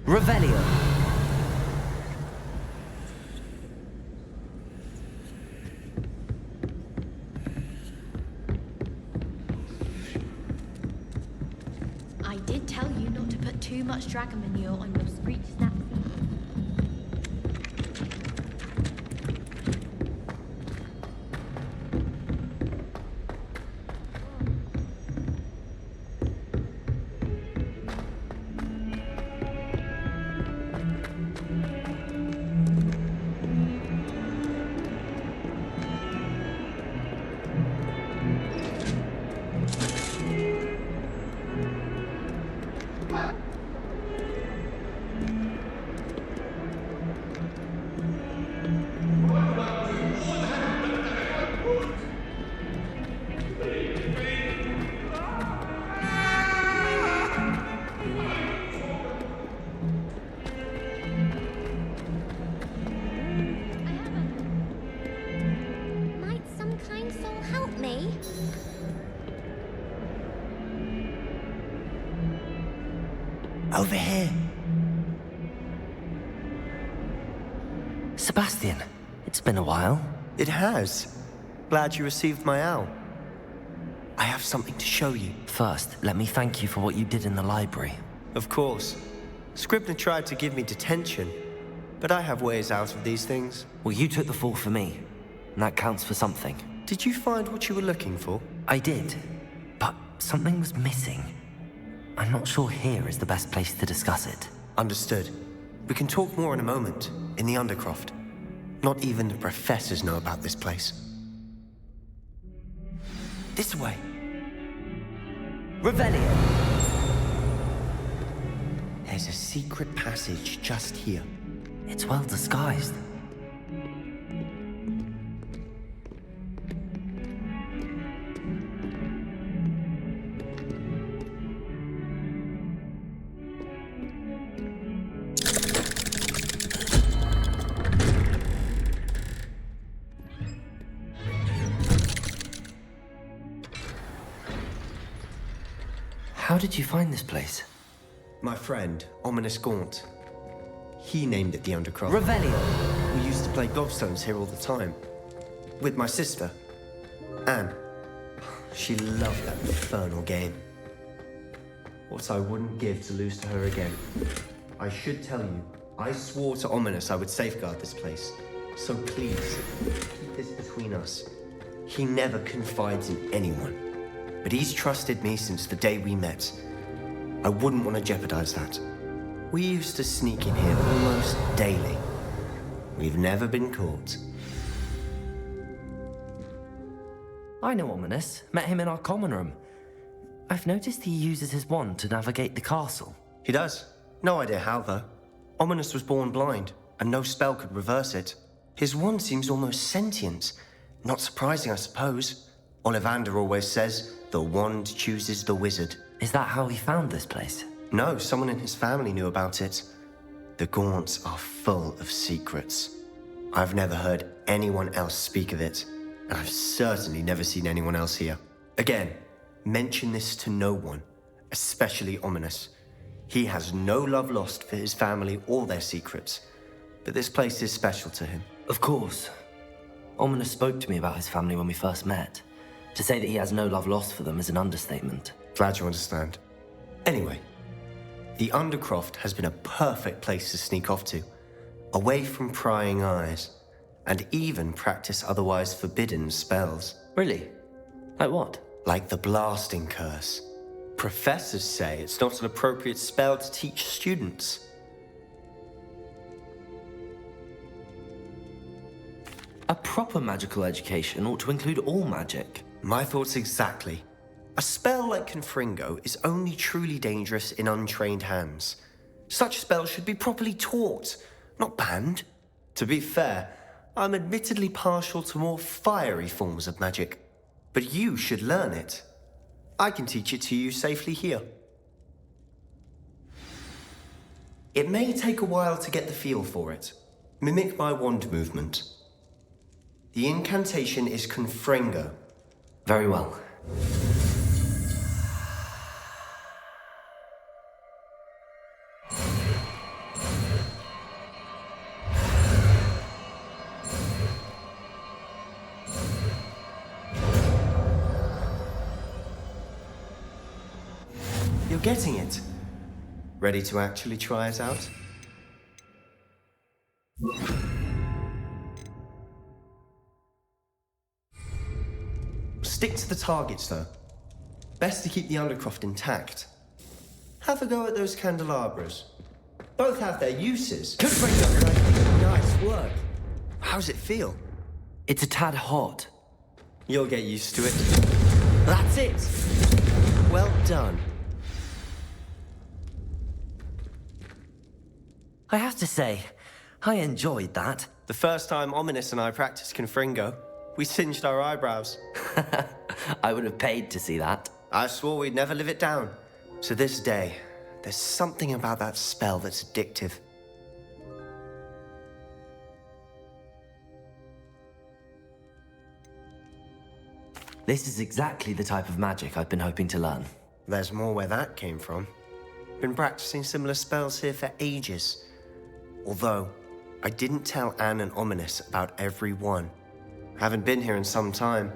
Revelio. I did tell you not to put too much dragon manure on your screech snap seed. Over here. Sebastian, it's been a while. It has. Glad you received my owl. I have something to show you. First, let me thank you for what you did in the library. Of course. Scribner tried to give me detention, but I have ways out of these things. Well, you took the fall for me, and that counts for something. Did you find what you were looking for? I did, but something was missing. I'm not sure here is the best place to discuss it. Understood. We can talk more in a moment, in the Undercroft. Not even the professors know about this place. This way. Revelio! There's a secret passage just here. It's well disguised. How did you find this place? My friend, Ominous Gaunt. He named it the Undercroft. Revelio! We used to play gobstones here all the time. With my sister, Anne. She loved that infernal game. What I wouldn't give to lose to her again. I should tell you, I swore to Ominous I would safeguard this place. So please, keep this between us. He never confides in anyone. But he's trusted me since the day we met. I wouldn't want to jeopardize that. We used to sneak in here almost daily. We've never been caught. I know Ominous. Met him in our common room. I've noticed he uses his wand to navigate the castle. He does. No idea how, though. Ominous was born blind, and no spell could reverse it. His wand seems almost sentient. Not surprising, I suppose. Ollivander always says, the wand chooses the wizard. Is that how he found this place? No, someone in his family knew about it. The Gaunts are full of secrets. I've never heard anyone else speak of it, and I've certainly never seen anyone else here. Again, mention this to no one, especially Ominous. He has no love lost for his family or their secrets, but this place is special to him. Of course. Ominous spoke to me about his family when we first met. To say that he has no love lost for them is an understatement. Glad you understand. Anyway, the Undercroft has been a perfect place to sneak off to, away from prying eyes, and even practice otherwise forbidden spells. Really? Like what? Like the blasting curse. Professors say it's not an appropriate spell to teach students. A proper magical education ought to include all magic. My thoughts exactly. A spell like Confringo is only truly dangerous in untrained hands. Such spells should be properly taught, not banned. To be fair, I'm admittedly partial to more fiery forms of magic. But you should learn it. I can teach it to you safely here. It may take a while to get the feel for it. Mimic my wand movement. The incantation is Confringo. Very well. You're getting it. Ready to actually try it out? Stick to the targets, though. Best to keep the Undercroft intact. Have a go at those candelabras. Both have their uses. Nice work. How's it feel? It's a tad hot. You'll get used to it. That's it. Well done. I have to say, I enjoyed that. The first time Ominous and I practiced Confringo, we singed our eyebrows. I would have paid to see that. I swore we'd never live it down. To this day, there's something about that spell that's addictive. This is exactly the type of magic I've been hoping to learn. There's more where that came from. Been practicing similar spells here for ages. Although, I didn't tell Anne and Ominous about every one. Haven't been here in some time.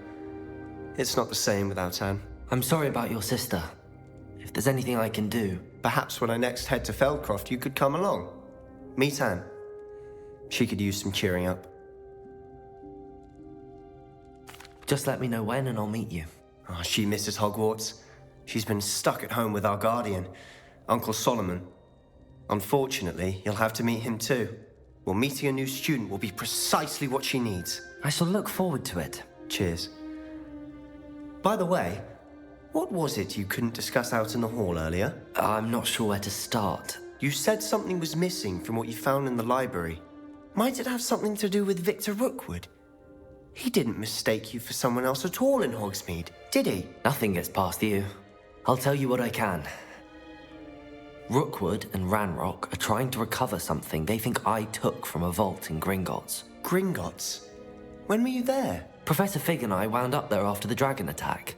It's not the same without Anne. I'm sorry about your sister. If there's anything I can do... Perhaps when I next head to Feldcroft, you could come along. Meet Anne. She could use some cheering up. Just let me know when and I'll meet you. Oh, she misses Hogwarts. She's been stuck at home with our guardian, Uncle Solomon. Unfortunately, you'll have to meet him too. Well, meeting a new student will be precisely what she needs. I shall look forward to it. Cheers. By the way, what was it you couldn't discuss out in the hall earlier? I'm not sure where to start. You said something was missing from what you found in the library. Might it have something to do with Victor Rookwood? He didn't mistake you for someone else at all in Hogsmeade, did he? Nothing gets past you. I'll tell you what I can. Rookwood and Ranrock are trying to recover something they think I took from a vault in Gringotts. Gringotts? When were you there? Professor Fig and I wound up there after the dragon attack.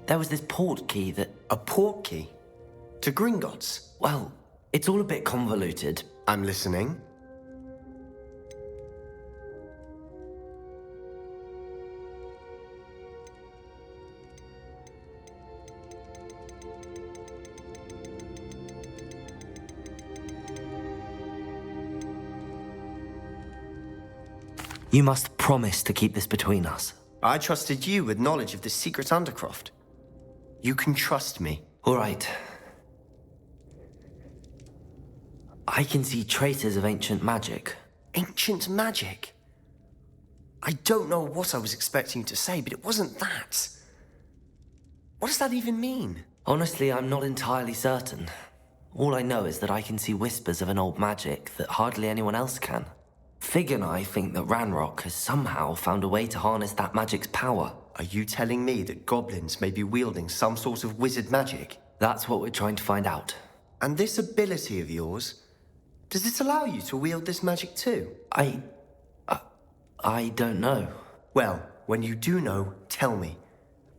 There was this port key that... A port key? To Gringotts? Well, it's all a bit convoluted. I'm listening. You must promise to keep this between us. I trusted you with knowledge of the secret Undercroft. You can trust me. All right. I can see traces of ancient magic. Ancient magic? I don't know what I was expecting to say, but it wasn't that. What does that even mean? Honestly, I'm not entirely certain. All I know is that I can see whispers of an old magic that hardly anyone else can. Fig and I think that Ranrock has somehow found a way to harness that magic's power. Are you telling me that goblins may be wielding some sort of wizard magic? That's what we're trying to find out. And this ability of yours, does it allow you to wield this magic too? I don't know. Well, when you do know, tell me.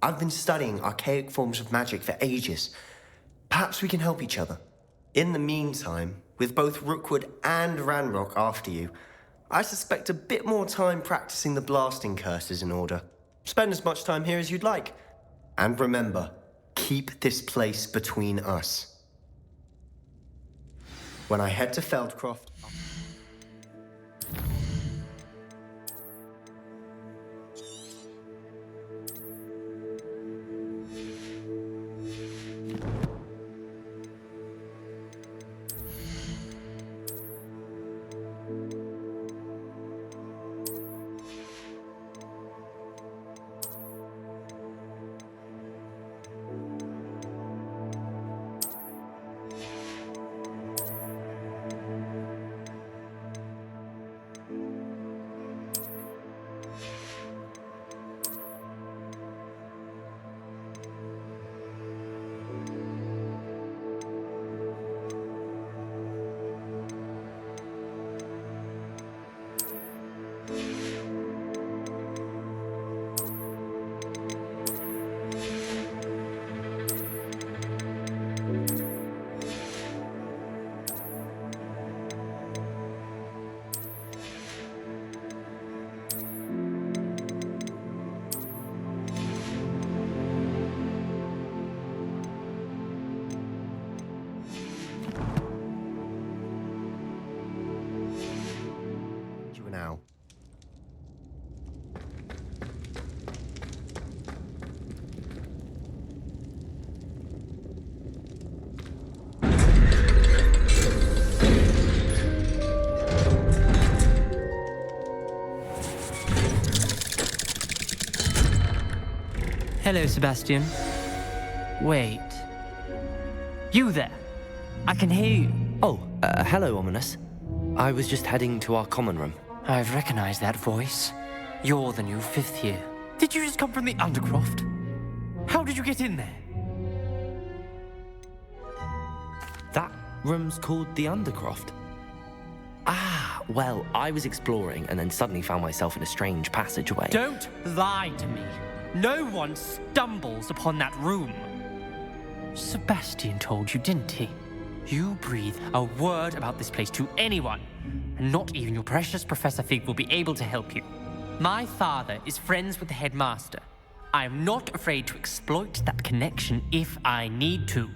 I've been studying archaic forms of magic for ages. Perhaps we can help each other. In the meantime, with both Rookwood and Ranrock after you, I suspect a bit more time practicing the blasting curse is in order. Spend as much time here as you'd like. And remember, keep this place between us. When I head to Feldcroft... now. Hello, Sebastian. Wait. You there? I can hear you. Oh, hello, Ominous. I was just heading to our common room. I've recognized that voice. You're the new 5th year. Did you just come from the Undercroft? How did you get in there? That room's called the Undercroft. Ah, well, I was exploring and then suddenly found myself in a strange passageway. Don't lie to me. No one stumbles upon that room. Sebastian told you, didn't he? You breathe a word about this place to anyone, and not even your precious Professor Fig will be able to help you. My father is friends with the headmaster. I am not afraid to exploit that connection if I need to.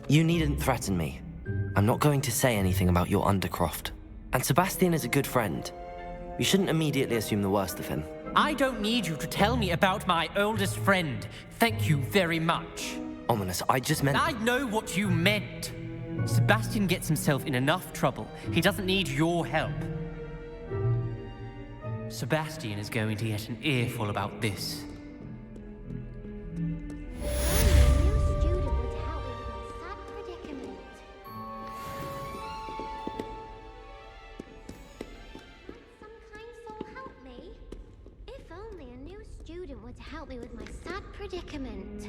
You needn't threaten me. I'm not going to say anything about your Undercroft. And Sebastian is a good friend. You shouldn't immediately assume the worst of him. I don't need you to tell me about my oldest friend. Thank you very much. Ominous, I just meant... I know what you meant. Sebastian gets himself in enough trouble. He doesn't need your help. Sebastian is going to get an earful about this. To help me with my sad predicament.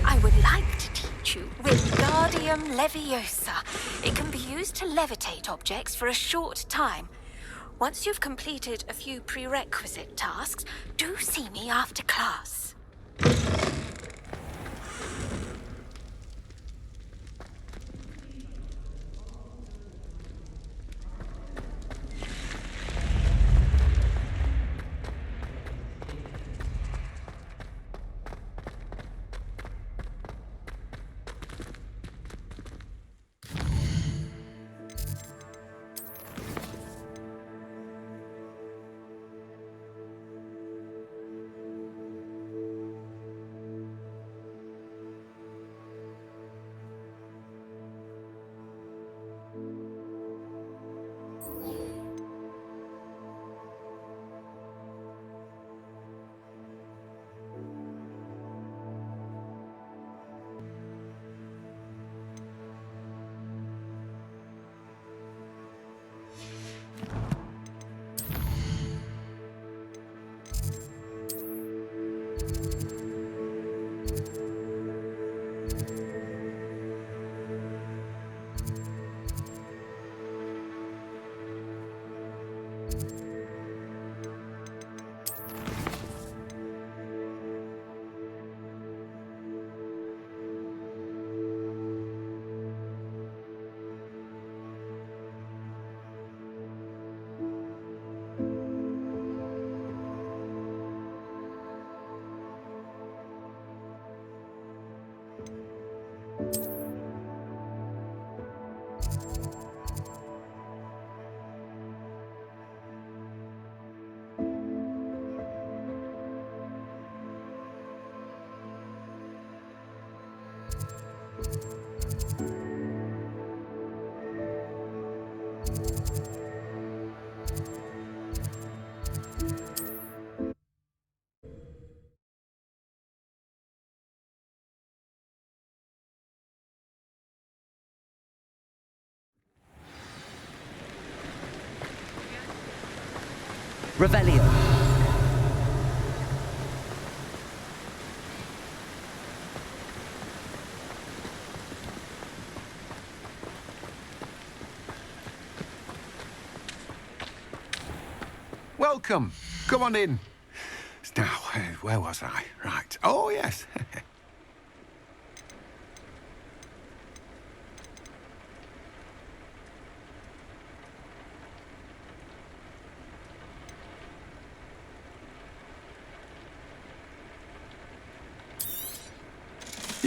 I would like to teach you Wingardium Leviosa. It can be used to levitate objects for a short time. Once you've completed a few prerequisite tasks, do see me after class. Revelio. Welcome. Come on in. Now, where was I? Right. Oh, yes.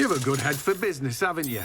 You've a good head for business, haven't you?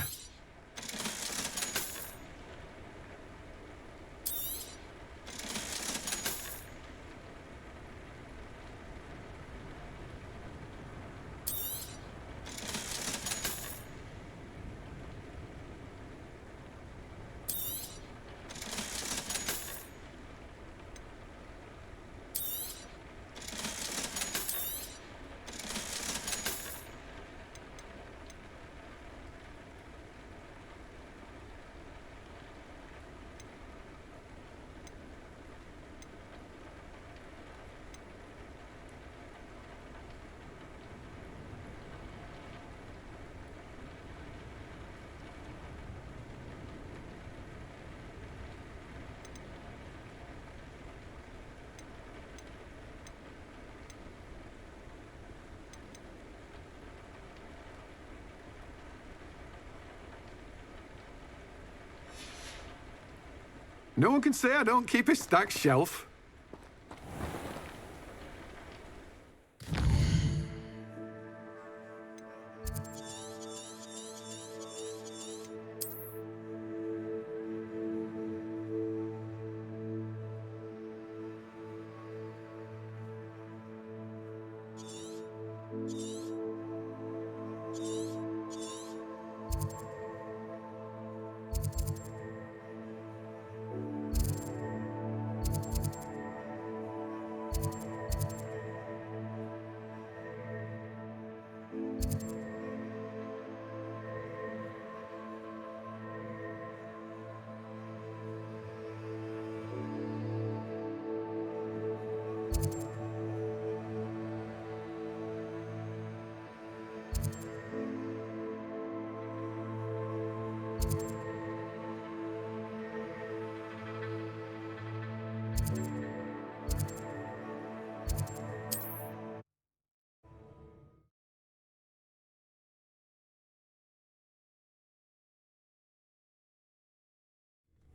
No one can say I don't keep a stacked shelf.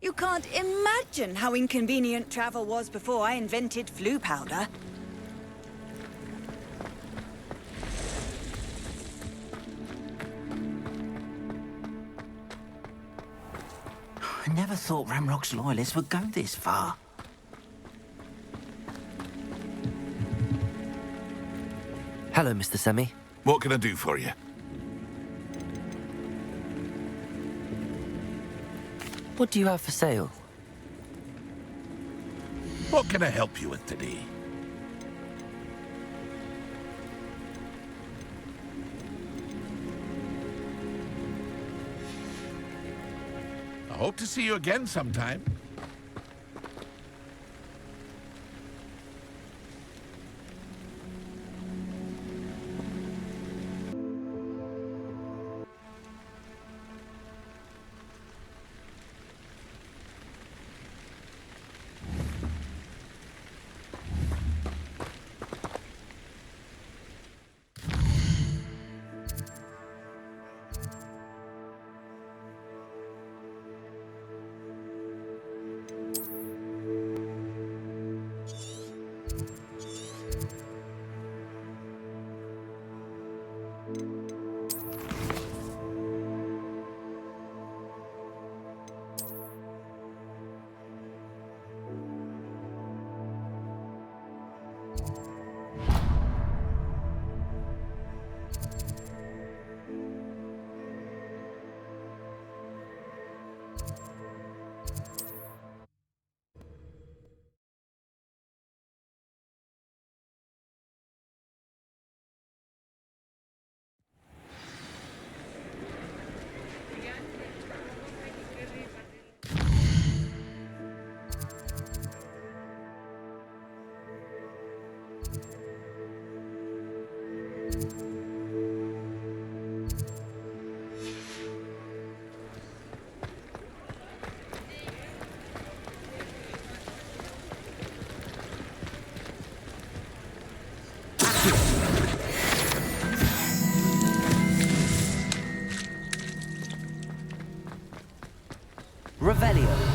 You can't imagine how inconvenient travel was before I invented flu powder. I never thought Ramrock's loyalists would go this far. Hello, Mr. Semi. What can I do for you? What do you have for sale? What can I help you with today? I hope to see you again sometime. Revelio.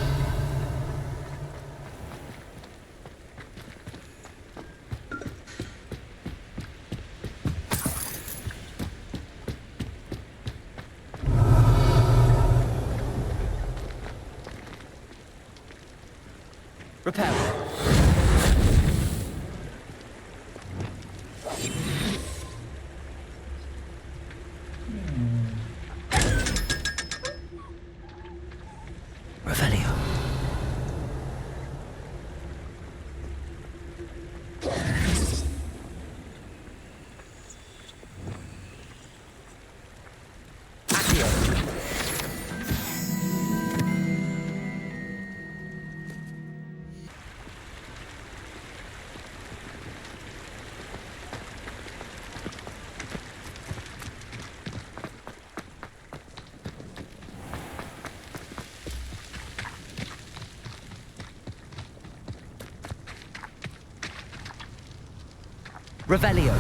Revelio.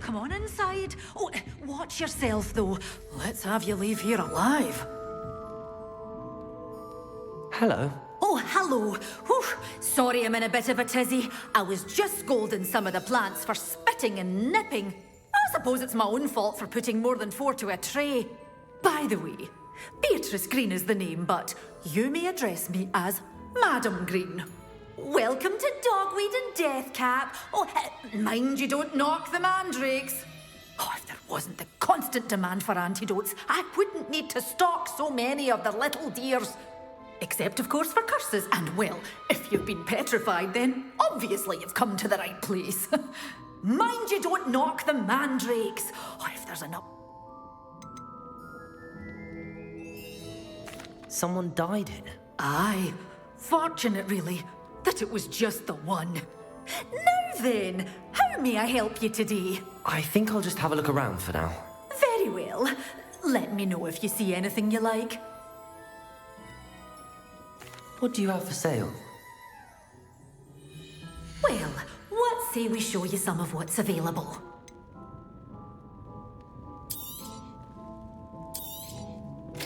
Come on inside. Oh, watch yourself, though. Let's have you leave here alive. Hello. Oh, hello. Whew. Sorry I'm in a bit of a tizzy. I was just scolding some of the plants for spitting and nipping. I suppose it's my own fault for putting more than 4 to a tray. By the way, Beatrice Green is the name, but you may address me as Madam Green. Welcome to Dogweed and Deathcap. Oh, mind you don't knock the mandrakes. Oh, if there wasn't the constant demand for antidotes, I wouldn't need to stock so many of the little dears. Except, of course, for curses. And, well, if you've been petrified, then obviously you've come to the right place. Mind you don't knock the mandrakes. Oh, if there's enough... Someone died here. Aye. Fortunate, really, that it was just the one. Now then, how may I help you today? I think I'll just have a look around for now. Very well. Let me know if you see anything you like. What do you have for sale? Well, what say we show you some of what's available?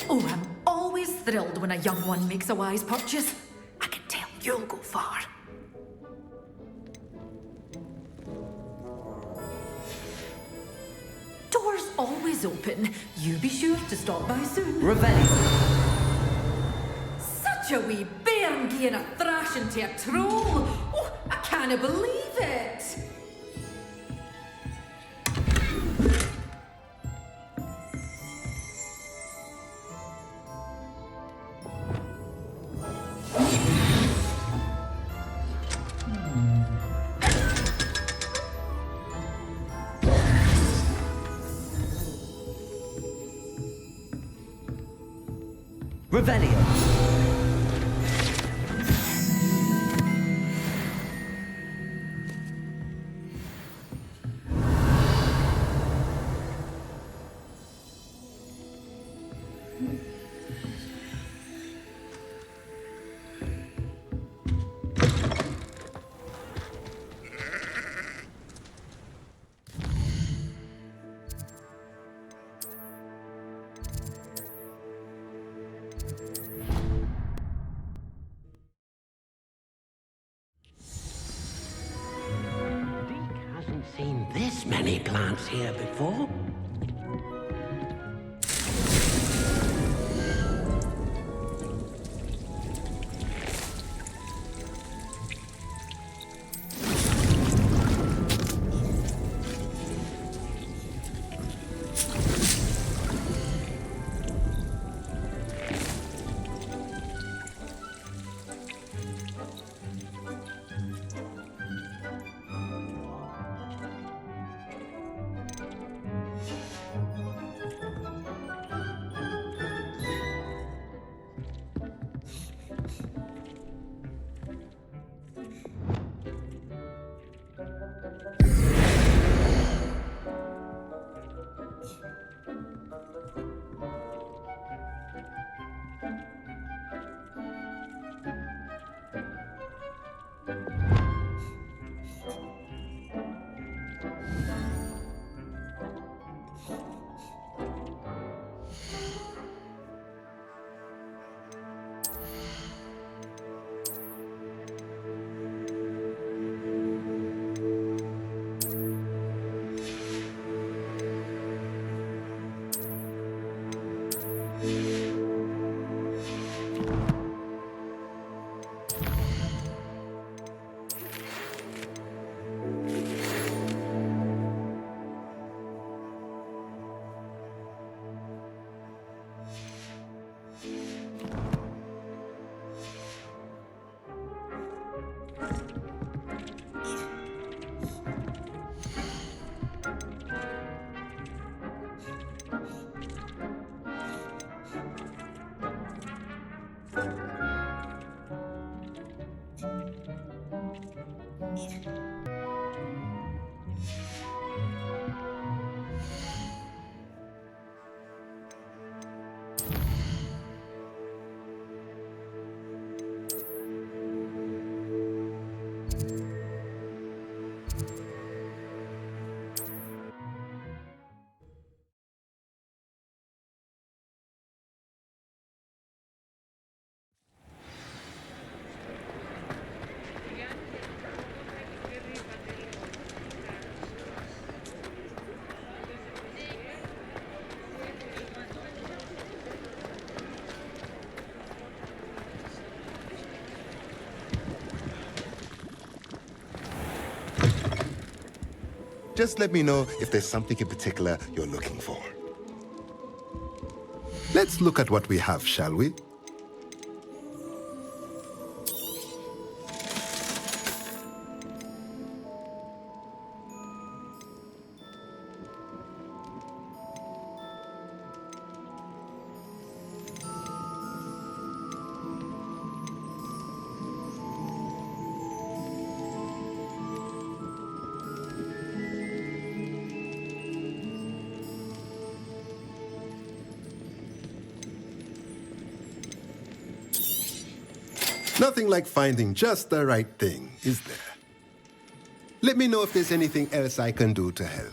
Oh, I'm always thrilled when a young one makes a wise purchase. I can tell you'll go far. Doors always open. You be sure to stop by soon. Revelio. Such a wee bairn gieing a thrashing to a troll. Oh, I can't believe it. Revelio. Seen this many plants here before. Just let me know if there's something in particular you're looking for. Let's look at what we have, shall we? Nothing like finding just the right thing, is there? Let me know if there's anything else I can do to help.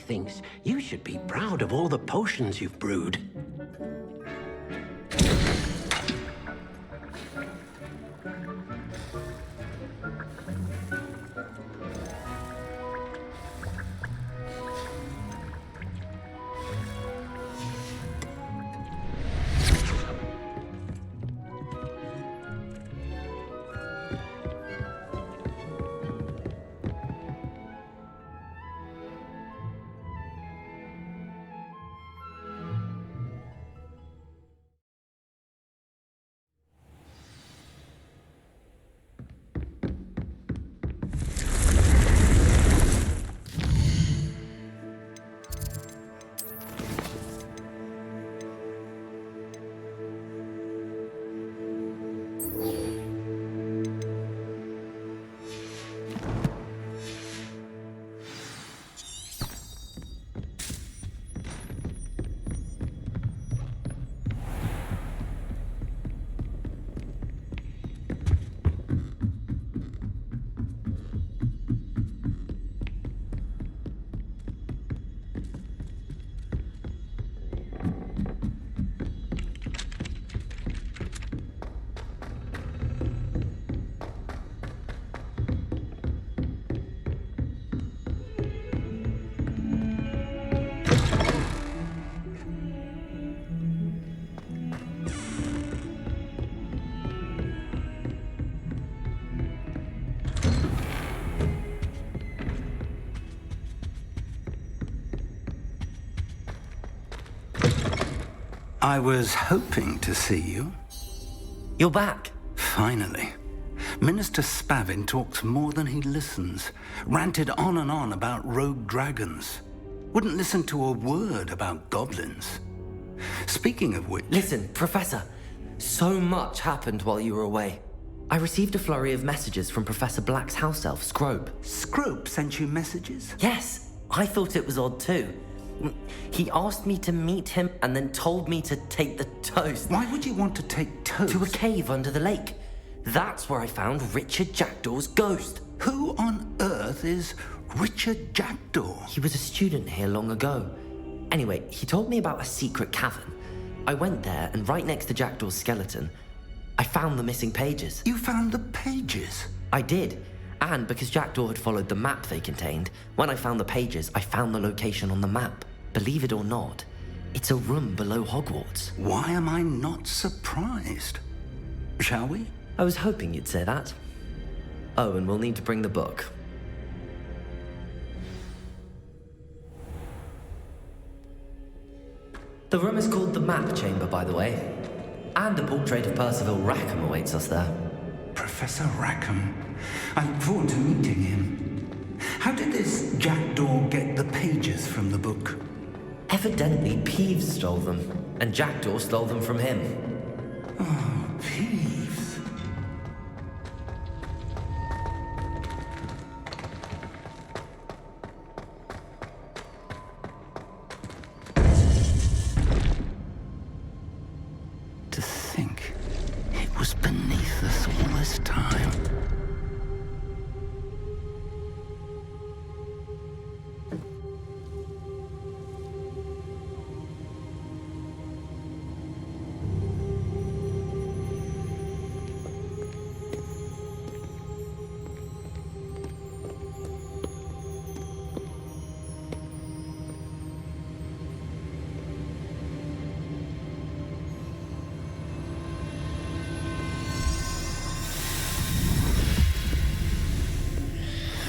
Thinks you should be proud of all the potions you've brewed. I was hoping to see you. You're back. Finally. Minister Spavin talks more than he listens. Ranted on and on about rogue dragons. Wouldn't listen to a word about goblins. Speaking of which... Listen, Professor. So much happened while you were away. I received a flurry of messages from Professor Black's house elf, Scrope. Scrope sent you messages? Yes. I thought it was odd too. He asked me to meet him and then told me to take the toast. Why would you want to take toast? To a cave under the lake. That's where I found Richard Jackdaw's ghost. Who on earth is Richard Jackdaw? He was a student here long ago. Anyway, he told me about a secret cavern. I went there, and right next to Jackdaw's skeleton, I found the missing pages. You found the pages? I did. And because Jackdaw had followed the map they contained, when I found the pages, I found the location on the map. Believe it or not, it's a room below Hogwarts. Why am I not surprised? Shall we? I was hoping you'd say that. Oh, and we'll need to bring the book. The room is called the Map Chamber, by the way. And a portrait of Percival Rackham awaits us there. Professor Rackham. I look forward to meeting him. How did this Jackdaw get the pages from the book? Evidently, Peeves stole them, and Jackdaw stole them from him. Oh, Peeves. To think it was beneath us all this time.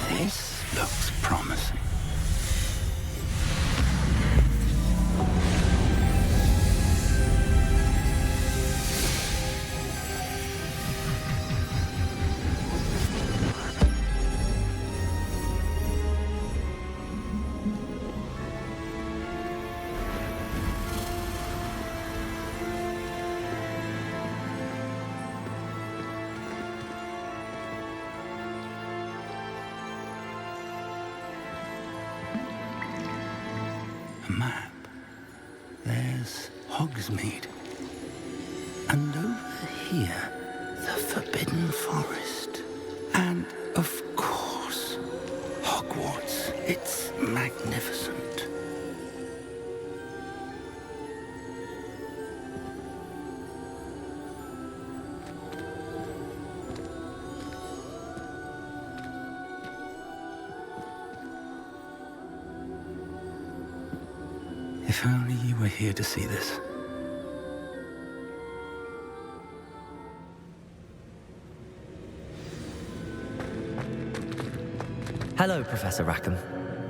This looks promising. A map. There's Hogsmeade. And over here, the Forbidden Forest. And, of course, Hogwarts. It's magnificent. If only you were here to see this. Hello, Professor Rackham.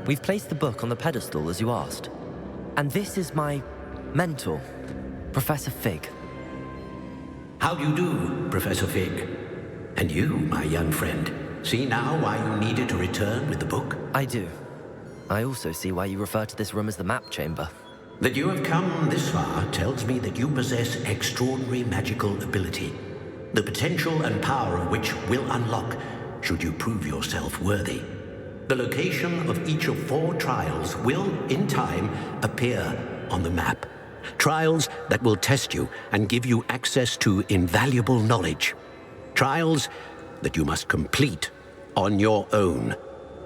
We've placed the book on the pedestal as you asked. And this is my mentor, Professor Fig. How do you do, Professor Fig? And you, my young friend, see now why you needed to return with the book? I do. I also see why you refer to this room as the Map Chamber. That you have come this far tells me that you possess extraordinary magical ability, the potential and power of which will unlock should you prove yourself worthy. The location of each of 4 trials will, in time, appear on the map. Trials that will test you and give you access to invaluable knowledge. Trials that you must complete on your own.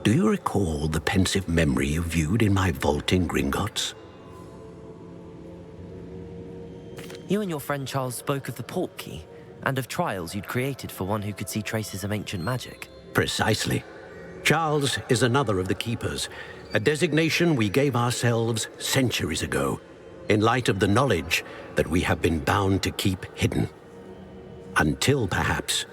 Do you recall the pensive memory you viewed in my vault in Gringotts? You and your friend Charles spoke of the Portkey, and of trials you'd created for one who could see traces of ancient magic. Precisely. Charles is another of the Keepers, a designation we gave ourselves centuries ago, in light of the knowledge that we have been bound to keep hidden. Until, perhaps,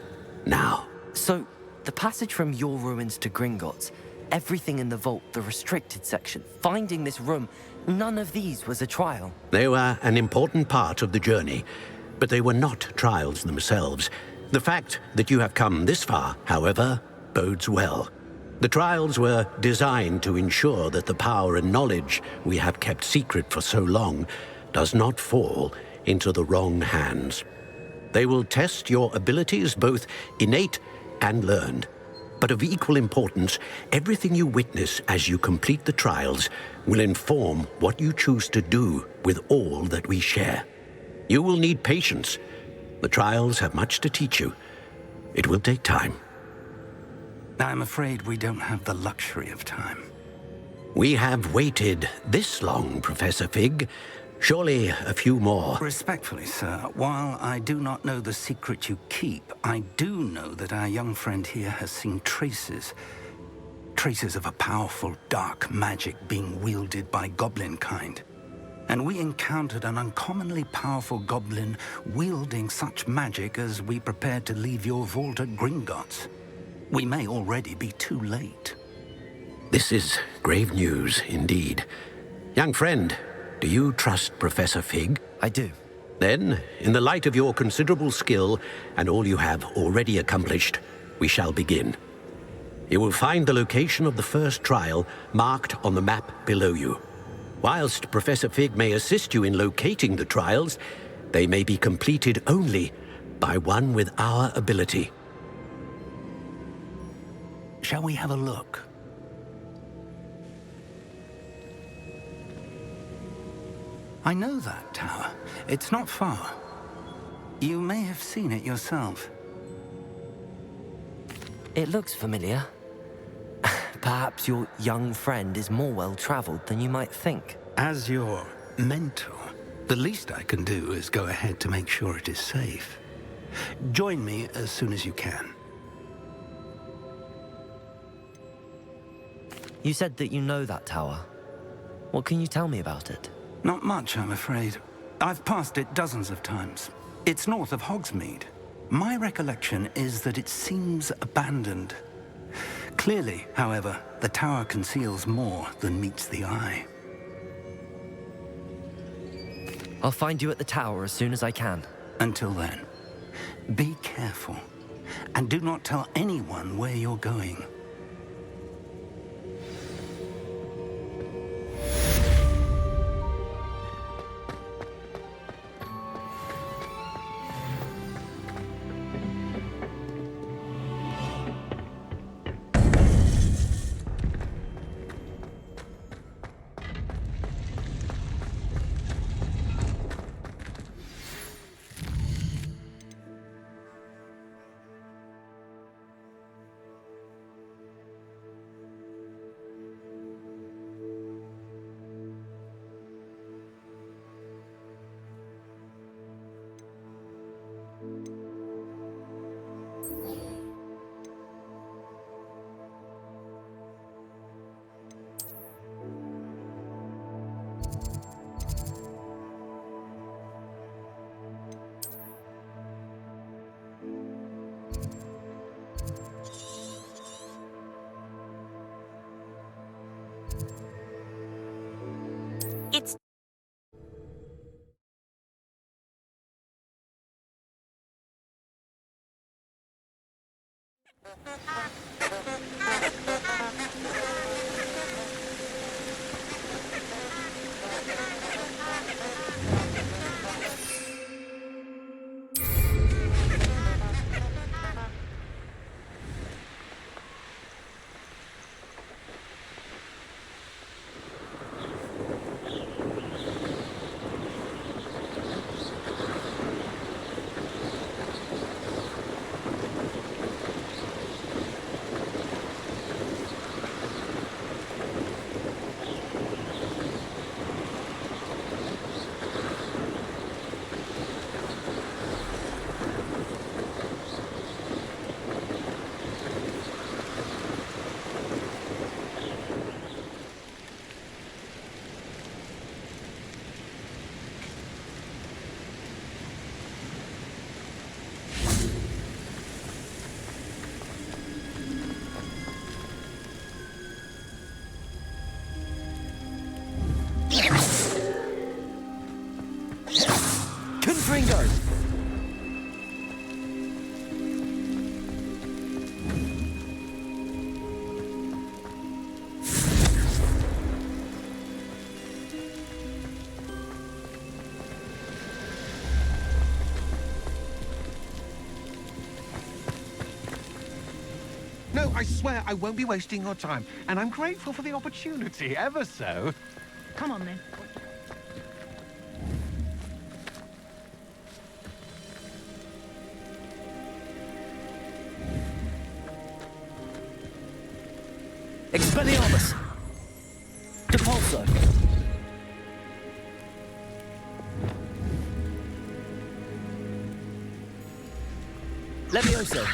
now. So, the passage from your ruins to Gringotts, everything in the vault, the restricted section, finding this room, none of these was a trial. They were an important part of the journey, but they were not trials themselves. The fact that you have come this far, however, bodes well. The trials were designed to ensure that the power and knowledge we have kept secret for so long does not fall into the wrong hands. They will test your abilities, both innate and learned. But of equal importance, everything you witness as you complete the trials will inform what you choose to do with all that we share. You will need patience. The trials have much to teach you. It will take time. I'm afraid we don't have the luxury of time. We have waited this long, Professor Fig, Surely a few more. Respectfully, sir, while I do not know the secret you keep, I do know that our young friend here has seen traces. Traces of a powerful dark magic being wielded by goblin kind. And we encountered an uncommonly powerful goblin wielding such magic as we prepared to leave your vault at Gringotts. We may already be too late. This is grave news indeed. Young friend, do you trust Professor Fig? I do. Then, in the light of your considerable skill and all you have already accomplished, we shall begin. You will find the location of the first trial marked on the map below you. Whilst Professor Fig may assist you in locating the trials, they may be completed only by one with our ability. Shall we have a look? I know that tower. It's not far. You may have seen it yourself. It looks familiar. Perhaps your young friend is more well-traveled than you might think. As your mentor, the least I can do is go ahead to make sure it is safe. Join me as soon as you can. You said that you know that tower. What can you tell me about it? Not much, I'm afraid. I've passed it dozens of times. It's north of Hogsmeade. My recollection is that it seems abandoned. Clearly, however, the tower conceals more than meets the eye. I'll find you at the tower as soon as I can. Until then, be careful, and do not tell anyone where you're going. It's... Confringo! No, I swear I won't be wasting your time, and I'm grateful for the opportunity, ever so. Come on, then. Expelliarmus! Depulso! Leviosa!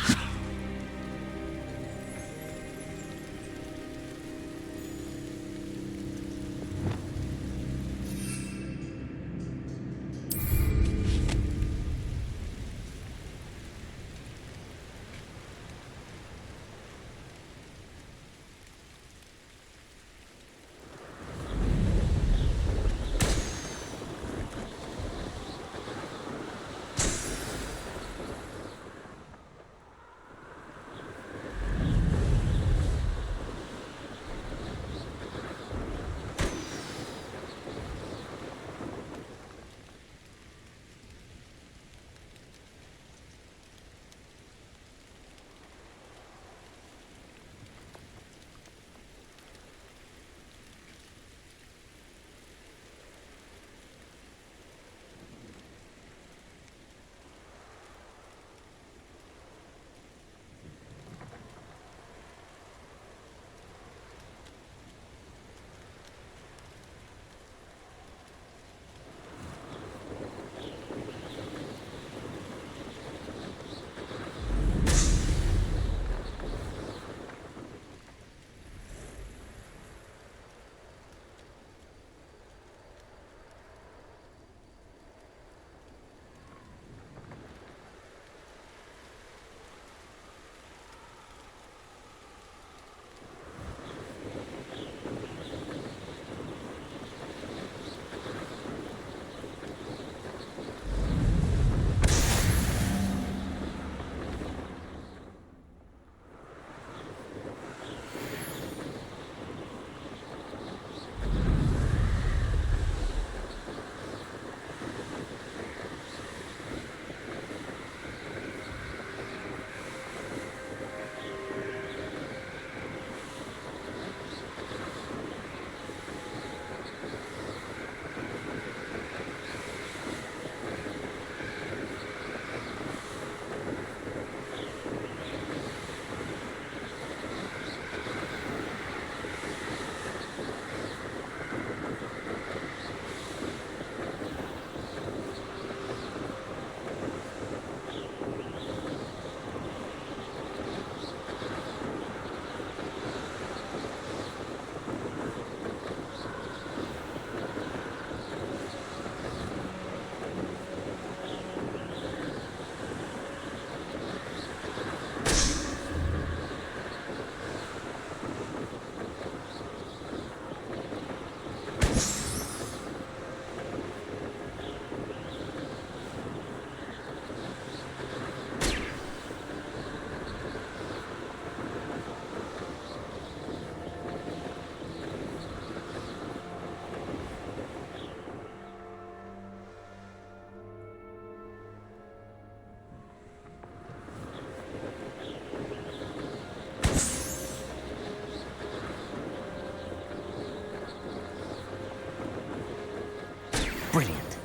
Brilliant.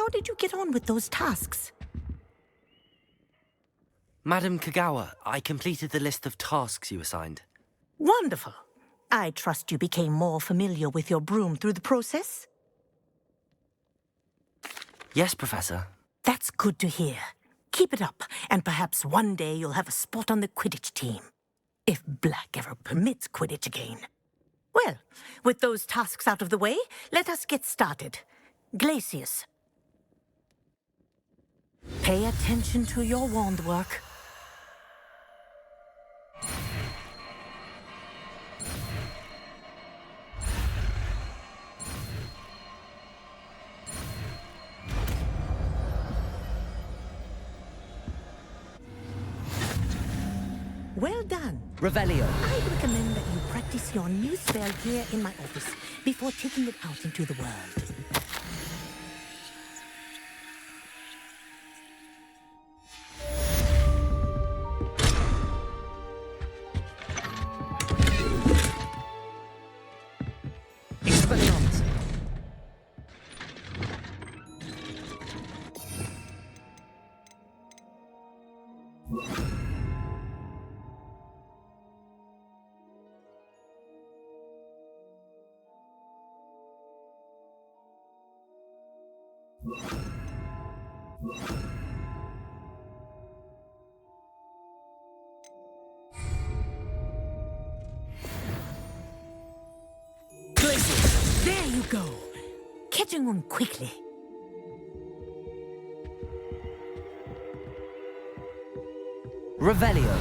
How did you get on with those tasks? Madam Kagawa, I completed the list of tasks you assigned. Wonderful. I trust you became more familiar with your broom through the process? Yes, Professor. That's good to hear. Keep it up, and perhaps one day you'll have a spot on the Quidditch team. If Black ever permits Quidditch again. Well, with those tasks out of the way, let us get started. Glacius. Pay attention to your wand work. Well done. Revelio. I'd recommend that you practice your new spell here in my office before taking it out into the world. Expelliarmus. There you go. Catching on quickly. Revelio.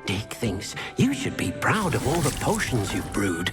Dick thinks you should be proud of all the potions you've brewed.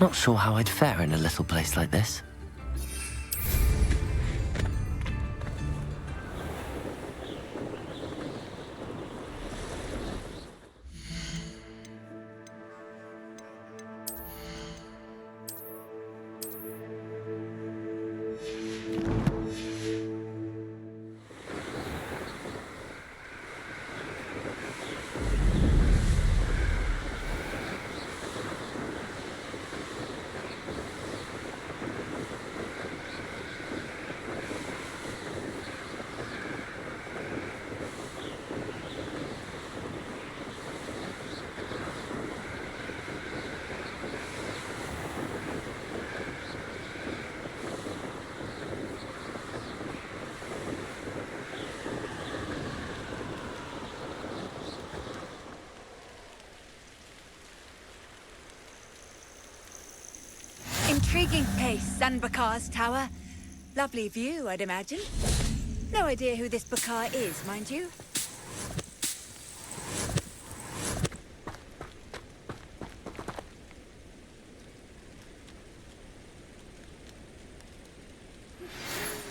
Not sure how I'd fare in a little place like this. Intriguing place, Sanbakar's tower. Lovely view, I'd imagine. No idea who this Bakar is, mind you.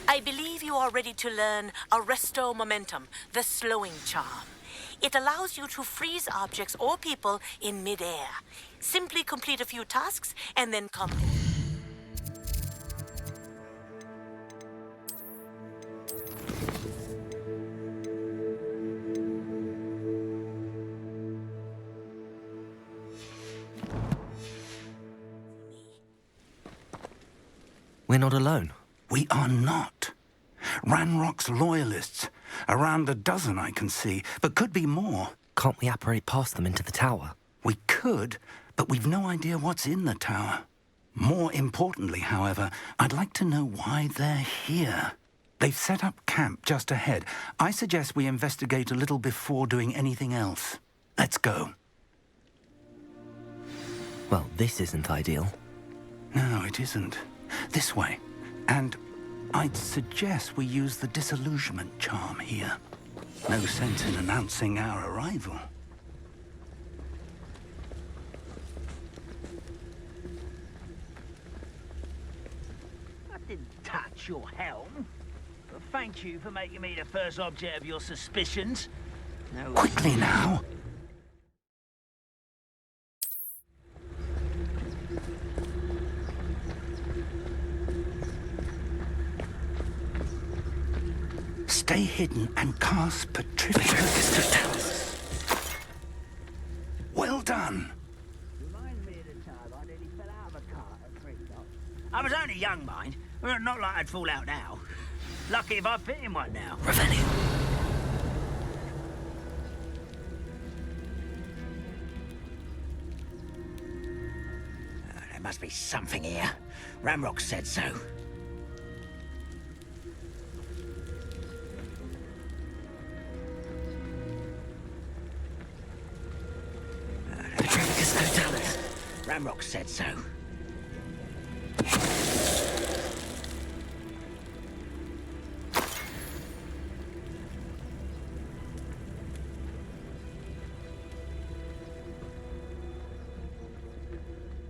I believe you are ready to learn Arresto Momentum, the slowing charm. It allows you to freeze objects or people in mid-air. Simply complete a few tasks and then come. We're not alone. We are not. Ranrock's loyalists. Around a dozen I can see, but could be more. Can't we apparate past them into the tower? We could, but we've no idea what's in the tower. More importantly, however, I'd like to know why they're here. They've set up camp just ahead. I suggest we investigate a little before doing anything else. Let's go. Well, this isn't ideal. No, it isn't. This way. And I'd suggest we use the disillusionment charm here. No sense in announcing our arrival. I didn't touch your helm. But thank you for making me the first object of your suspicions. No. Quickly now! Stay hidden and cast Petrificus. Well done. Reminds me of the time I nearly fell out of a cart at 3 o'clock. I was only young, mind. Well, not like I'd fall out now. Lucky if I fit in one now. Revelio. There must be something here. Ramrock said so. Ramrock said so.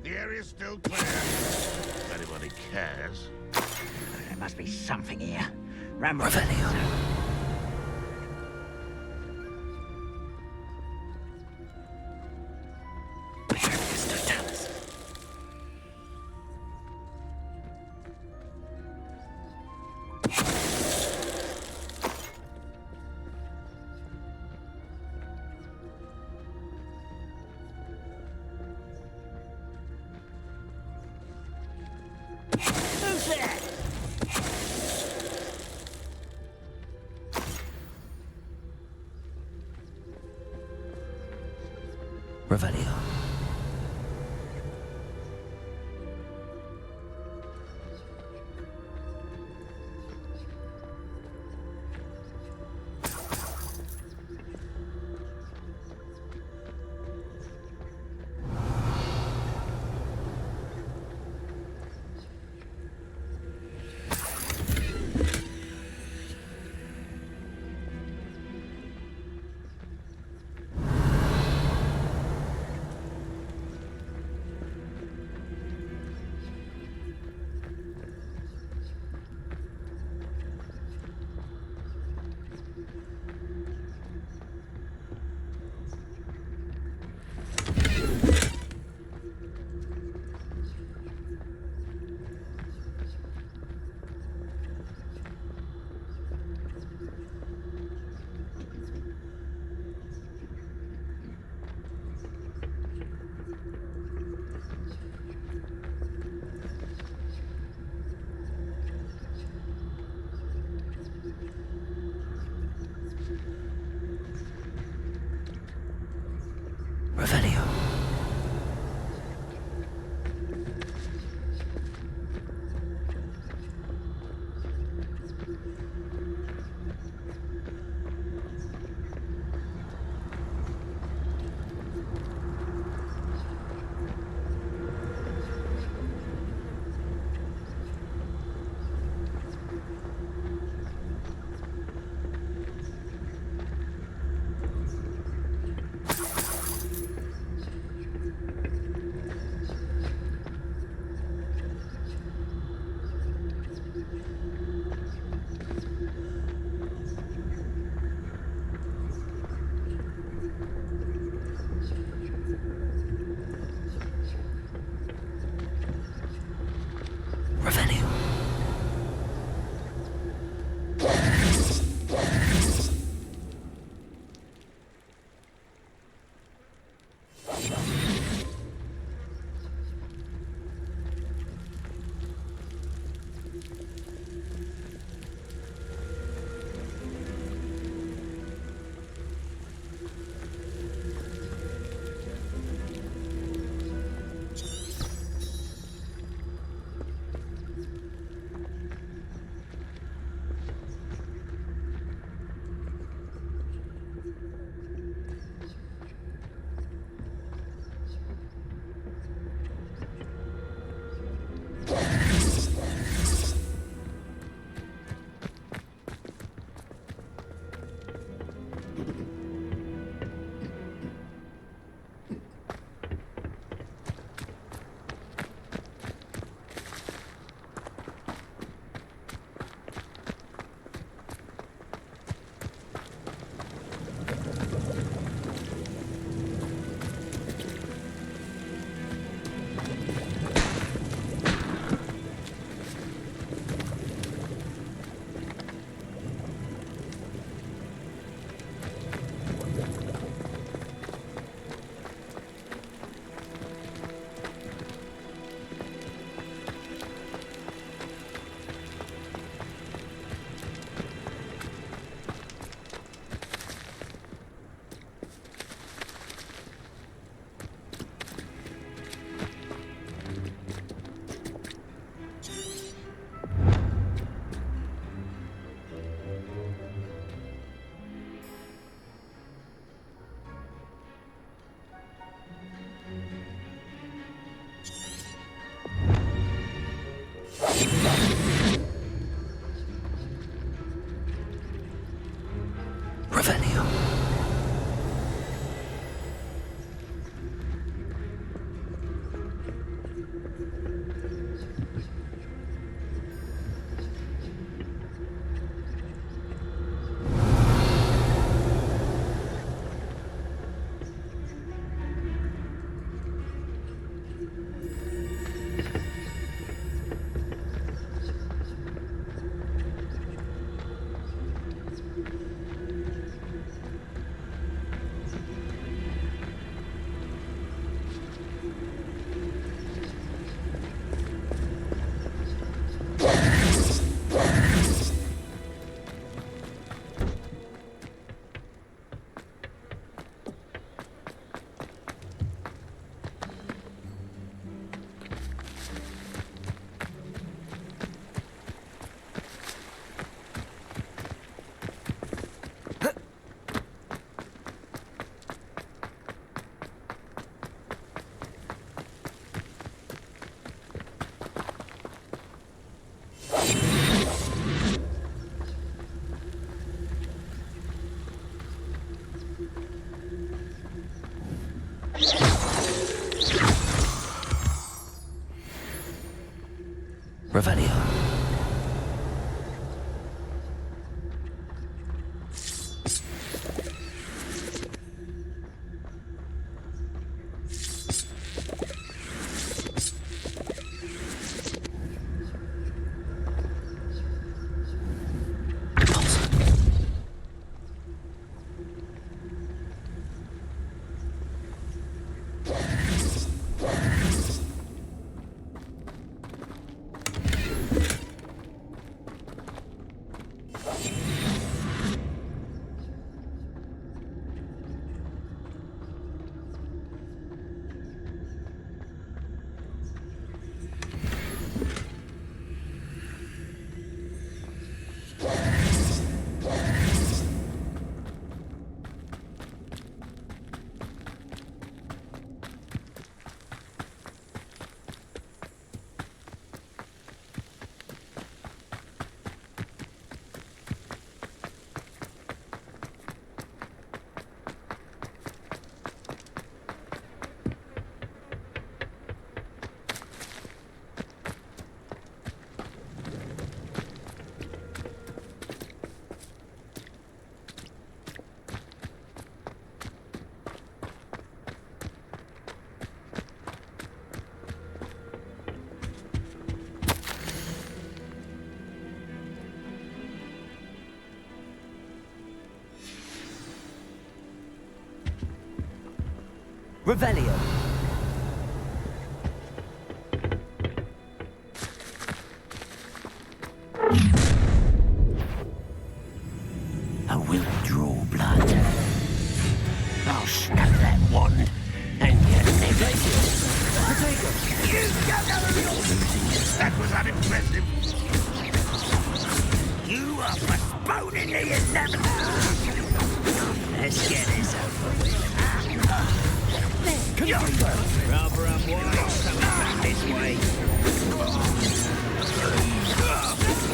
The area's still clear. If anybody cares. There must be something here. Ramrock. Revelio. Revenue. Revenue. Revenue. Revelio. I will draw blood. I'll snap that wand and get naked. You don't know who you're losing. That was unimpressive. You are postponing the inevitable. Let's get this over with. Rather unwise coming back this way.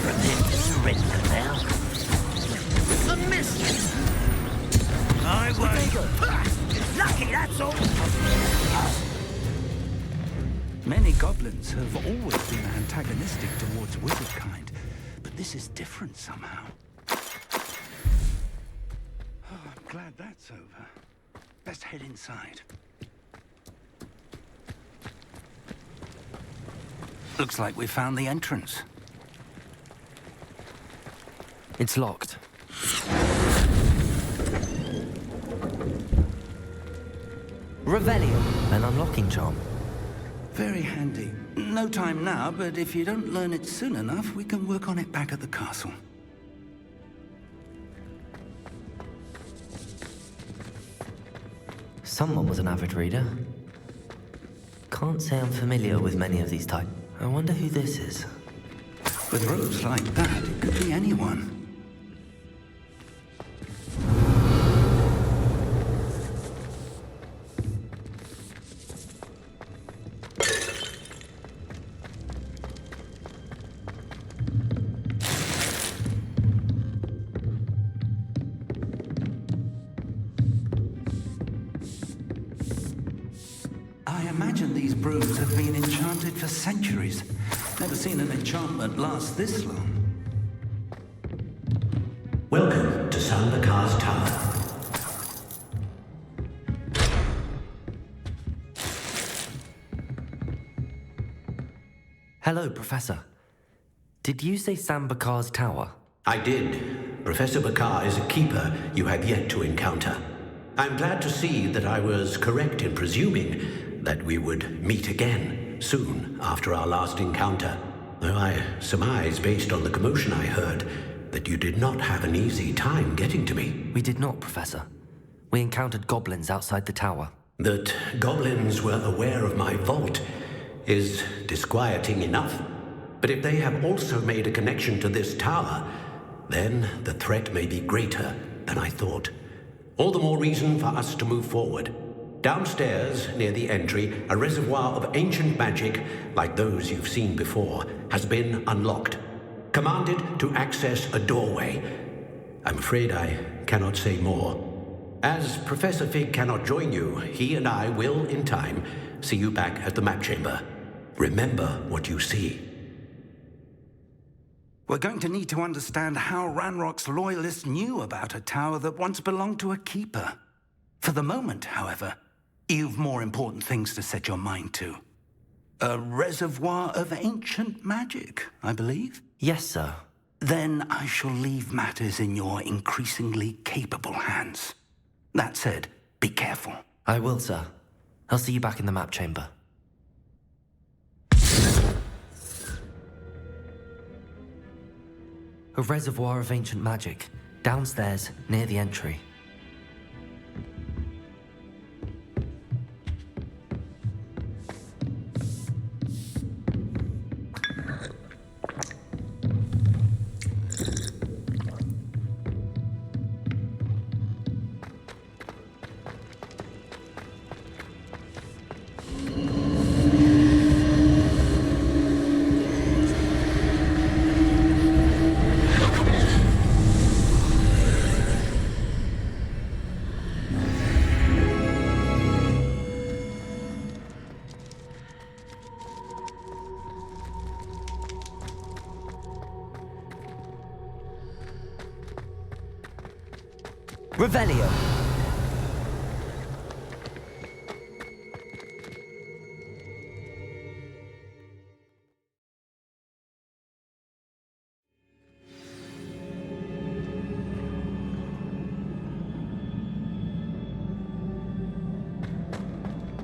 Prepare to surrender now. A miss. I won't. Lucky, that's all. Many goblins have always been antagonistic towards wizard kind, but this is different somehow. Oh, I'm glad that's over. Let's head inside. Looks like we found the entrance. It's locked. Revelio, an unlocking charm. Very handy. No time now, but if you don't learn it soon enough, we can work on it back at the castle. Someone was an avid reader. Can't say I'm familiar with many of these types. I wonder who this is. With robes like that, it could be anyone. I imagine these brooms have been enchanted for centuries. Never seen an enchantment last this long. Welcome to Sambakar's Tower. Hello, Professor. Did you say Sambakar's tower? I did. Professor Bakar is a keeper you have yet to encounter. I'm glad to see that I was correct in presuming that we would meet again soon after our last encounter. Though I surmise, based on the commotion I heard, that you did not have an easy time getting to me. We did not, Professor. We encountered goblins outside the tower. That goblins were aware of my vault is disquieting enough. But if they have also made a connection to this tower, then the threat may be greater than I thought. All the more reason for us to move forward. Downstairs, near the entry, a reservoir of ancient magic, like those you've seen before, has been unlocked. Commanded to access a doorway. I'm afraid I cannot say more. As Professor Fig cannot join you, he and I will, in time, see you back at the map chamber. Remember what you see. We're going to need to understand how Ranrock's loyalists knew about a tower that once belonged to a keeper. For the moment, however, you've more important things to set your mind to. A reservoir of ancient magic, I believe? Yes, sir. Then I shall leave matters in your increasingly capable hands. That said, be careful. I will, sir. I'll see you back in the map chamber. A reservoir of ancient magic, downstairs, near the entry. Revelio.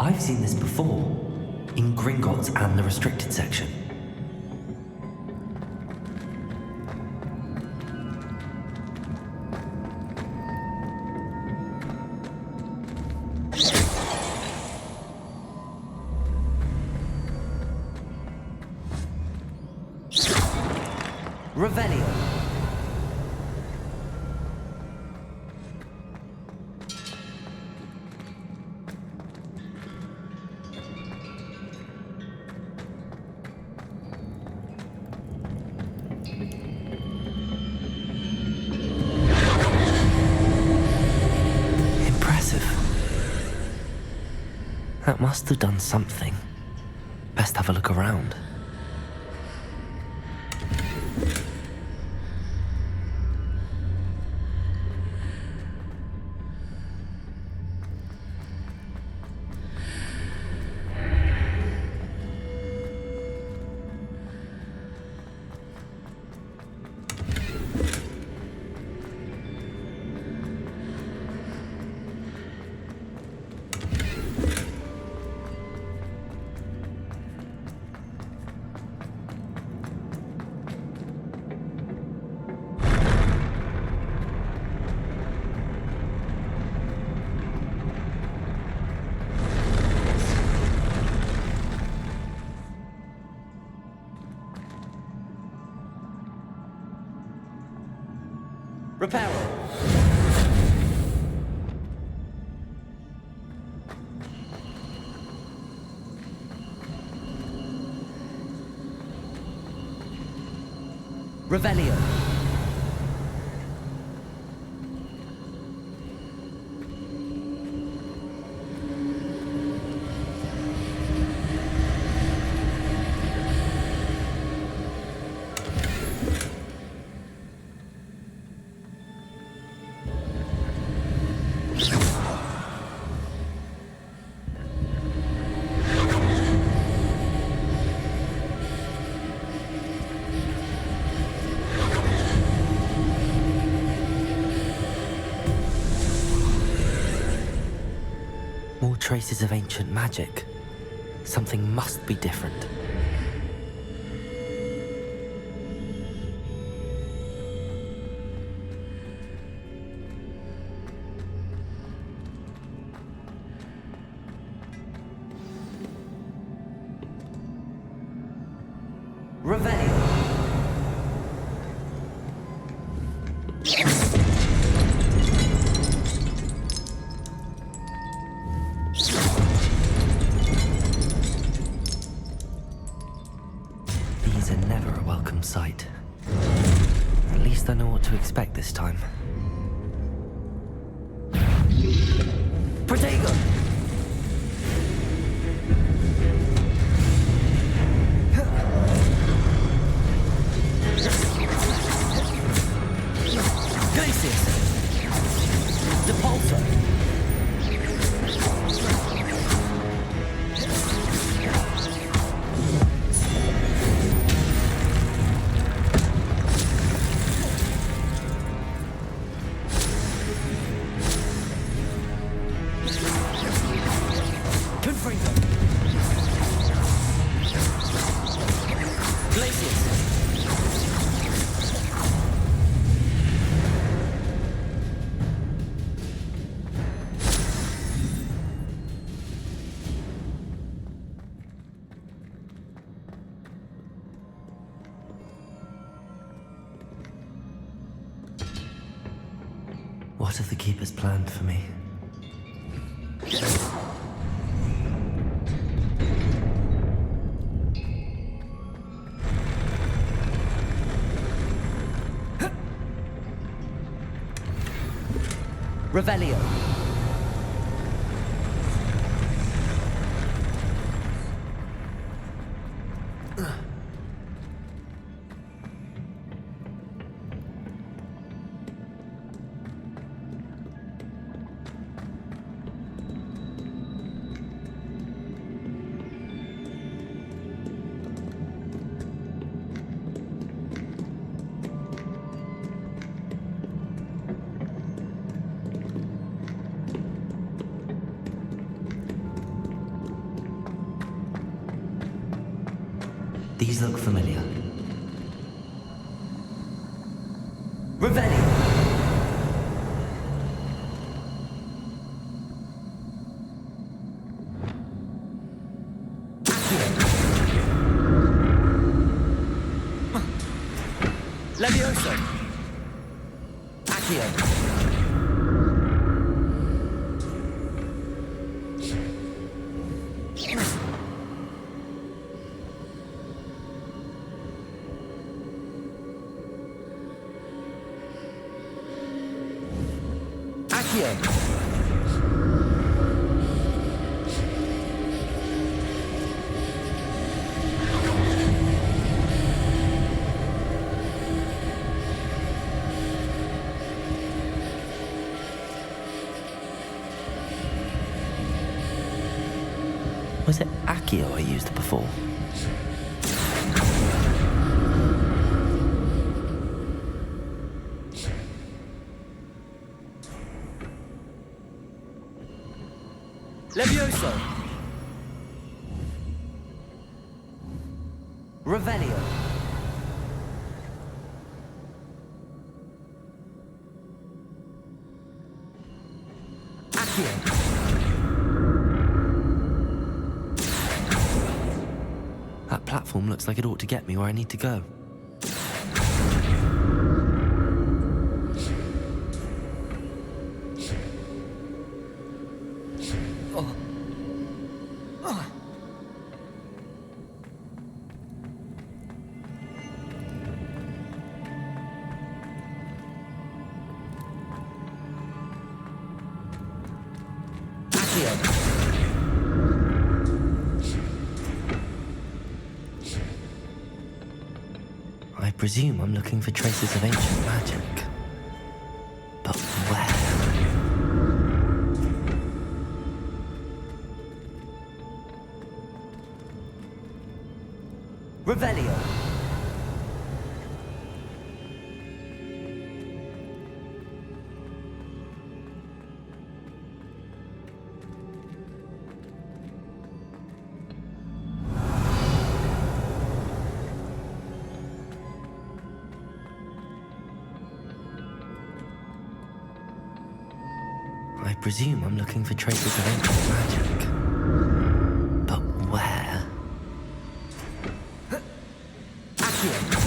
I've seen this before, in Gringotts and the restricted section. Revelio. Impressive. That must have done something. Best have a look around. Reparo. Revelio. More traces of ancient magic. Something must be different. Revelio. These are never a welcome sight. At least I know what to expect this time. Protego! Glacius! Depulso! Confringo! Glacius! What have the Keepers planned for me? Revelio. These look familiar. Revelio! Levioso! Accio! Accio! Was it Accio I used before? Levioso! Revelio! Accio! That platform looks like it ought to get me where I need to go. I presume I'm looking for traces of ancient magic. But where? Revelio! I presume I'm looking for traces of ancient magic. But where? Accio!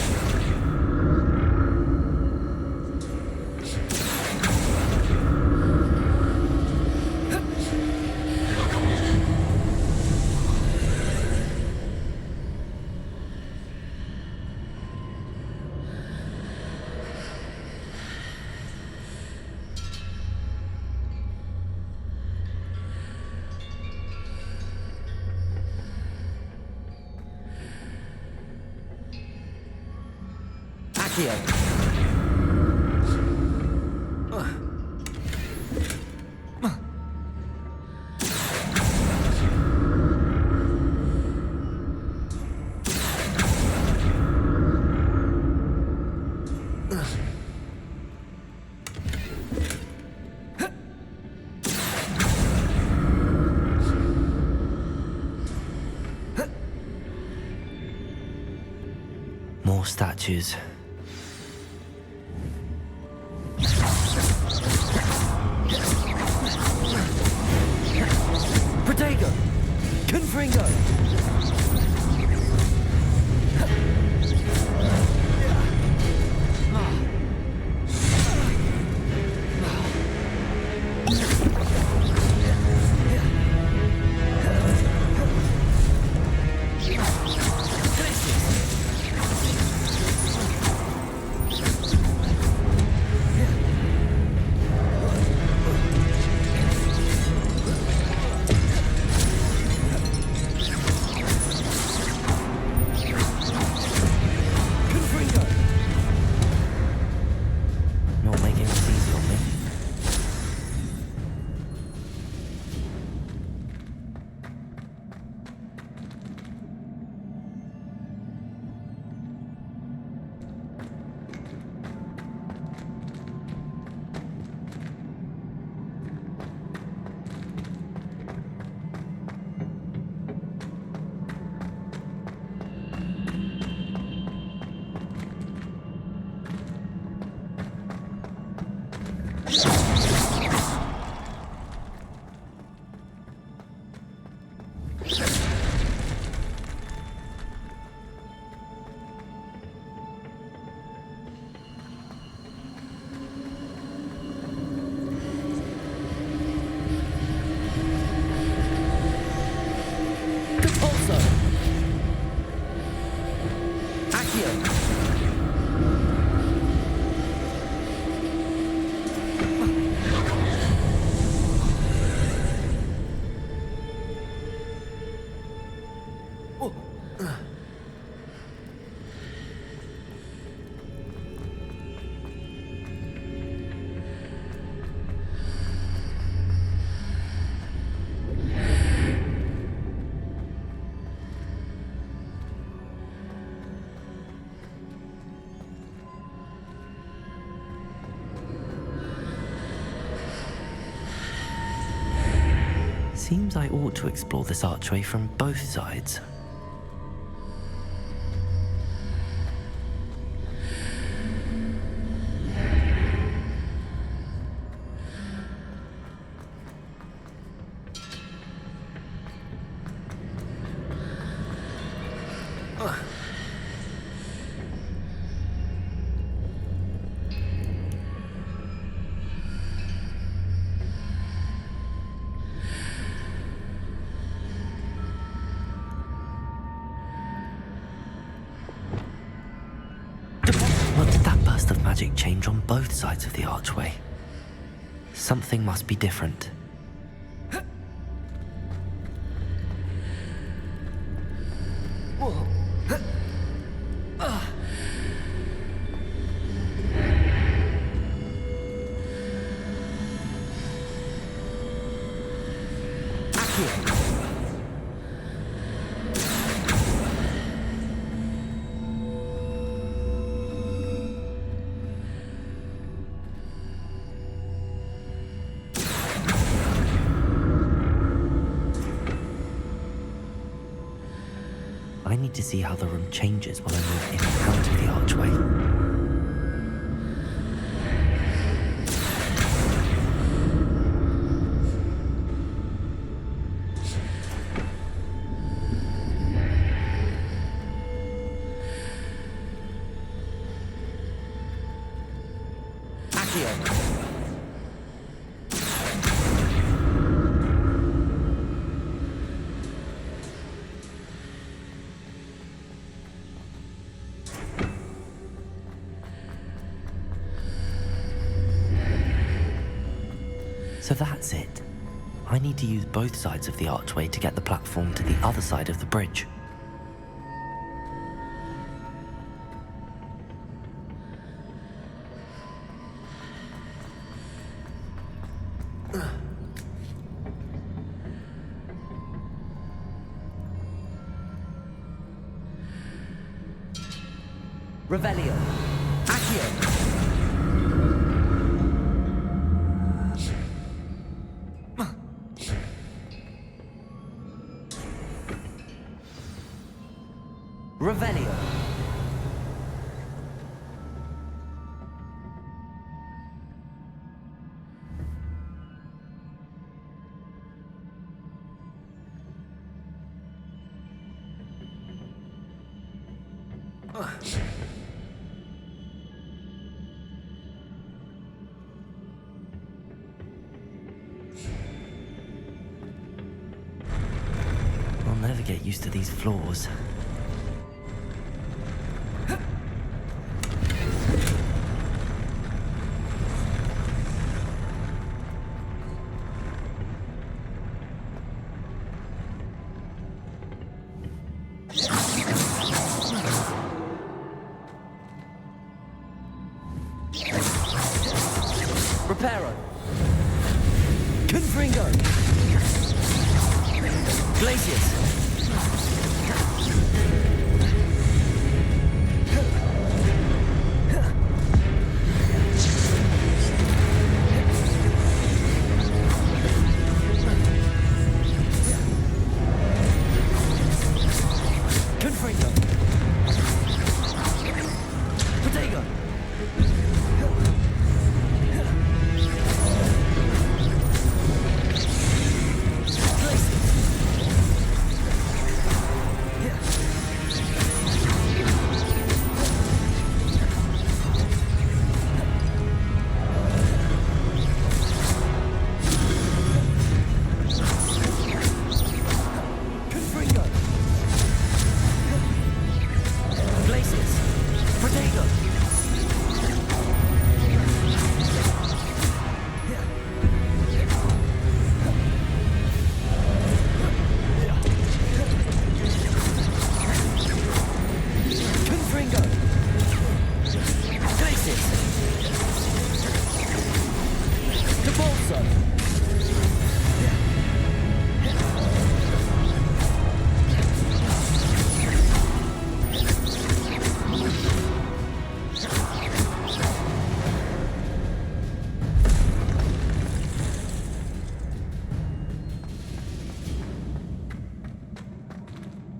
More statues. Protego! Confringo! Seems I ought to explore this archway from both sides. Magic change on both sides of the archway. Something must be different. I need to see how the room changes when I move in and out of the archway. So that's it. I need to use both sides of the archway to get the platform to the other side of the bridge. Revelio. Accio. Revelio. I'll never get used to these floors. Reparo. Confringo. Glacius. Potato! Confringo! Glacis! Debolso!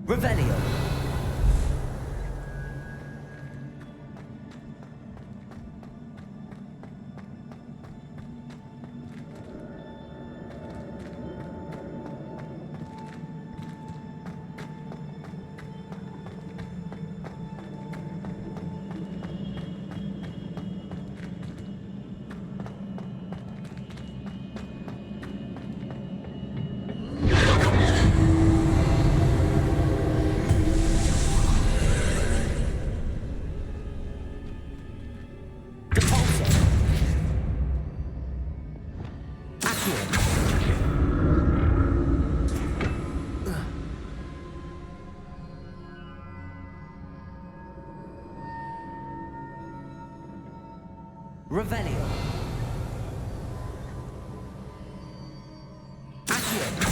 Revelio. Revelio. Accio.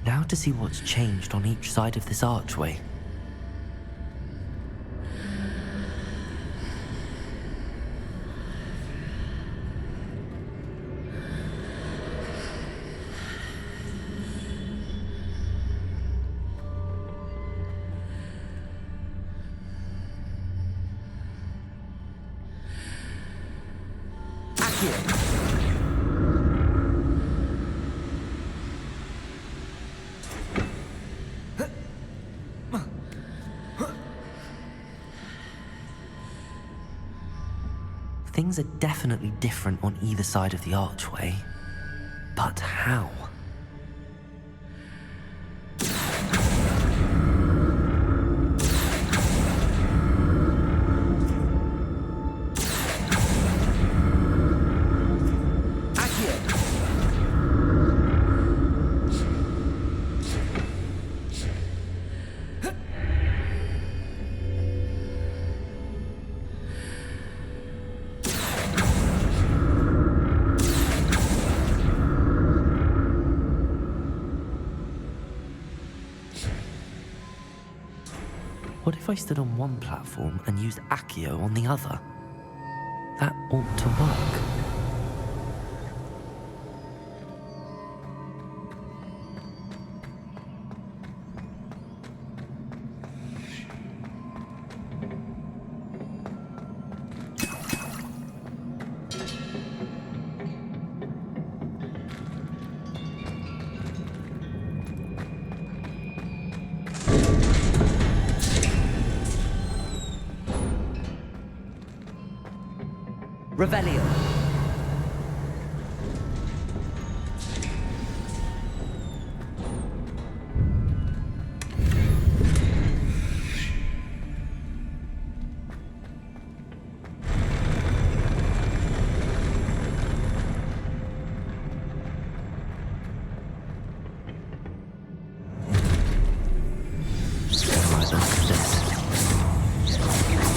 Now to see what's changed on each side of this archway. Things are definitely different on either side of the archway. But how? What if I stood on one platform and used Accio on the other? That ought to work. Revelio.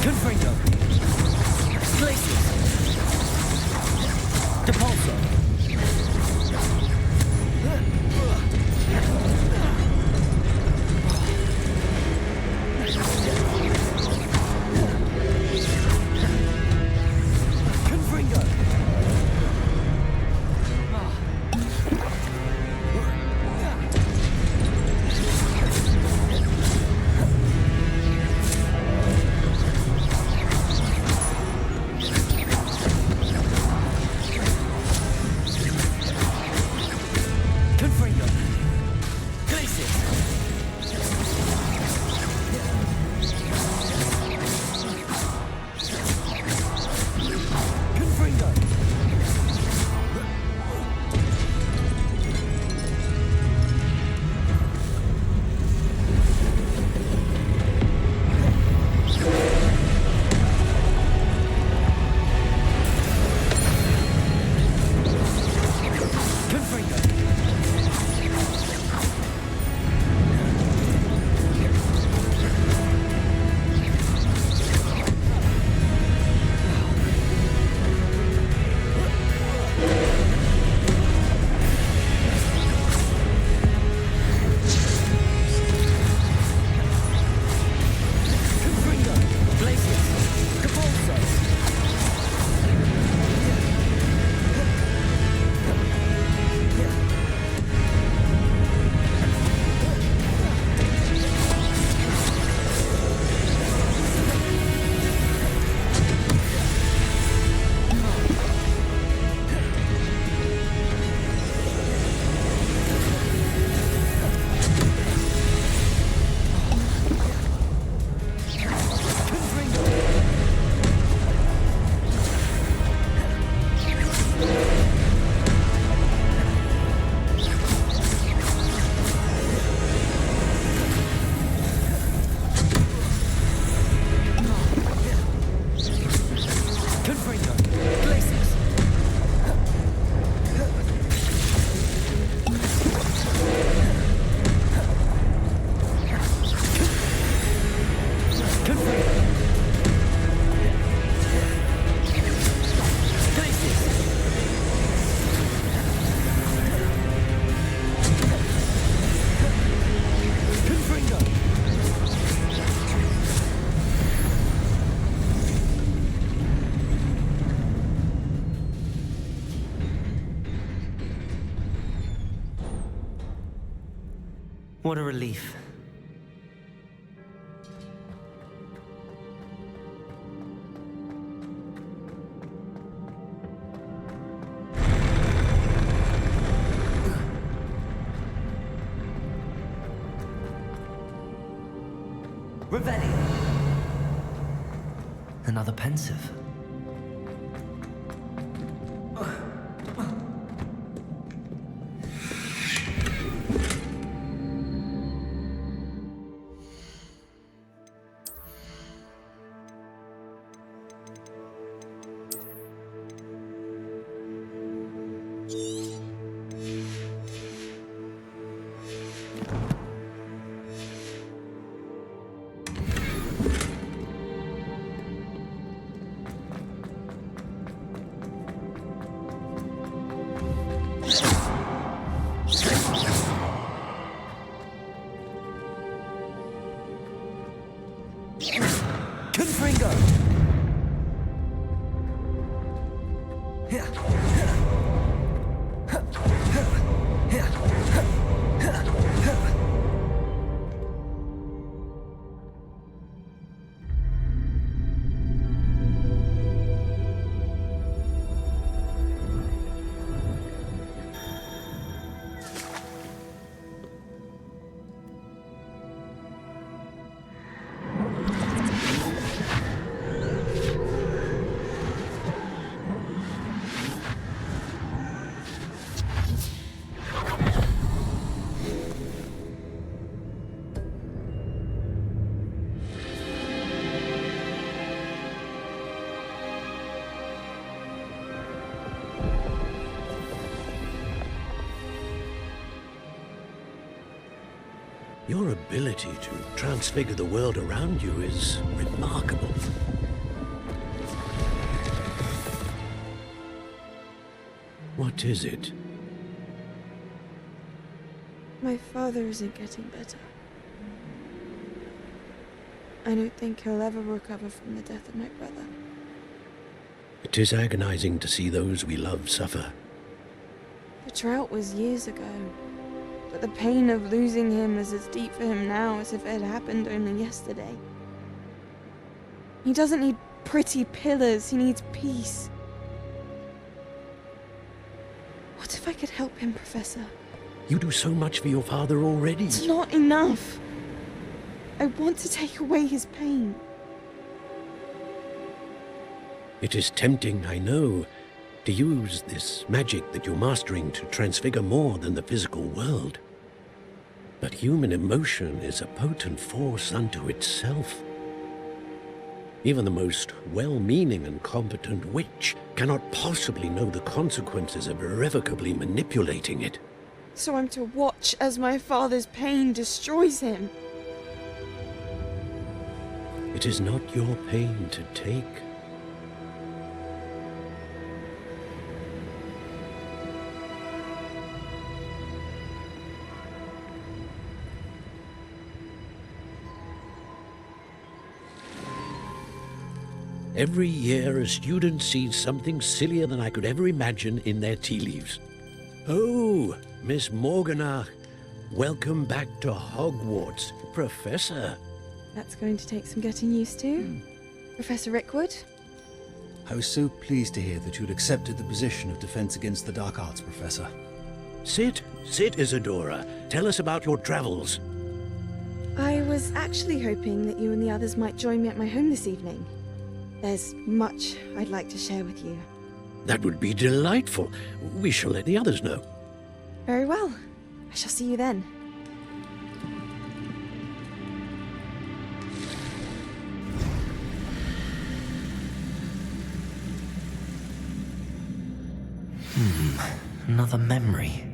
Confringo. Glacius. Depulso. Confringo. Confringo. Glacius. Confringo. Confringo. Confringo. Glacius. Depulso. Confringo. Glacius. Confringo. Glacius. Confringo. What a relief. Revelio. Another pensive. Your ability to transfigure the world around you is remarkable. What is it? My father isn't getting better. I don't think he'll ever recover from the death of my brother. It is agonizing to see those we love suffer. The drought was years ago, but the pain of losing him is as deep for him now as if it had happened only yesterday. He doesn't need pretty pillars, he needs peace. What if I could help him, Professor? You do so much for your father already. It's not enough. I want to take away his pain. It is tempting, I know, to use this magic that you're mastering to transfigure more than the physical world. But human emotion is a potent force unto itself. Even the most well-meaning and competent witch cannot possibly know the consequences of irrevocably manipulating it. So I'm to watch as my father's pain destroys him. It is not your pain to take. Every year, a student sees something sillier than I could ever imagine in their tea leaves. Oh, Miss Morganach, welcome back to Hogwarts, Professor. That's going to take some getting used to. Professor Rickwood? I was so pleased to hear that you'd accepted the position of Defense Against the Dark Arts, Professor. Sit, Isadora. Tell us about your travels. I was actually hoping that you and the others might join me at my home this evening. There's much I'd like to share with you. That would be delightful. We shall let the others know. Very well. I shall see you then. Another memory.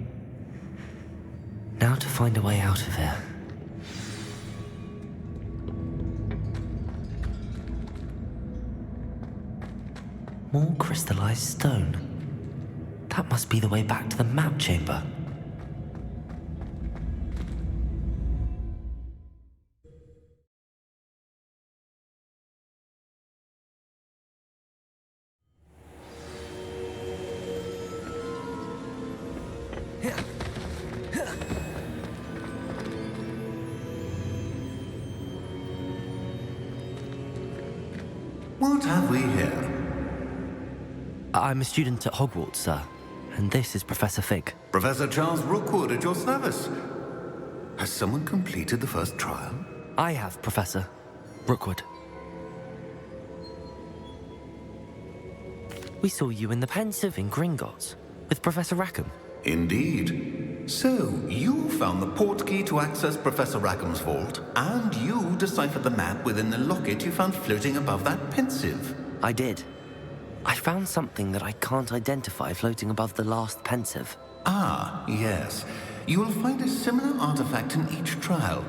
Now to find a way out of here. More crystallized stone. That must be the way back to the map chamber. What have we here? I'm a student at Hogwarts, sir. And this is Professor Fig. Professor Charles Rookwood at your service. Has someone completed the first trial? I have, Professor Rookwood. We saw you in the Pensive in Gringotts with Professor Rackham. Indeed. So, you found the portkey to access Professor Rackham's vault, and you deciphered the map within the locket you found floating above that Pensive. I did. I found something that I can't identify floating above the last Pensive. Ah, yes. You will find a similar artifact in each trial.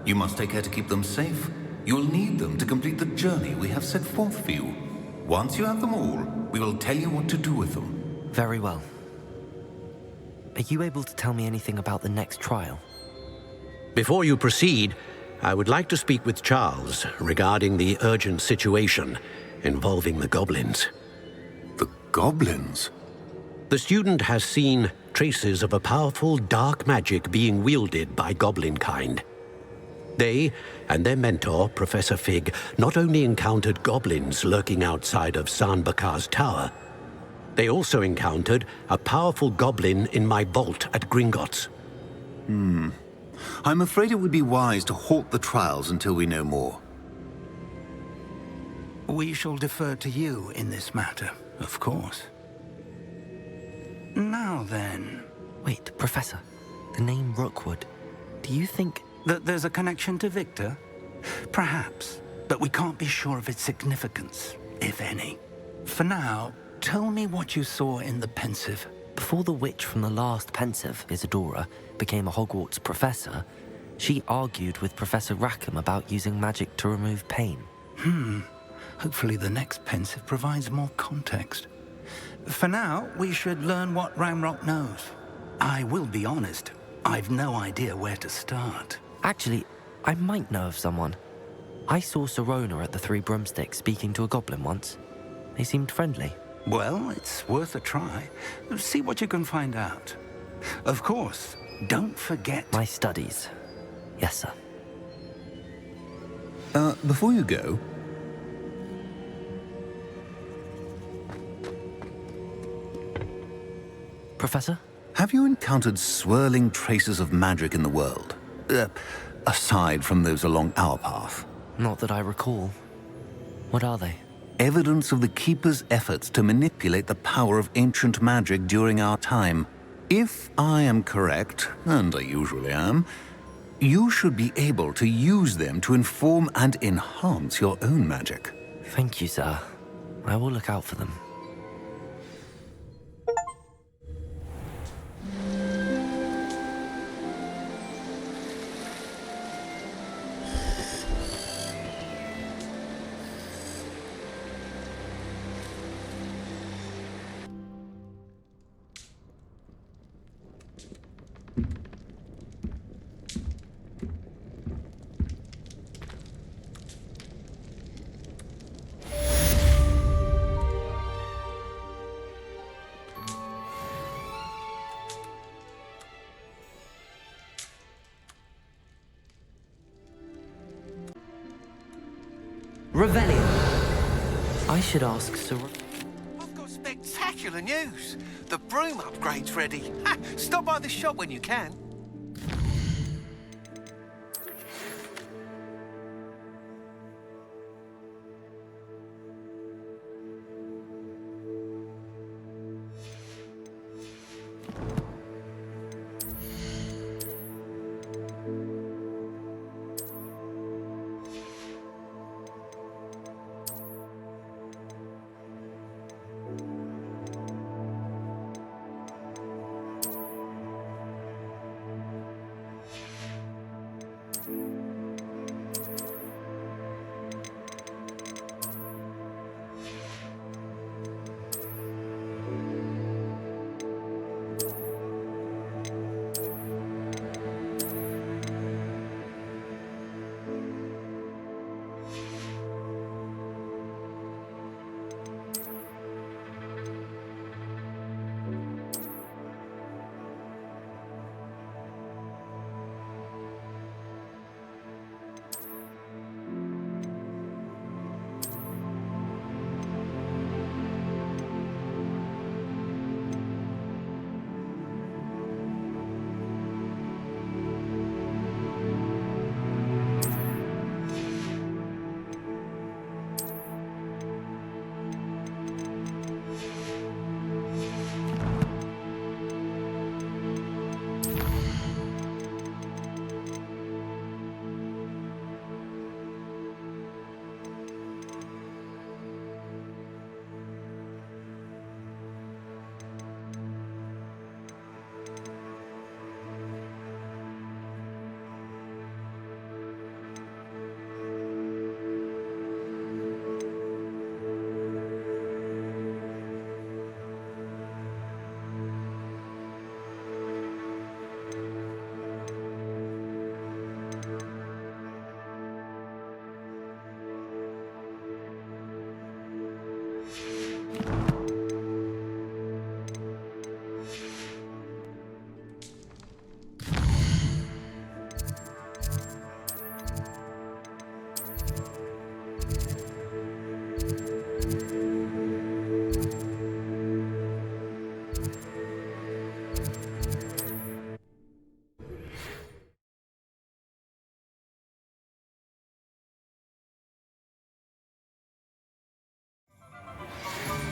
You must take care to keep them safe. You will need them to complete the journey we have set forth for you. Once you have them all, we will tell you what to do with them. Very well. Are you able to tell me anything about the next trial? Before you proceed, I would like to speak with Charles regarding the urgent situation involving the goblins. The goblins? The student has seen traces of a powerful dark magic being wielded by goblin kind. They and their mentor, Professor Fig, not only encountered goblins lurking outside of Sanbakar's tower, they also encountered a powerful goblin in my vault at Gringotts. I'm afraid it would be wise to halt the trials until we know more. We shall defer to you in this matter, of course. Now then... Wait, Professor. The name Rookwood. Do you think... that there's a connection to Victor? Perhaps, but we can't be sure of its significance, if any. For now, tell me what you saw in the Pensive. Before the witch from the last Pensive, Isadora, became a Hogwarts professor, She argued with Professor Rackham about using magic to remove pain. Hopefully the next pensive provides more context. For now, we should learn what Ranrock knows. I will be honest, I've no idea where to start. Actually, I might know of someone. I saw Serona at the Three Broomsticks speaking to a goblin once. They seemed friendly. Well, it's worth a try. See what you can find out. Of course, don't forget... My studies. Yes, sir. Before you go... Professor? Have you encountered swirling traces of magic in the world? Aside from those along our path? Not that I recall. What are they? Evidence of the Keeper's efforts to manipulate the power of ancient magic during our time. If I am correct, and I usually am, you should be able to use them to inform and enhance your own magic. Thank you, sir. I will look out for them. Revelio. I should ask Sir... I've got spectacular news. The broom upgrade's ready. Ha! Stop by the shop when you can.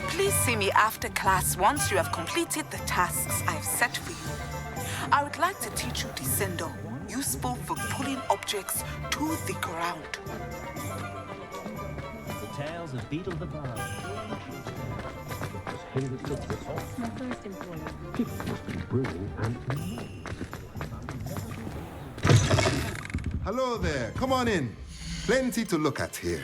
Please see me after class once you have completed the tasks I've set for you. I would like to teach you Descendo, useful for pulling objects to the ground. The tales of Beetle the Bard. My first employer. It must be brewing and... Hello there. Come on in. Plenty to look at here.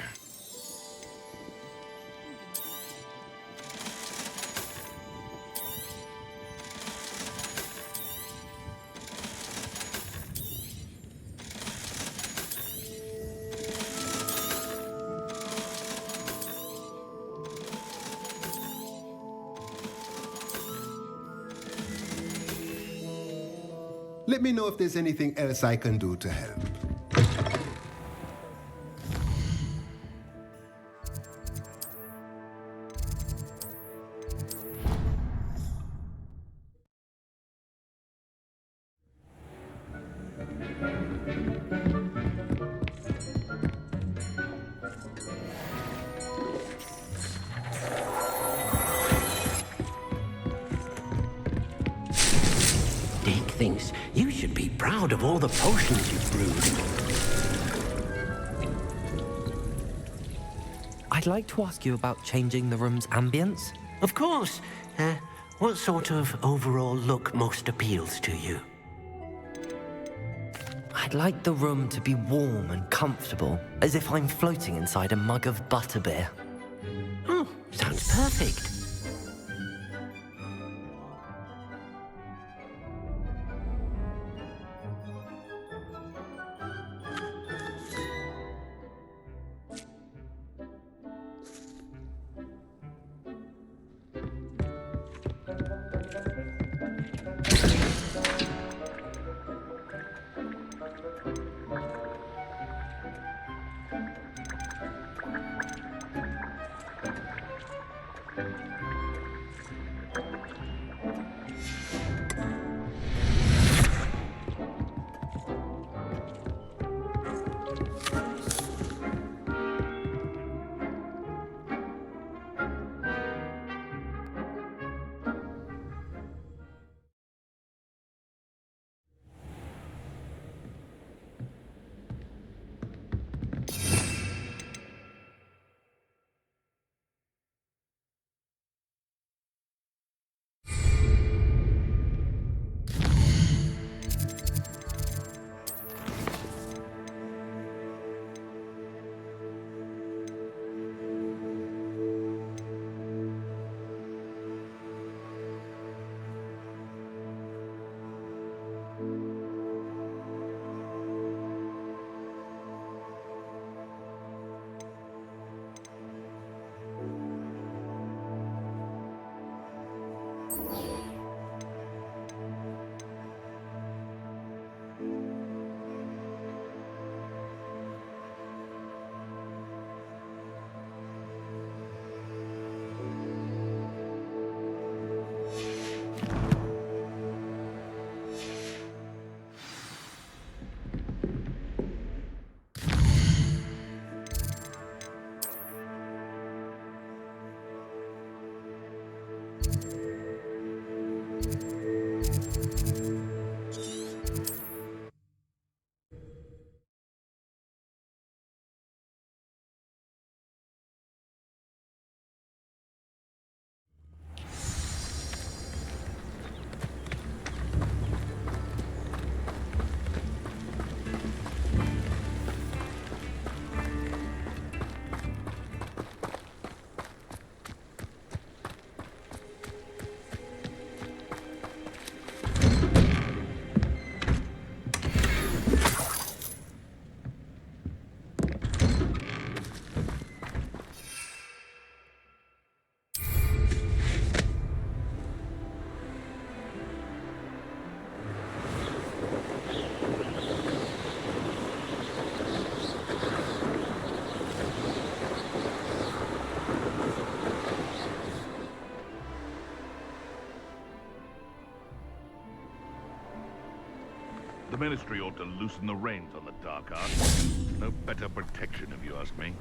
Let me know if there's anything else I can do to help. Thinks you should be proud of all the potions you've brewed. I'd like to ask you about changing the room's ambience. Of course. What sort of overall look most appeals to you? I'd like the room to be warm and comfortable, as if I'm floating inside a mug of butterbeer. Oh, sounds perfect. The Ministry ought to loosen the reins on the dark arts. No better protection, if you ask me.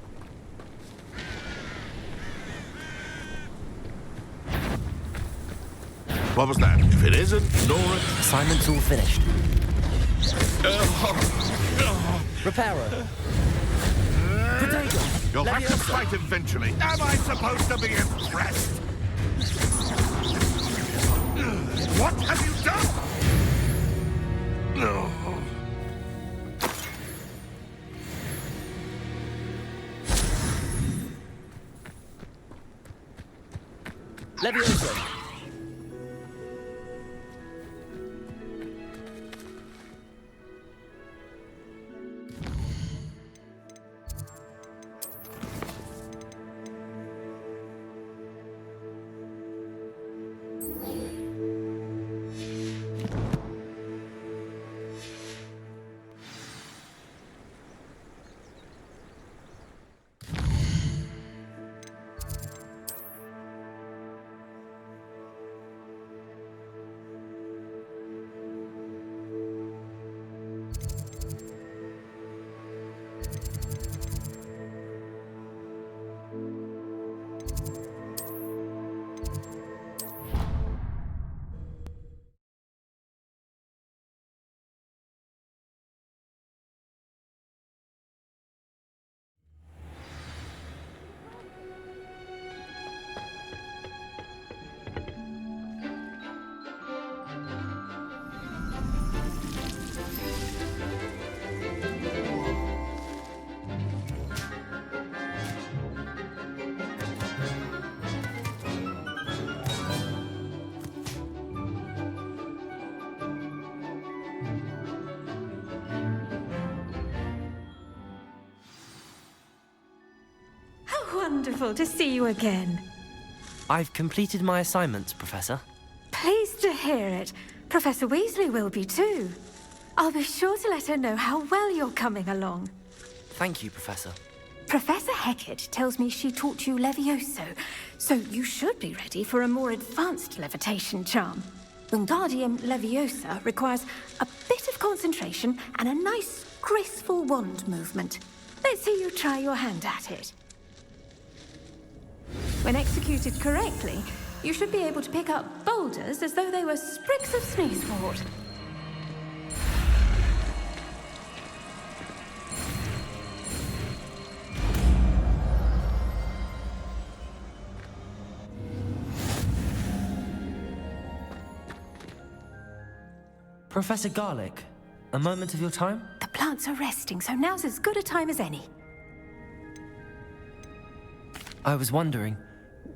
What was that? If it isn't, Nora... Assignment's all finished. Reparo. Potato. You'll have to fight eventually. Am I supposed to be impressed? What have you done? No. Levioso! Wonderful to see you again. I've completed my assignments, Professor. Pleased to hear it. Professor Weasley will be too. I'll be sure to let her know how well you're coming along. Thank you, Professor. Professor Hecat tells me she taught you Levioso, so you should be ready for a more advanced levitation charm. Wingardium Leviosa requires a bit of concentration and a nice, graceful wand movement. Let's see you try your hand at it. When executed correctly, you should be able to pick up boulders as though they were sprigs of sneezewort. Professor Garlick, a moment of your time? The plants are resting, so now's as good a time as any. I was wondering,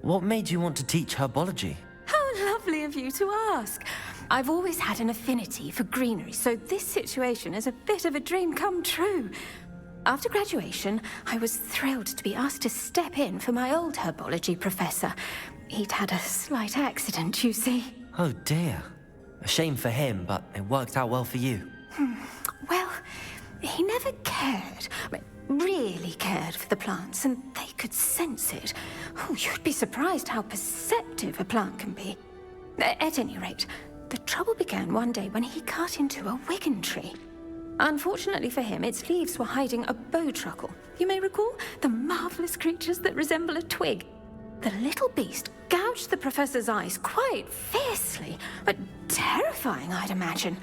what made you want to teach herbology? How lovely of you to ask. I've always had an affinity for greenery, so this situation is a bit of a dream come true. After graduation, I was thrilled to be asked to step in for my old herbology professor. He'd had a slight accident, you see. Oh dear. A shame for him, but it worked out well for you. Well, he never cared. Really cared for the plants, and they could sense it. Oh, you'd be surprised how perceptive a plant can be. At any rate, the trouble began one day when he cut into a wigan tree. Unfortunately for him, its leaves were hiding a bowtruckle. You may recall the marvelous creatures that resemble a twig. The little beast gouged the professor's eyes quite fiercely, but terrifying, I'd imagine.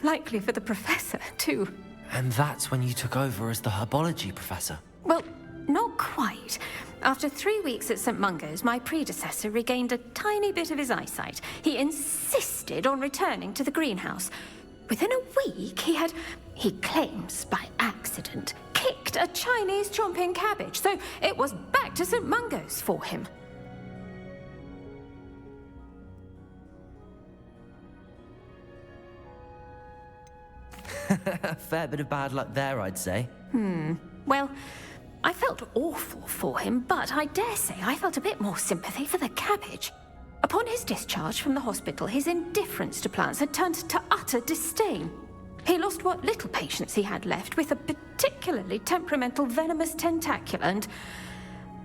Likely for the professor, too. And that's when you took over as the herbology professor? Well, not quite. After 3 weeks at St. Mungo's, my predecessor regained a tiny bit of his eyesight. He insisted on returning to the greenhouse. Within a week, he claims by accident, kicked a Chinese chomping cabbage, so it was back to St. Mungo's for him. A fair bit of bad luck there, I'd say. Well, I felt awful for him, but I dare say I felt a bit more sympathy for the cabbage. Upon his discharge from the hospital, his indifference to plants had turned to utter disdain. He lost what little patience he had left with a particularly temperamental venomous tentacula and,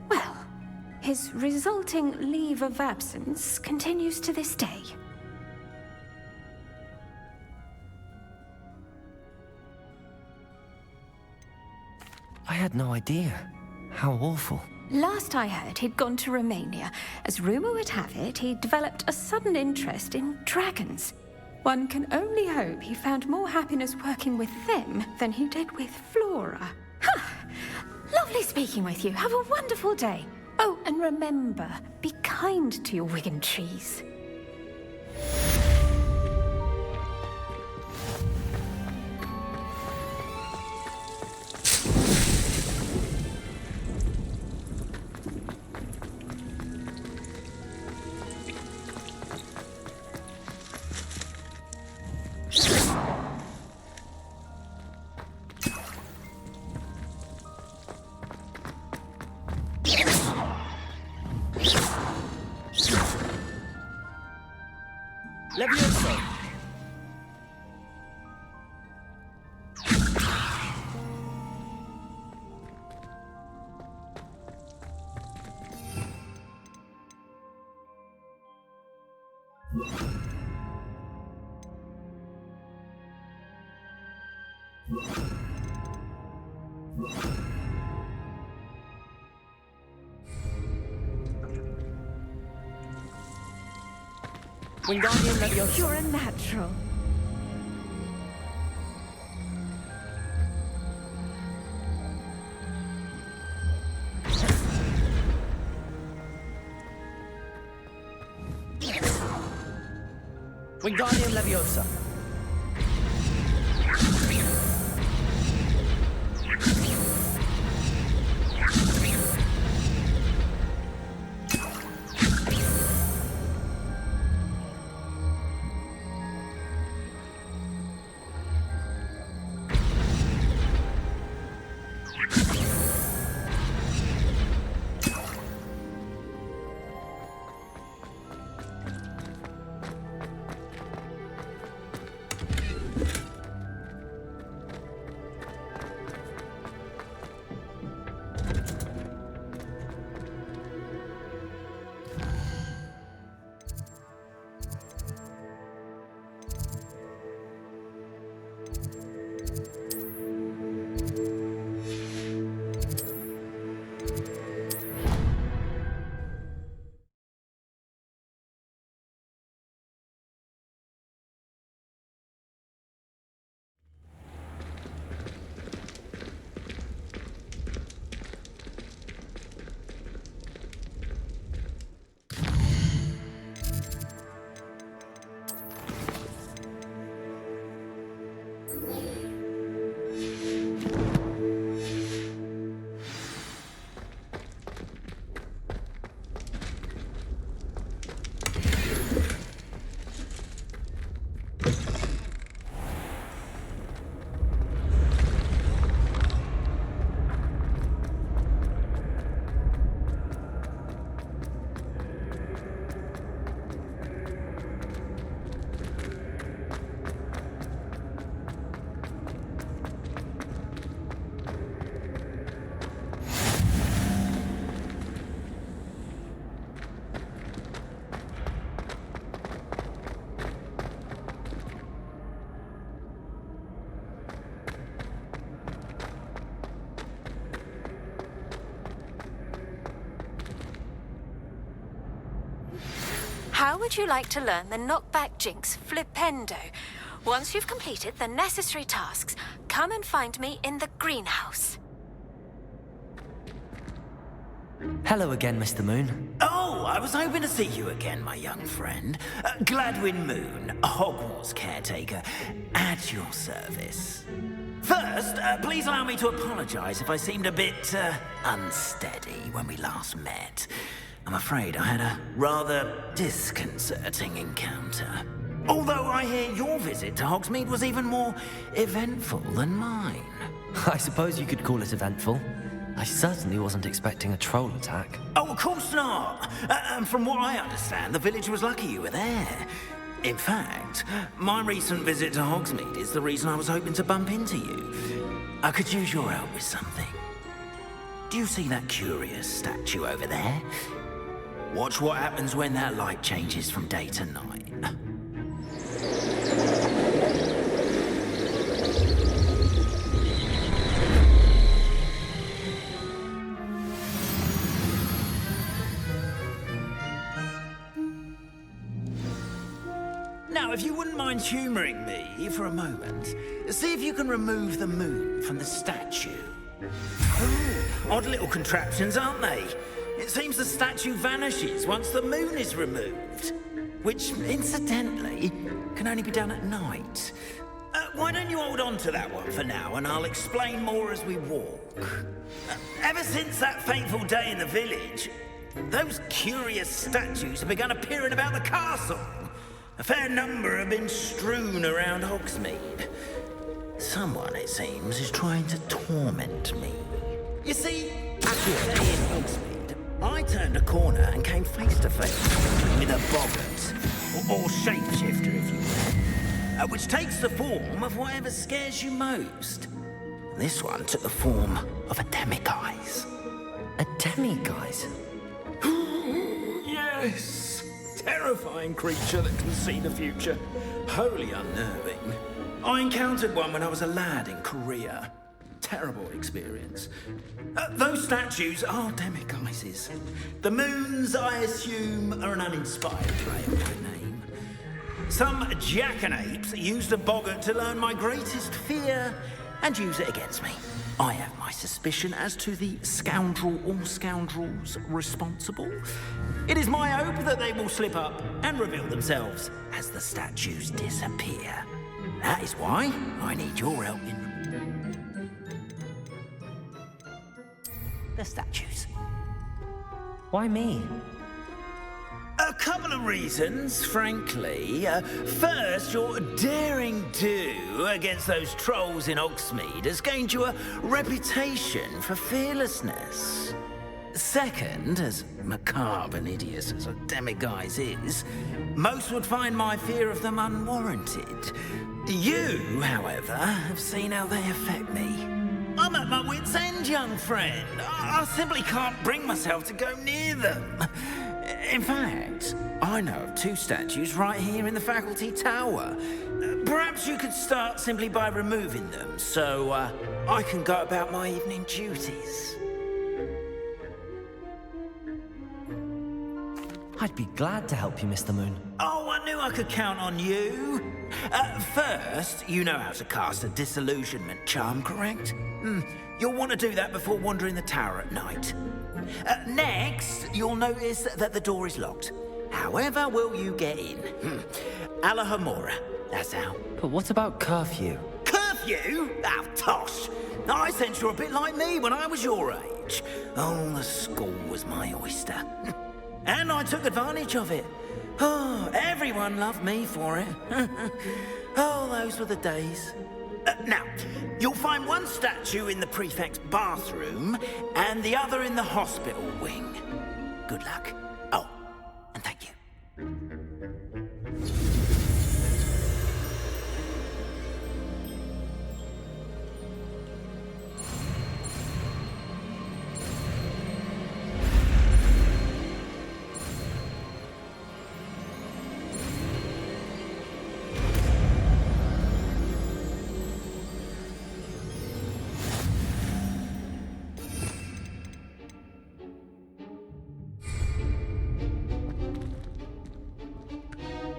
well, his resulting leave of absence continues to this day. I had no idea. How awful. Last I heard, he'd gone to Romania. As rumour would have it, he'd developed a sudden interest in dragons. One can only hope he found more happiness working with them than he did with Flora. Lovely speaking with you. Have a wonderful day. Oh, and remember, be kind to your wigan trees. Levioso! Wingardium Leviosa. You're a natural. Wingardium Leviosa. How would you like to learn the knockback jinx flipendo? Once you've completed the necessary tasks, come and find me in the greenhouse. Hello again, Mr. Moon. Oh, I was hoping to see you again, my young friend. Gladwin Moon, Hogwarts caretaker, at your service. First, please allow me to apologize if I seemed a bit unsteady when we last met. I'm afraid I had a rather disconcerting encounter. Although I hear your visit to Hogsmeade was even more eventful than mine. I suppose you could call it eventful. I certainly wasn't expecting a troll attack. Oh, of course not! And from what I understand, the village was lucky you were there. In fact, my recent visit to Hogsmeade is the reason I was hoping to bump into you. I could use your help with something. Do you see that curious statue over there? Watch what happens when that light changes from day to night. Now, if you wouldn't mind humouring me for a moment, see if you can remove the moon from the statue. Ooh, odd little contraptions, aren't they? It seems the statue vanishes once the moon is removed, which, incidentally, can only be done at night. Why don't you hold on to that one for now, and I'll explain more as we walk. Ever since that fateful day in the village, those curious statues have begun appearing about the castle. A fair number have been strewn around Hogsmeade. Someone, it seems, is trying to torment me. You see, after a day in Hogsmeade, I turned a corner and came face to face with a boggart. or shapeshifter if you will, which takes the form of whatever scares you most. This one took the form of a demiguise. A demiguise? Yes! Terrifying creature that can see the future. Wholly unnerving. I encountered one when I was a lad in Korea. Terrible experience. Those statues are demiguises. The moons, I assume, are an uninspired play on my name. Some jackanapes used a boggart to learn my greatest fear and use it against me. I have my suspicion as to the scoundrel or scoundrels responsible. It is my hope that they will slip up and reveal themselves as the statues disappear. That is why I need your help in the statues. Why me? A couple of reasons, frankly. First, your daring do against those trolls in Hogsmeade has gained you a reputation for fearlessness. Second, as macabre and hideous as a demiguise is, most would find my fear of them unwarranted. You, however, have seen how they affect me. I'm at my wit's end, young friend. I simply can't bring myself to go near them. In fact, I know of 2 statues right here in the faculty tower. Perhaps you could start simply by removing them, so I can go about my evening duties. I'd be glad to help you, Mr. Moon. Oh, I knew I could count on you. First, you know how to cast a disillusionment charm, correct? You'll want to do that before wandering the tower at night. Next, you'll notice that the door is locked. However will you get in? Alahomora, that's how. But what about curfew? Curfew? Oh, tosh. I sense you're a bit like me when I was your age. Oh, the school was my oyster. And I took advantage of it. Oh, everyone loved me for it. Oh, those were the days. Now, you'll find one statue in the prefect's bathroom and the other in the hospital wing. Good luck. Oh, and thank you.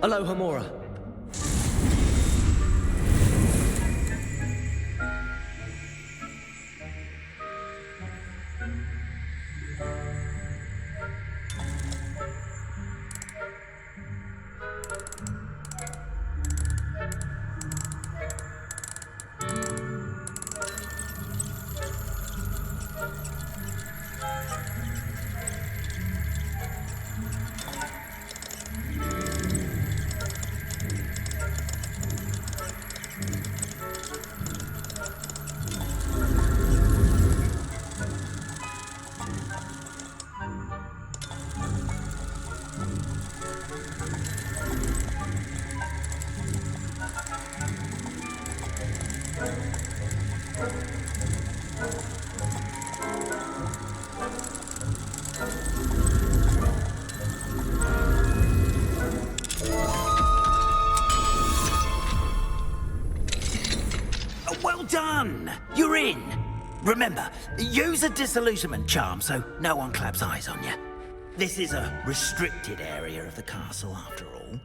Alohomora. Well done! You're in! Remember, use a disillusionment charm so no one claps eyes on you. This is a restricted area of the castle, after all.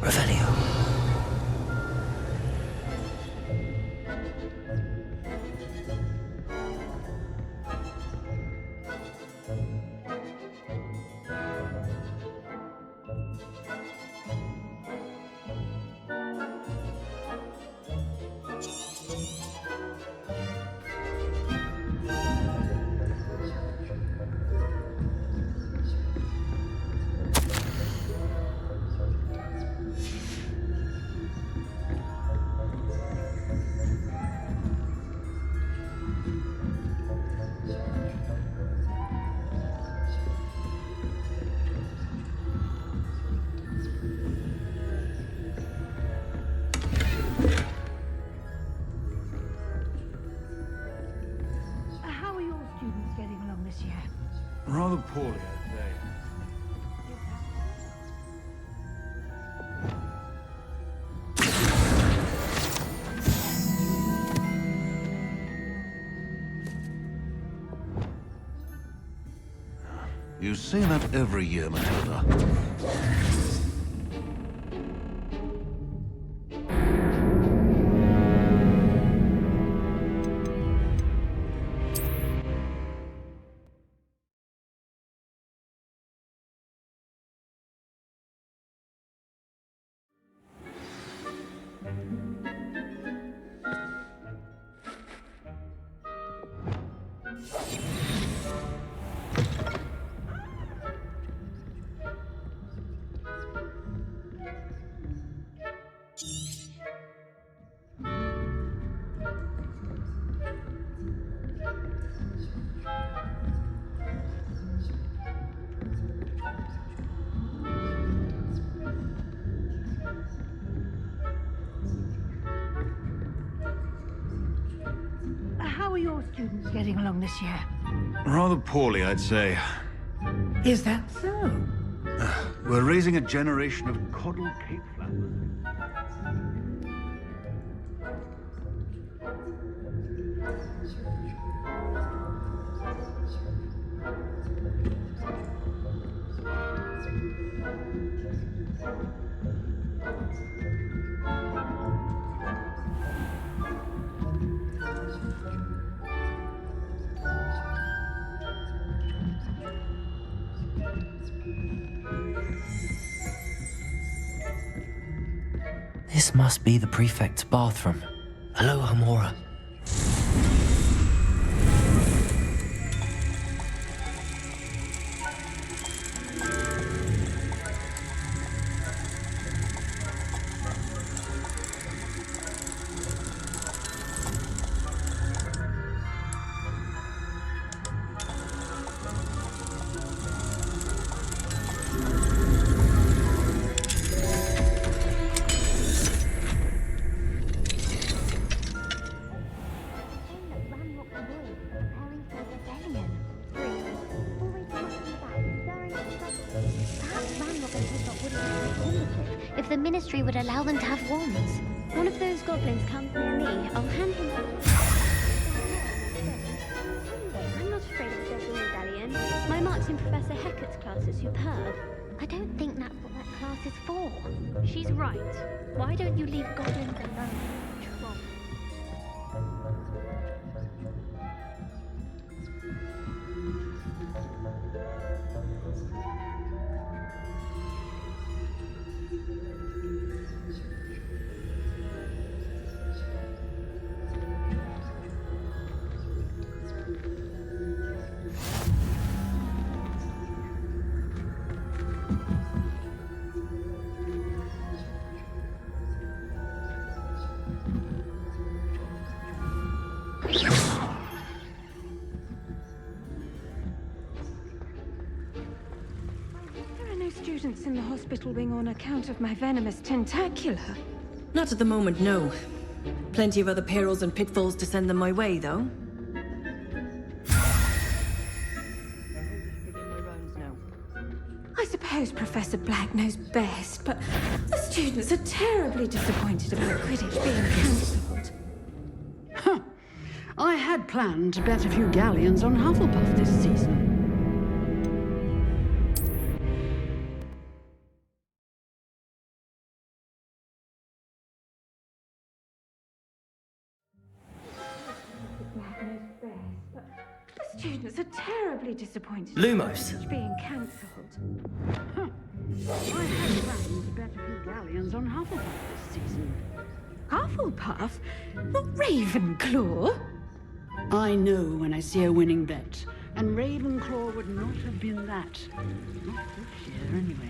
Revelio. You say that every year, Matilda. How are your students getting along this year? Rather poorly, I'd say. Is that so? We're raising a generation of coddled cape flappers. This must be the prefect's bathroom. Aloha, Mora. If the ministry would allow them to have wands. One of those goblins comes near me, I'll hand him... I'm not afraid of the Goblin Rebellion. My marks in Professor Hecat's class are superb. I don't think that's what that class is for. She's right. Why don't you leave goblins alone? Troll. Students in the hospital wing on account of my venomous tentacula. Not at the moment, no. Plenty of other perils and pitfalls to send them my way, though. I suppose Professor Black knows best, but the students are terribly disappointed about Quidditch being cancelled. Huh. I had planned to bet a few galleons on Hufflepuff this season. The students are terribly disappointed. Lumos. About being cancelled. Huh. I had planned to bet a few galleons on Hufflepuff this season. Hufflepuff? Not Ravenclaw? I know when I see a winning bet, and Ravenclaw would not have been that. Not this year, anyway.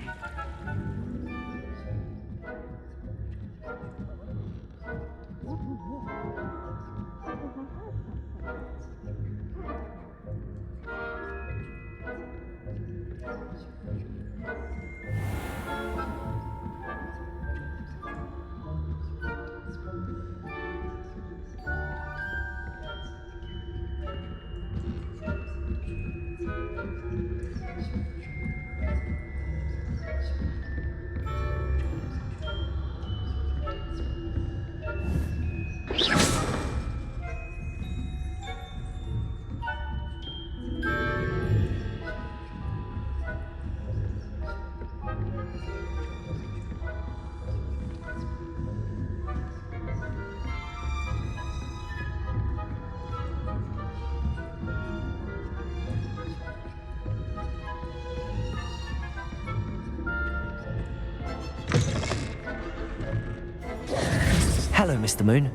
Hello, Mr. Moon.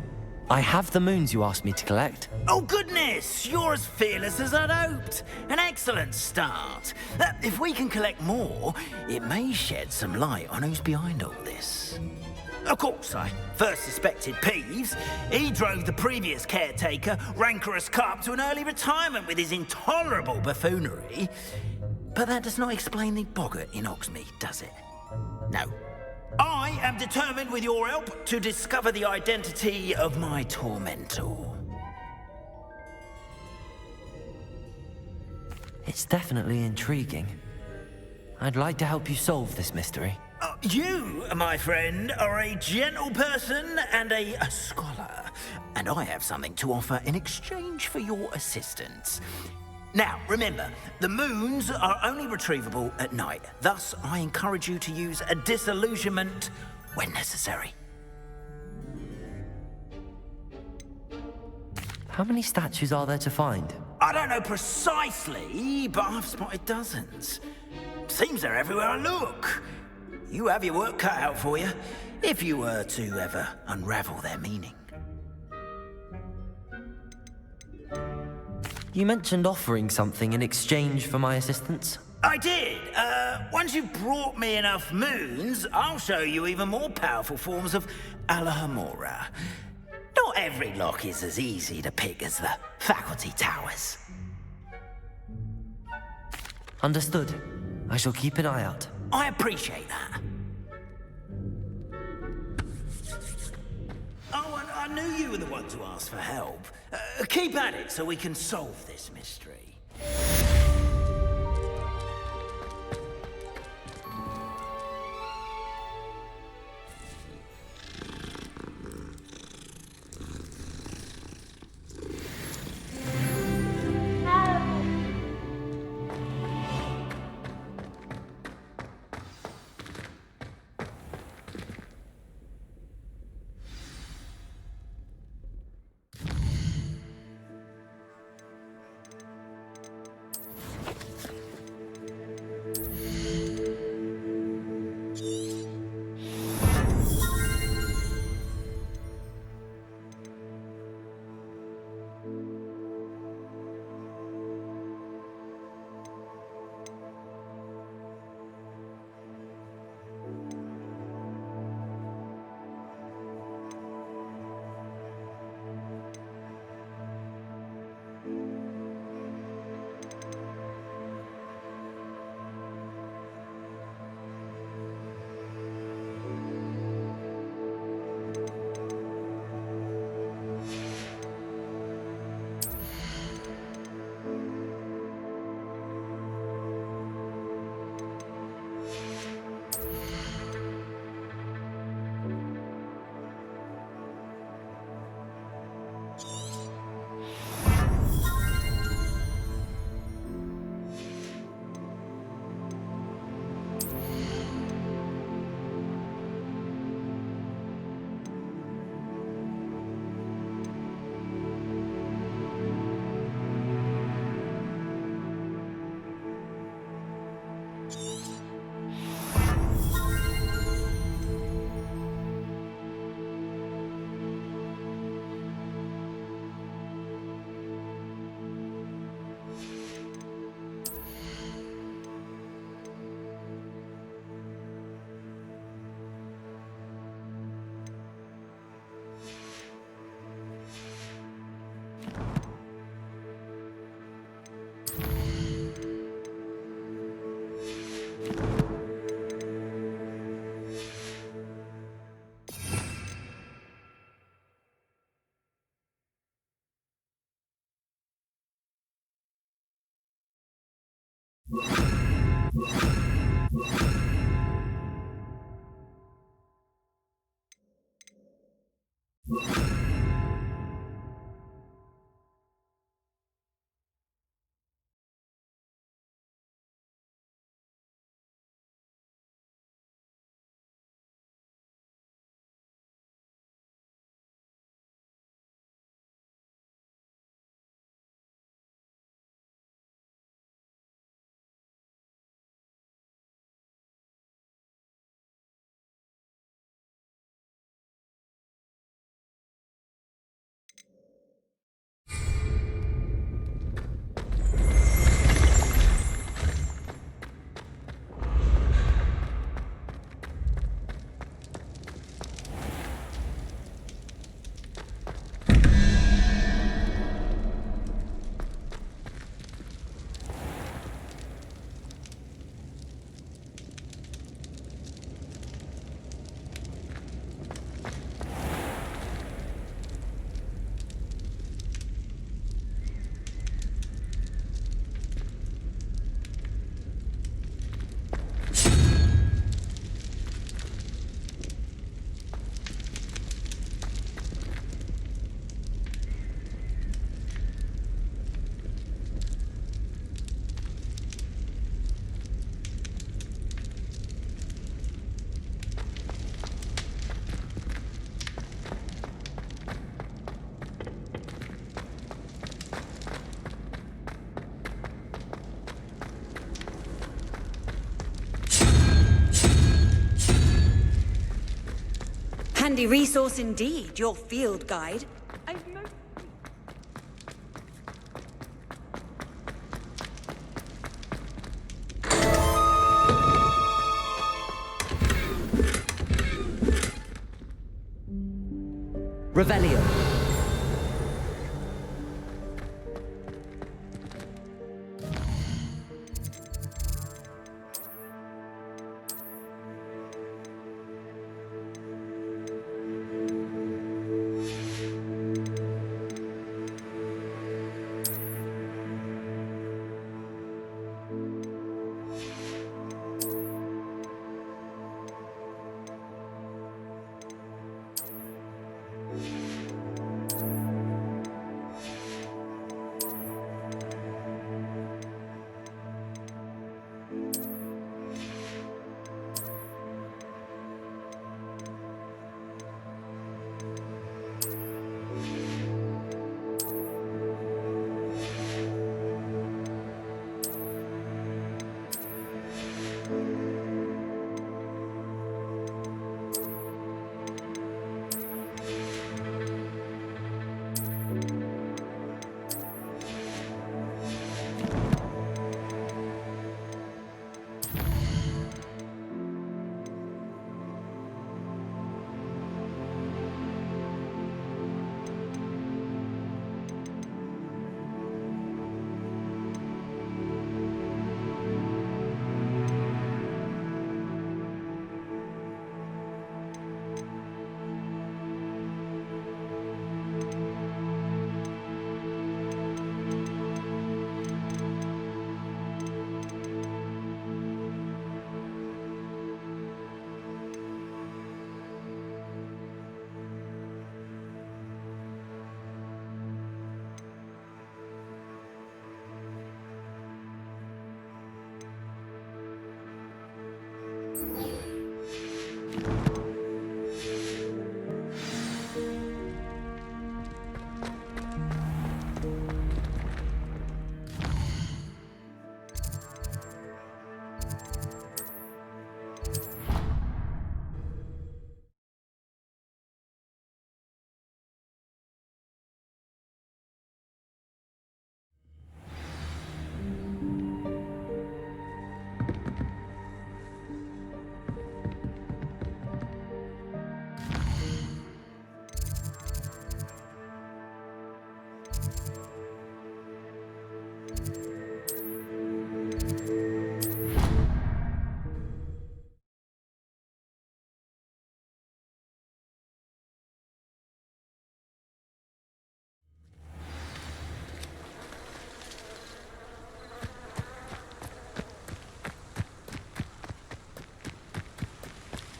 I have the moons you asked me to collect. Oh, goodness! You're as fearless as I'd hoped. An excellent start. If we can collect more, it may shed some light on who's behind all this. Of course, I first suspected Peeves. He drove the previous caretaker, rancorous Carp, to an early retirement with his intolerable buffoonery. But that does not explain the boggart in Hogsmeade, does it? No. I am determined, with your help, to discover the identity of my tormentor. It's definitely intriguing. I'd like to help you solve this mystery. You, my friend, are a gentle person and a scholar, and I have something to offer in exchange for your assistance. Now, remember, the moons are only retrievable at night. Thus, I encourage you to use a disillusionment when necessary. How many statues are there to find? I don't know precisely, but I've spotted dozens. Seems they're everywhere I look. You have your work cut out for you, if you were to ever unravel their meaning. You mentioned offering something in exchange for my assistance? I did. Once you've brought me enough moons, I'll show you even more powerful forms of Alahamora. Not every lock is as easy to pick as the faculty towers. Understood. I shall keep an eye out. I appreciate that. Oh, and I knew you were the one to ask for help. Keep at it so we can solve this mystery. handy resource indeed, your field guide. Revelio.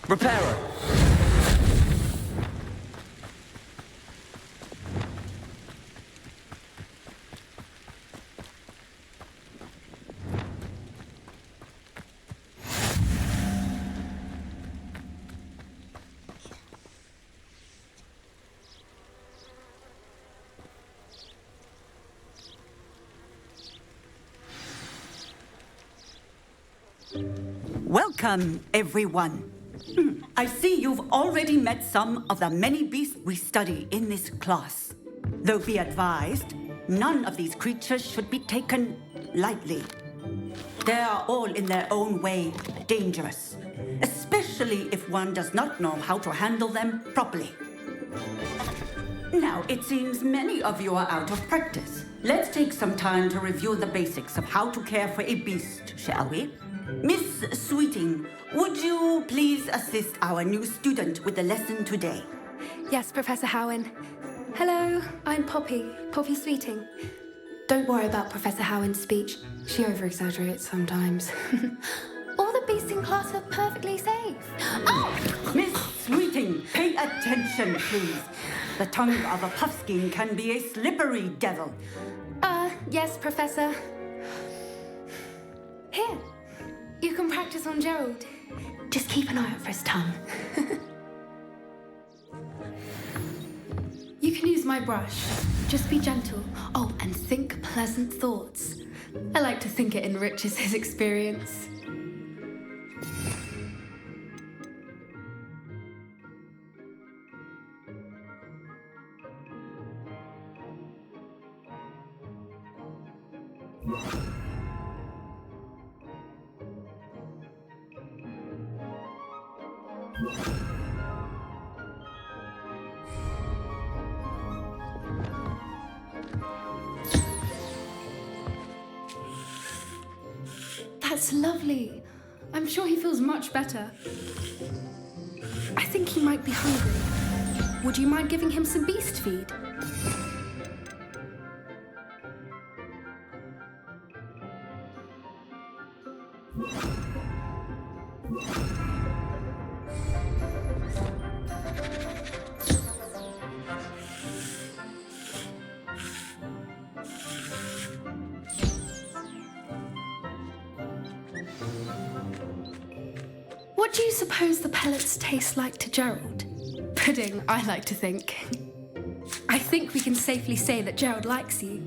Repairer. Welcome, everyone. I see you've already met some of the many beasts we study in this class. Though be advised, none of these creatures should be taken lightly. They are all in their own way dangerous, especially if one does not know how to handle them properly. Now, it seems many of you are out of practice. Let's take some time to review the basics of how to care for a beast, shall we? Miss Sweeting, would you please assist our new student with the lesson today? Yes, Professor Howen. Hello, I'm Poppy Sweeting. Don't worry about Professor Howen's speech. She over-exaggerates sometimes. All the beasts in class are perfectly safe. Oh! Miss Sweeting, pay attention, please. The tongue of a puffskein can be a slippery devil. Yes, Professor. Here, you can practice on Gerald. Just keep an eye out for his tongue. You can use my brush. Just be gentle. Oh, and think pleasant thoughts. I like to think it enriches his experience. That's lovely. I'm sure he feels much better. I think he might be hungry. Would you mind giving him some beast feed? What do you suppose the pellets taste like to Gerald? Pudding, I like to think. I think we can safely say that Gerald likes you.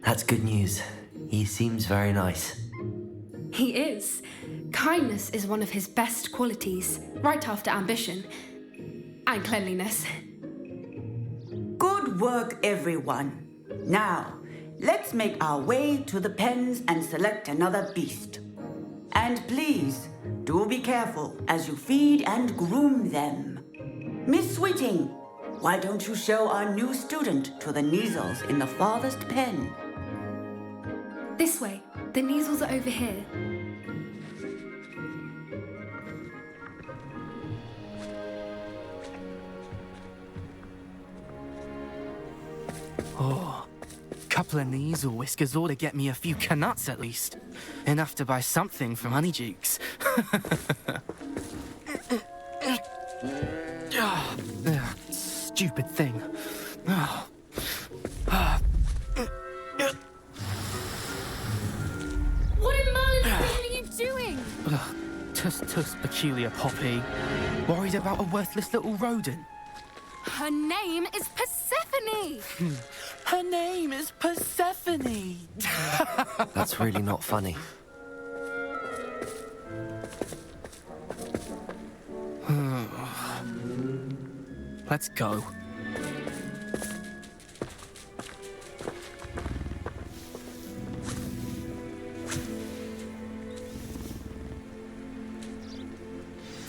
That's good news. He seems very nice. He is. Kindness is one of his best qualities, right after ambition. And cleanliness. Good work, everyone. Now, let's make our way to the pens and select another beast. And please, do be careful as you feed and groom them. Miss Sweeting, why don't you show our new student to the Neasels in the farthest pen? This way. The Neasels are over here. Oh, couple of Neasel whiskers ought to get me a few canuts at least. Enough to buy something from Honeydukes. Stupid thing. What in Merlin's name are you doing? Tuss, peculiar Poppy. Worried about a worthless little rodent. Her name is Persephone! Her name is Persephone! That's really not funny. Let's go.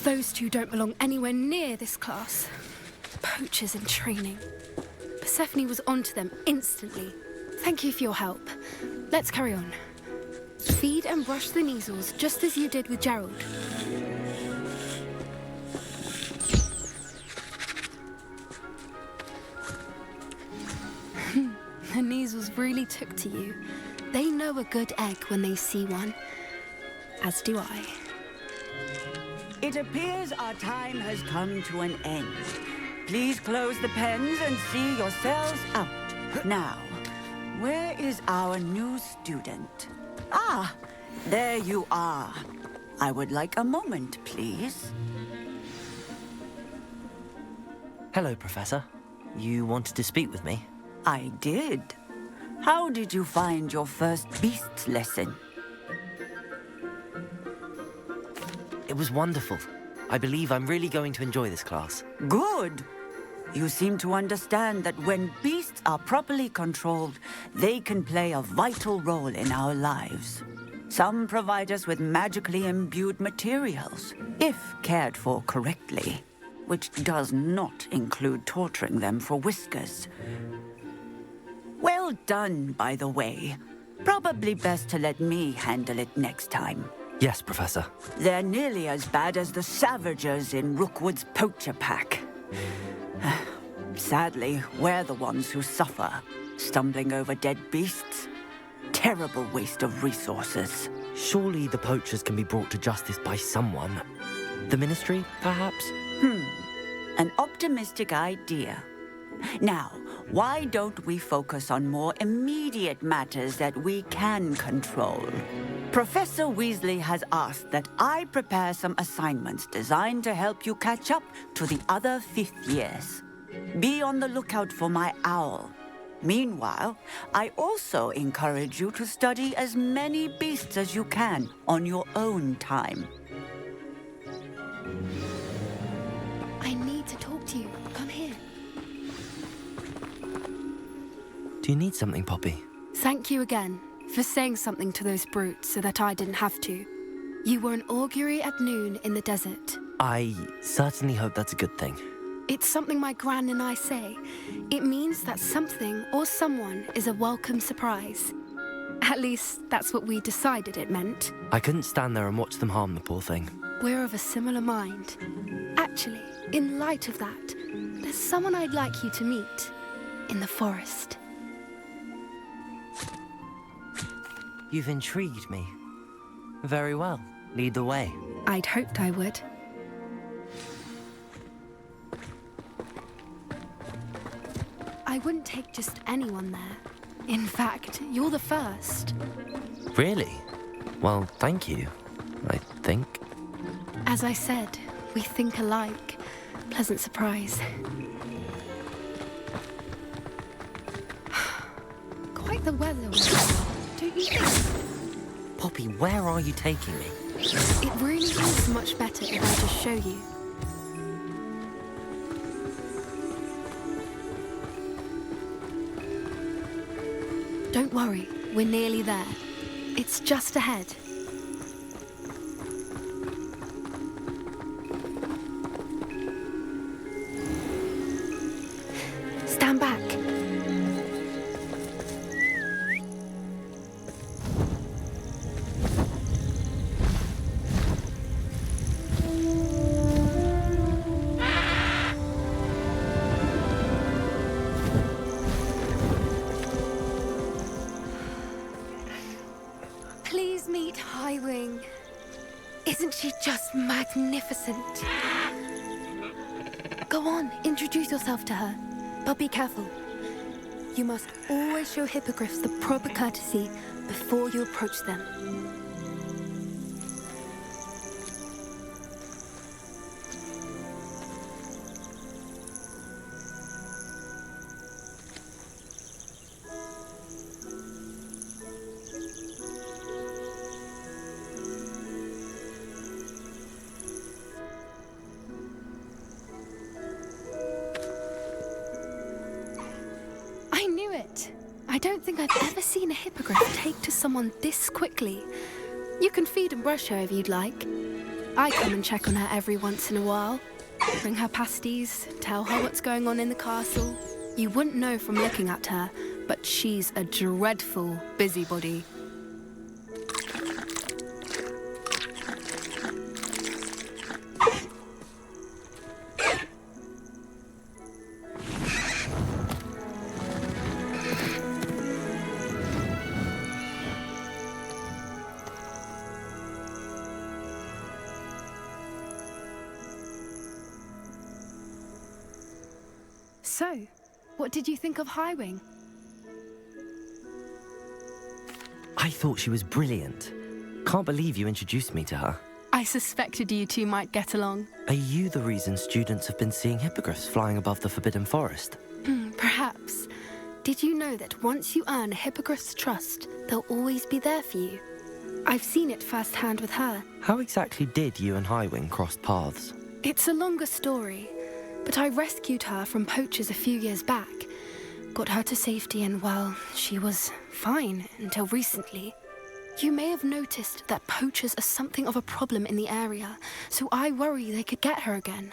Those two don't belong anywhere near this class. Poachers in training. Persephone was onto them instantly. Thank you for your help. Let's carry on. Feed and brush the Neasels just as you did with Gerald. The Neasels really took to you. They know a good egg when they see one. As do I. It appears our time has come to an end. Please close the pens and see yourselves out. Now, where is our new student? Ah, there you are. I would like a moment, please. Hello, Professor. You wanted to speak with me? I did. How did you find your first beasts lesson? It was wonderful. I believe I'm really going to enjoy this class. Good. You seem to understand that when beasts are properly controlled, they can play a vital role in our lives. Some provide us with magically imbued materials, if cared for correctly, which does not include torturing them for whiskers. Well done, by the way. Probably best to let me handle it next time. Yes, Professor. They're nearly as bad as the Savagers in Rookwood's poacher pack. Sadly, we're the ones who suffer, stumbling over dead beasts. Terrible waste of resources. Surely the poachers can be brought to justice by someone. The Ministry, perhaps? An optimistic idea. Now, why don't we focus on more immediate matters that we can control? Professor Weasley has asked that I prepare some assignments designed to help you catch up to the other fifth years. Be on the lookout for my owl. Meanwhile, I also encourage you to study as many beasts as you can on your own time. I need to talk to you. Come here. Do you need something, Poppy? Thank you again. for saying something to those brutes so that I didn't have to. You were an augury at noon in the desert. I certainly hope that's a good thing. It's something my gran and I say. It means that something or someone is a welcome surprise. At least, that's what we decided it meant. I couldn't stand there and watch them harm the poor thing. We're of a similar mind. Actually, in light of that, there's someone I'd like you to meet in the forest. You've intrigued me. Very well. Lead the way. I'd hoped I would. I wouldn't take just anyone there. In fact, you're the first. Really? Well, thank you, I think. As I said, we think alike. Pleasant surprise. Quite the weather, don't you think? Poppy, where are you taking me? It really is much better if I just show you. Don't worry, we're nearly there. It's just ahead. Stand back. Please meet Highwing. Isn't she just magnificent? Go on, introduce yourself to her. But be careful. You must always show hippogriffs the proper courtesy before you approach them. I don't think I've ever seen a hippogriff take to someone this quickly. You can feed and brush her if you'd like. I come and check on her every once in a while. Bring her pasties, tell her what's going on in the castle. You wouldn't know from looking at her, but she's a dreadful busybody. So, what did you think of Highwing? I thought she was brilliant. Can't believe you introduced me to her. I suspected you two might get along. Are you the reason students have been seeing hippogriffs flying above the Forbidden Forest? Perhaps. Did you know that once you earn a hippogriff's trust, they'll always be there for you? I've seen it firsthand with her. How exactly did you and Highwing cross paths? It's a longer story, but I rescued her from poachers a few years back. Got her to safety and, well, she was fine until recently. You may have noticed that poachers are something of a problem in the area, so I worry they could get her again.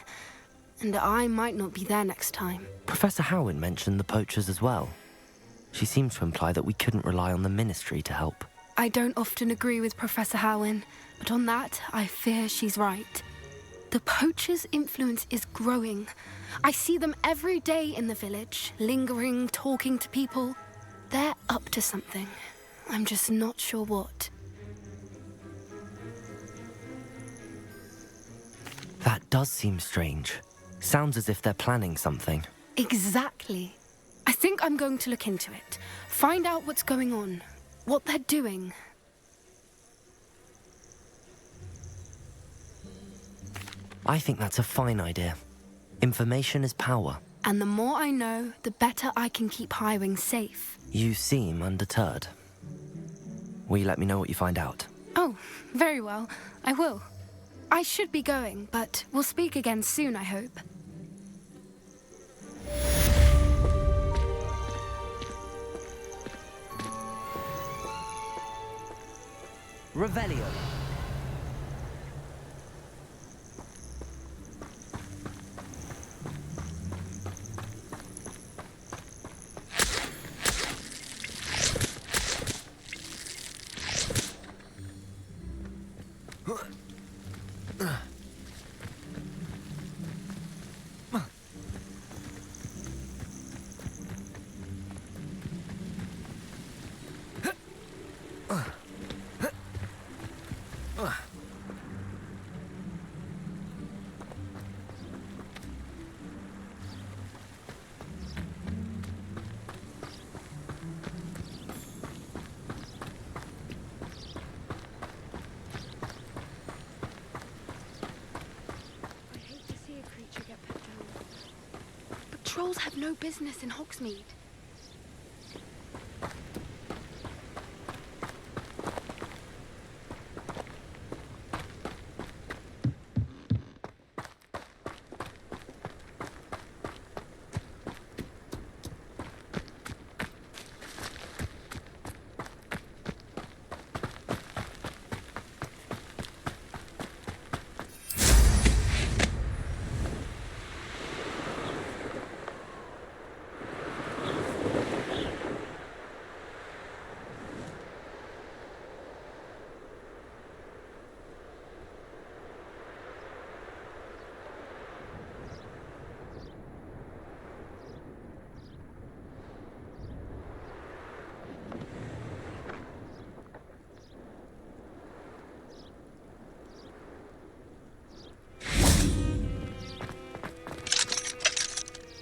And I might not be there next time. Professor Howin mentioned the poachers as well. She seemed to imply that we couldn't rely on the Ministry to help. I don't often agree with Professor Howin, but on that, I fear she's right. The poachers' influence is growing. I see them every day in the village, lingering, talking to people. They're up to something. I'm just not sure what. That does seem strange. Sounds as if they're planning something. Exactly. I think I'm going to look into it. Find out what's going on. What they're doing. I think that's a fine idea. Information is power. And the more I know, the better I can keep Highwing safe. You seem undeterred. Will you let me know what you find out? Oh, very well. I will. I should be going, but we'll speak again soon, I hope. Revelio. Trolls have no business in Hogsmeade.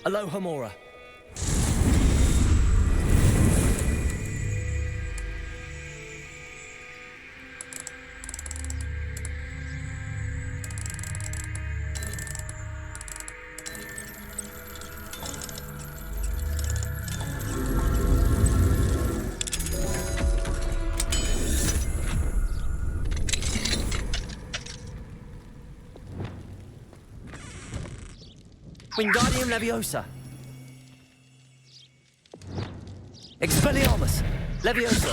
Aloha Mora. Wingardium Leviosa. Expelliarmus. Levioso.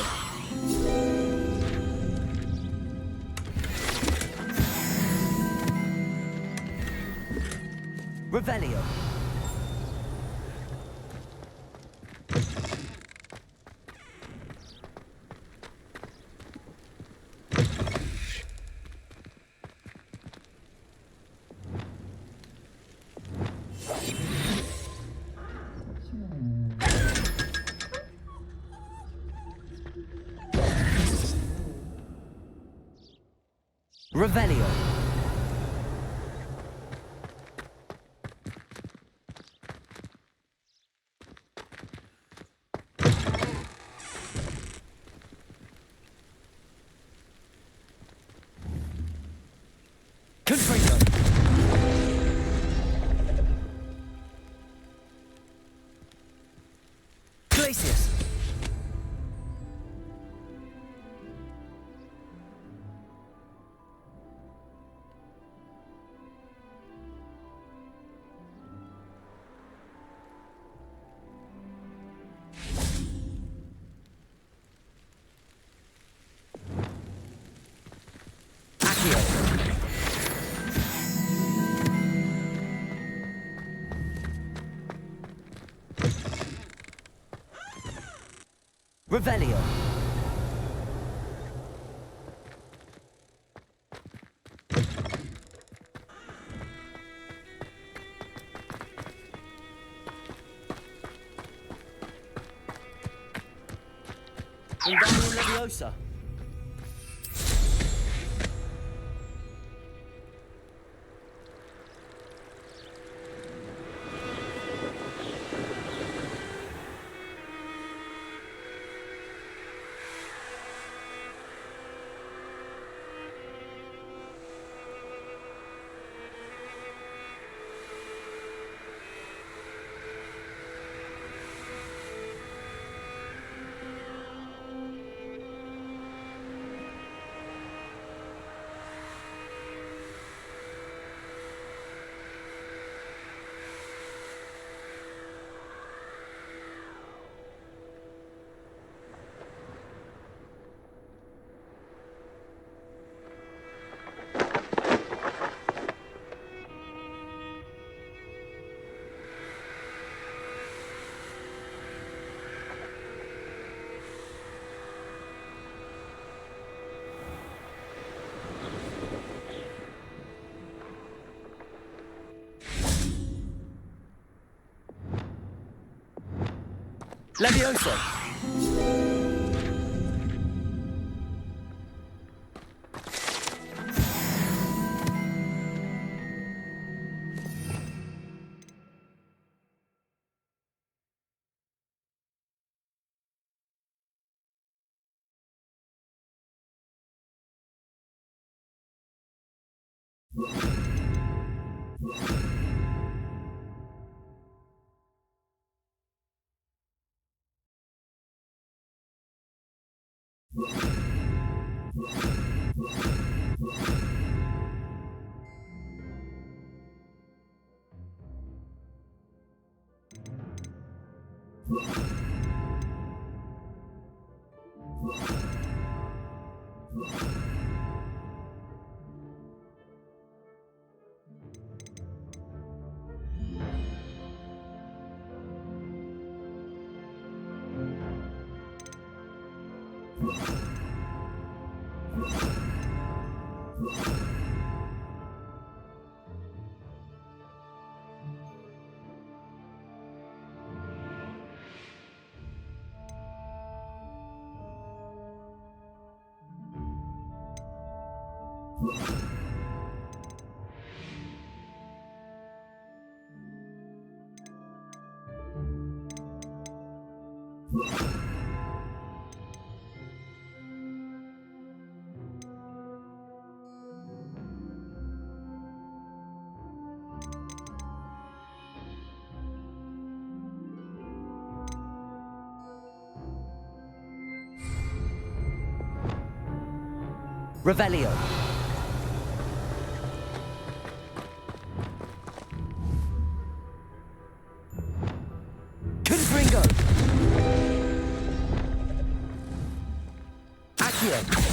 Revelio. Revelio. Confringo. Glacius. Revelio. Wingardium Leviosa. Levioso! Revelio. Confringo. Accio.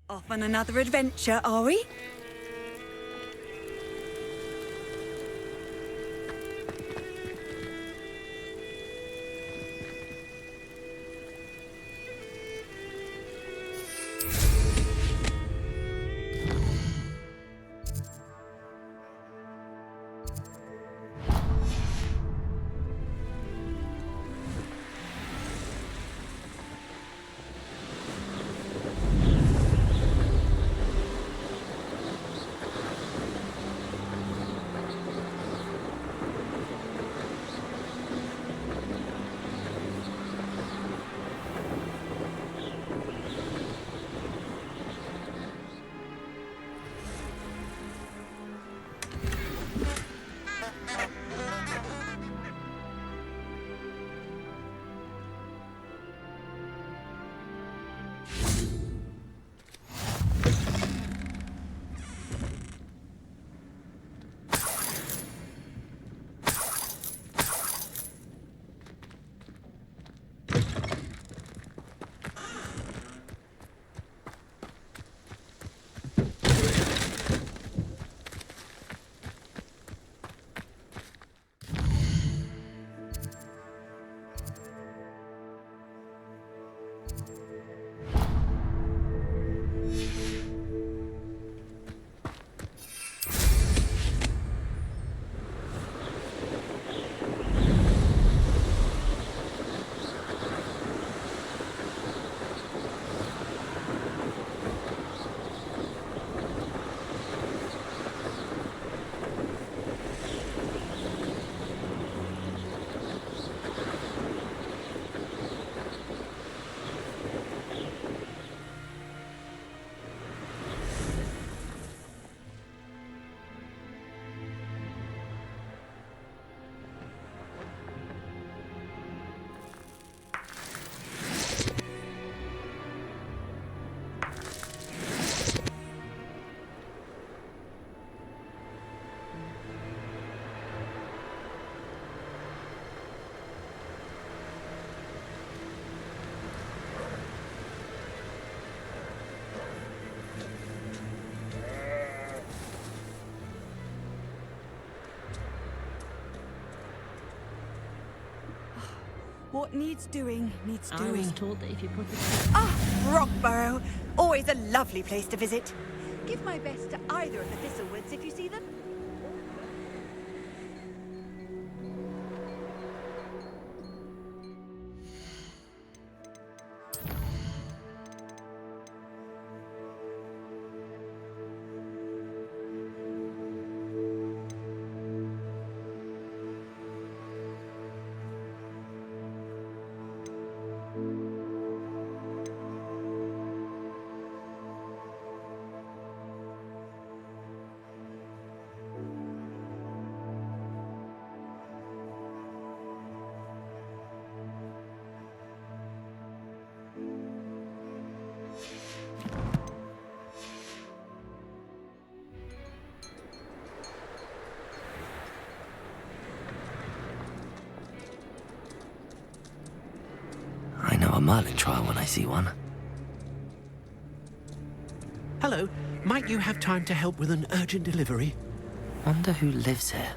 Off on another adventure, are we? What needs doing, needs doing. I was told that if you put it... Rockburrow! Always a lovely place to visit. Give my best to either of the Thistlewoods if you see them. I know a Merlin trial when I see one. Hello, might you have time to help with an urgent delivery? Wonder who lives here.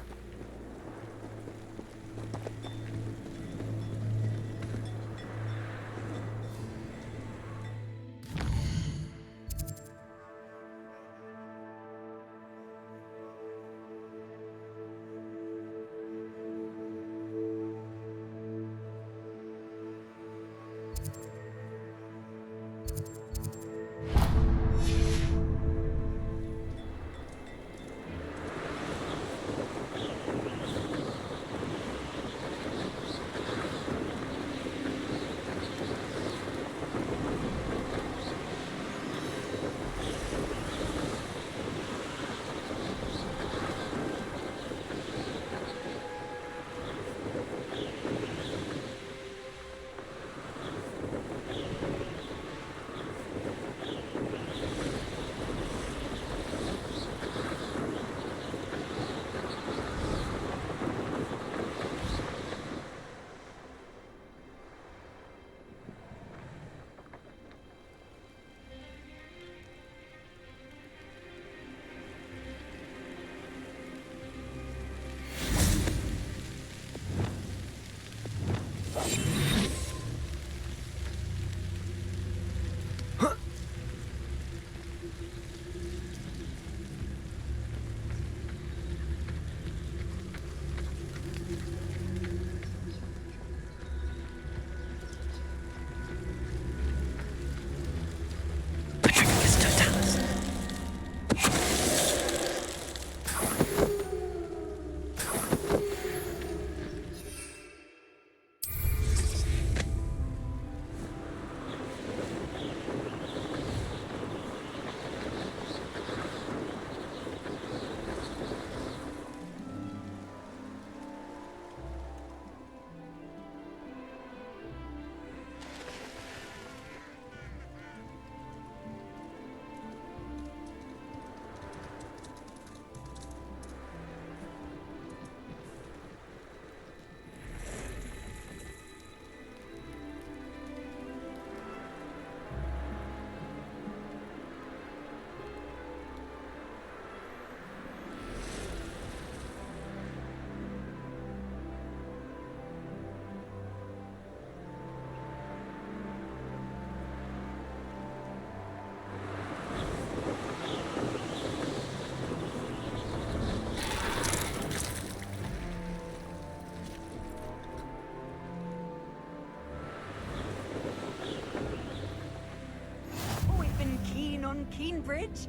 keen, Bridge?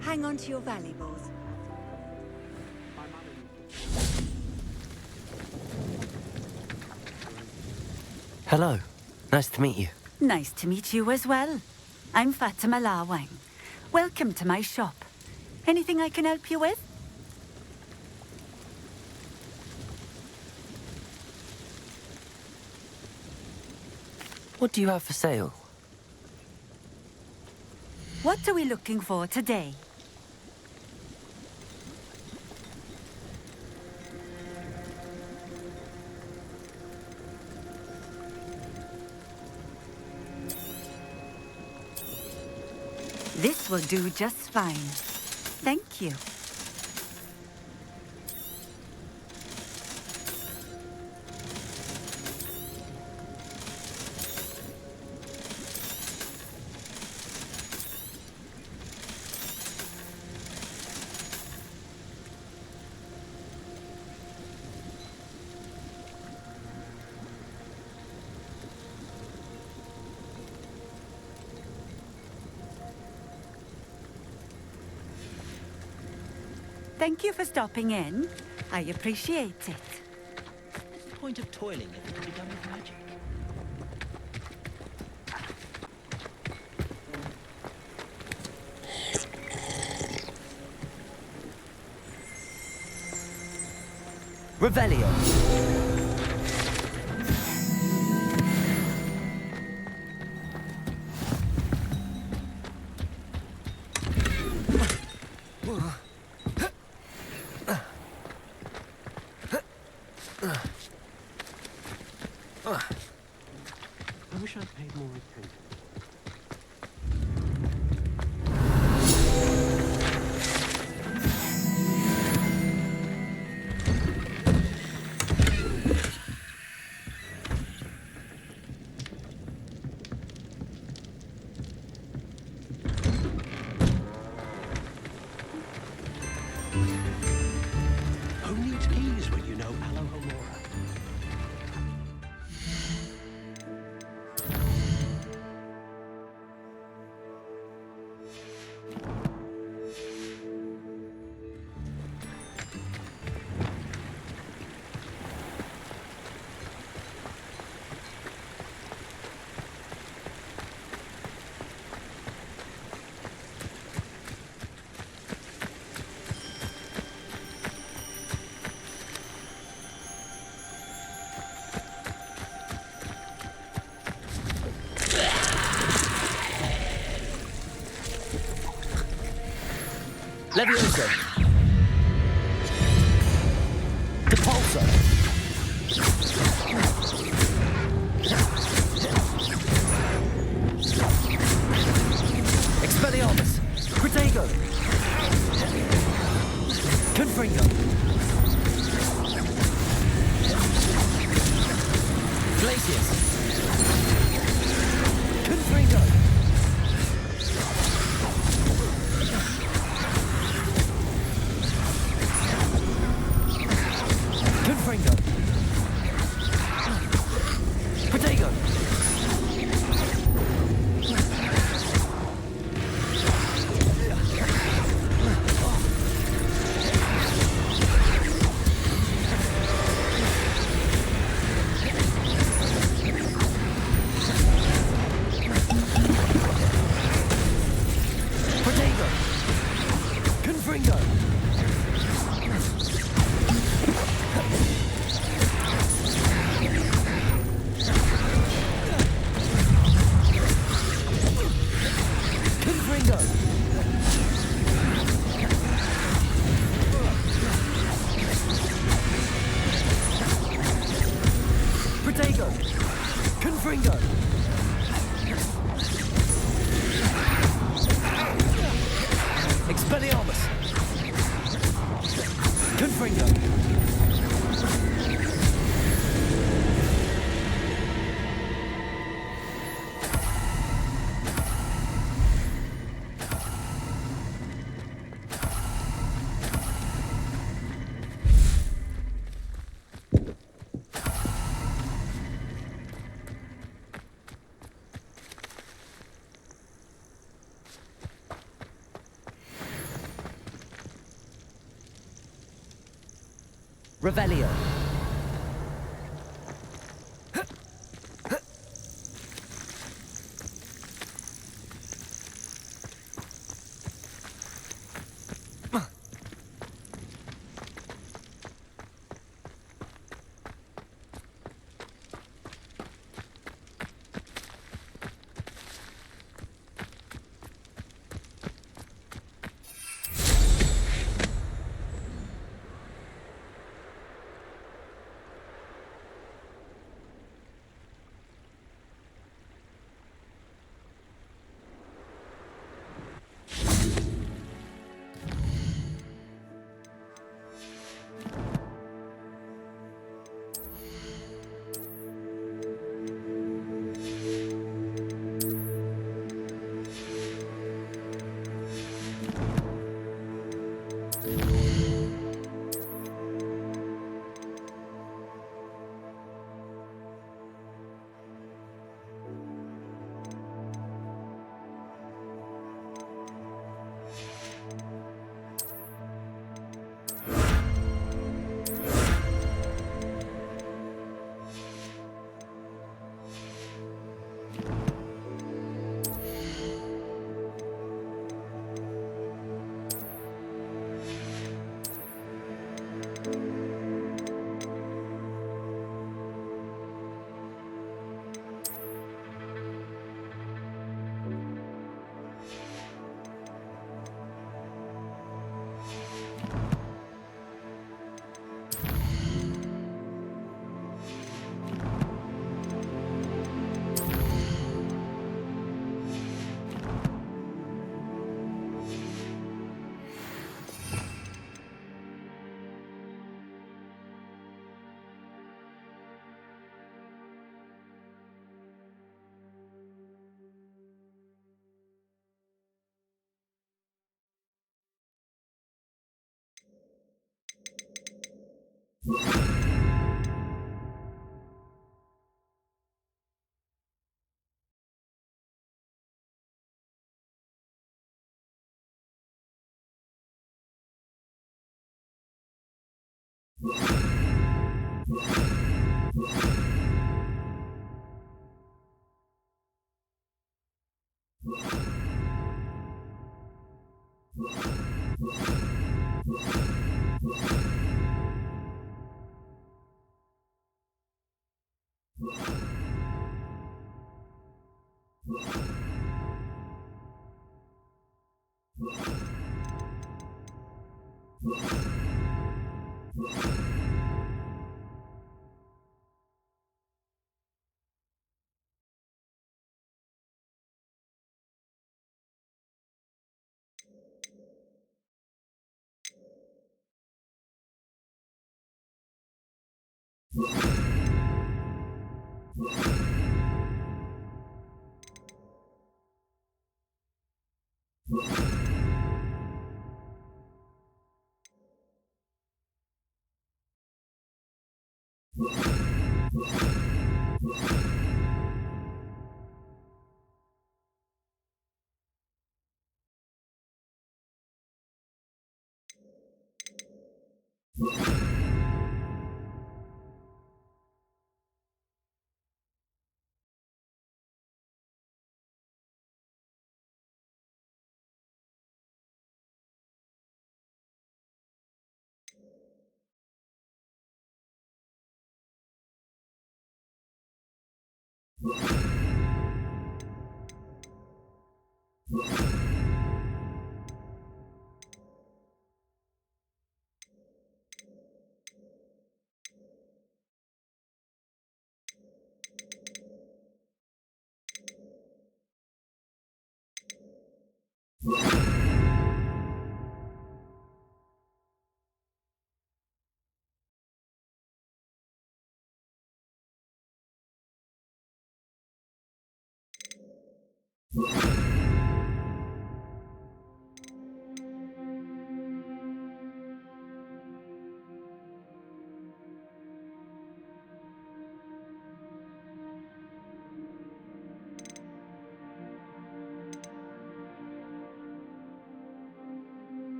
Hang on to your valuables. Hello. Nice to meet you. Nice to meet you as well. I'm Fatima Lawang. Welcome to my shop. Anything I can help you with? What do you have for sale? What are we looking for today? This will do just fine. Thank you. Thank you for stopping in. I appreciate it. What's the point of toiling if it can be done with magic? Revelio. I wish I'd paid more attention. Who needs keys when you know Alohomora? Levioso. Depulso. Expelliarmus. Protego. Confringo. Glacius. Confringo. Confringo. Protego. Protego. Confringo. Confringo. Protego. Confringo. Expelliarmus. Confringo. Revelio.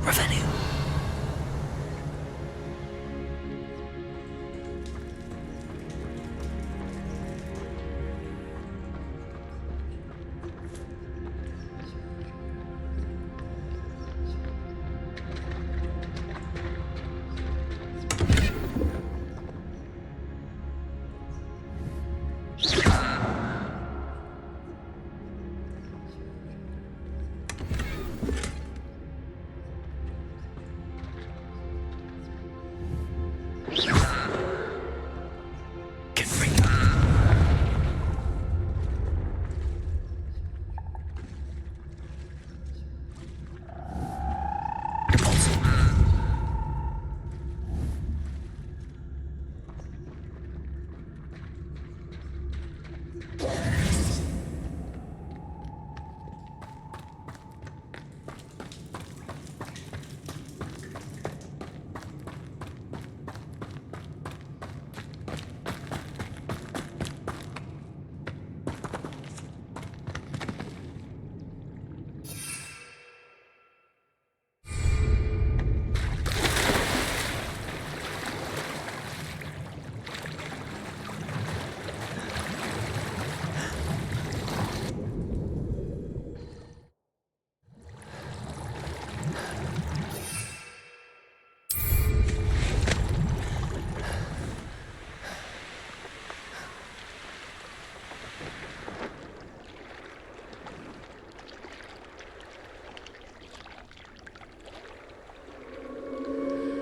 Revenue.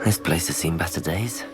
This place has seen better days.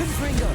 Incendio.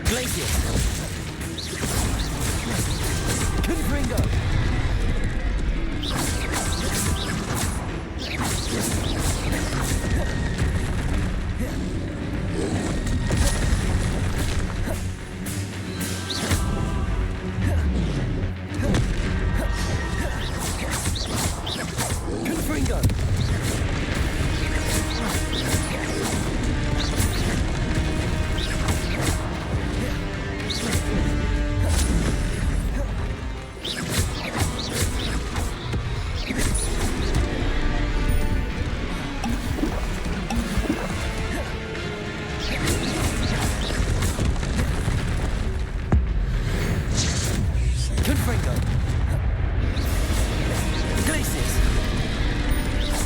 Glacius. Confringo. Confringo. Confringo. Glacius.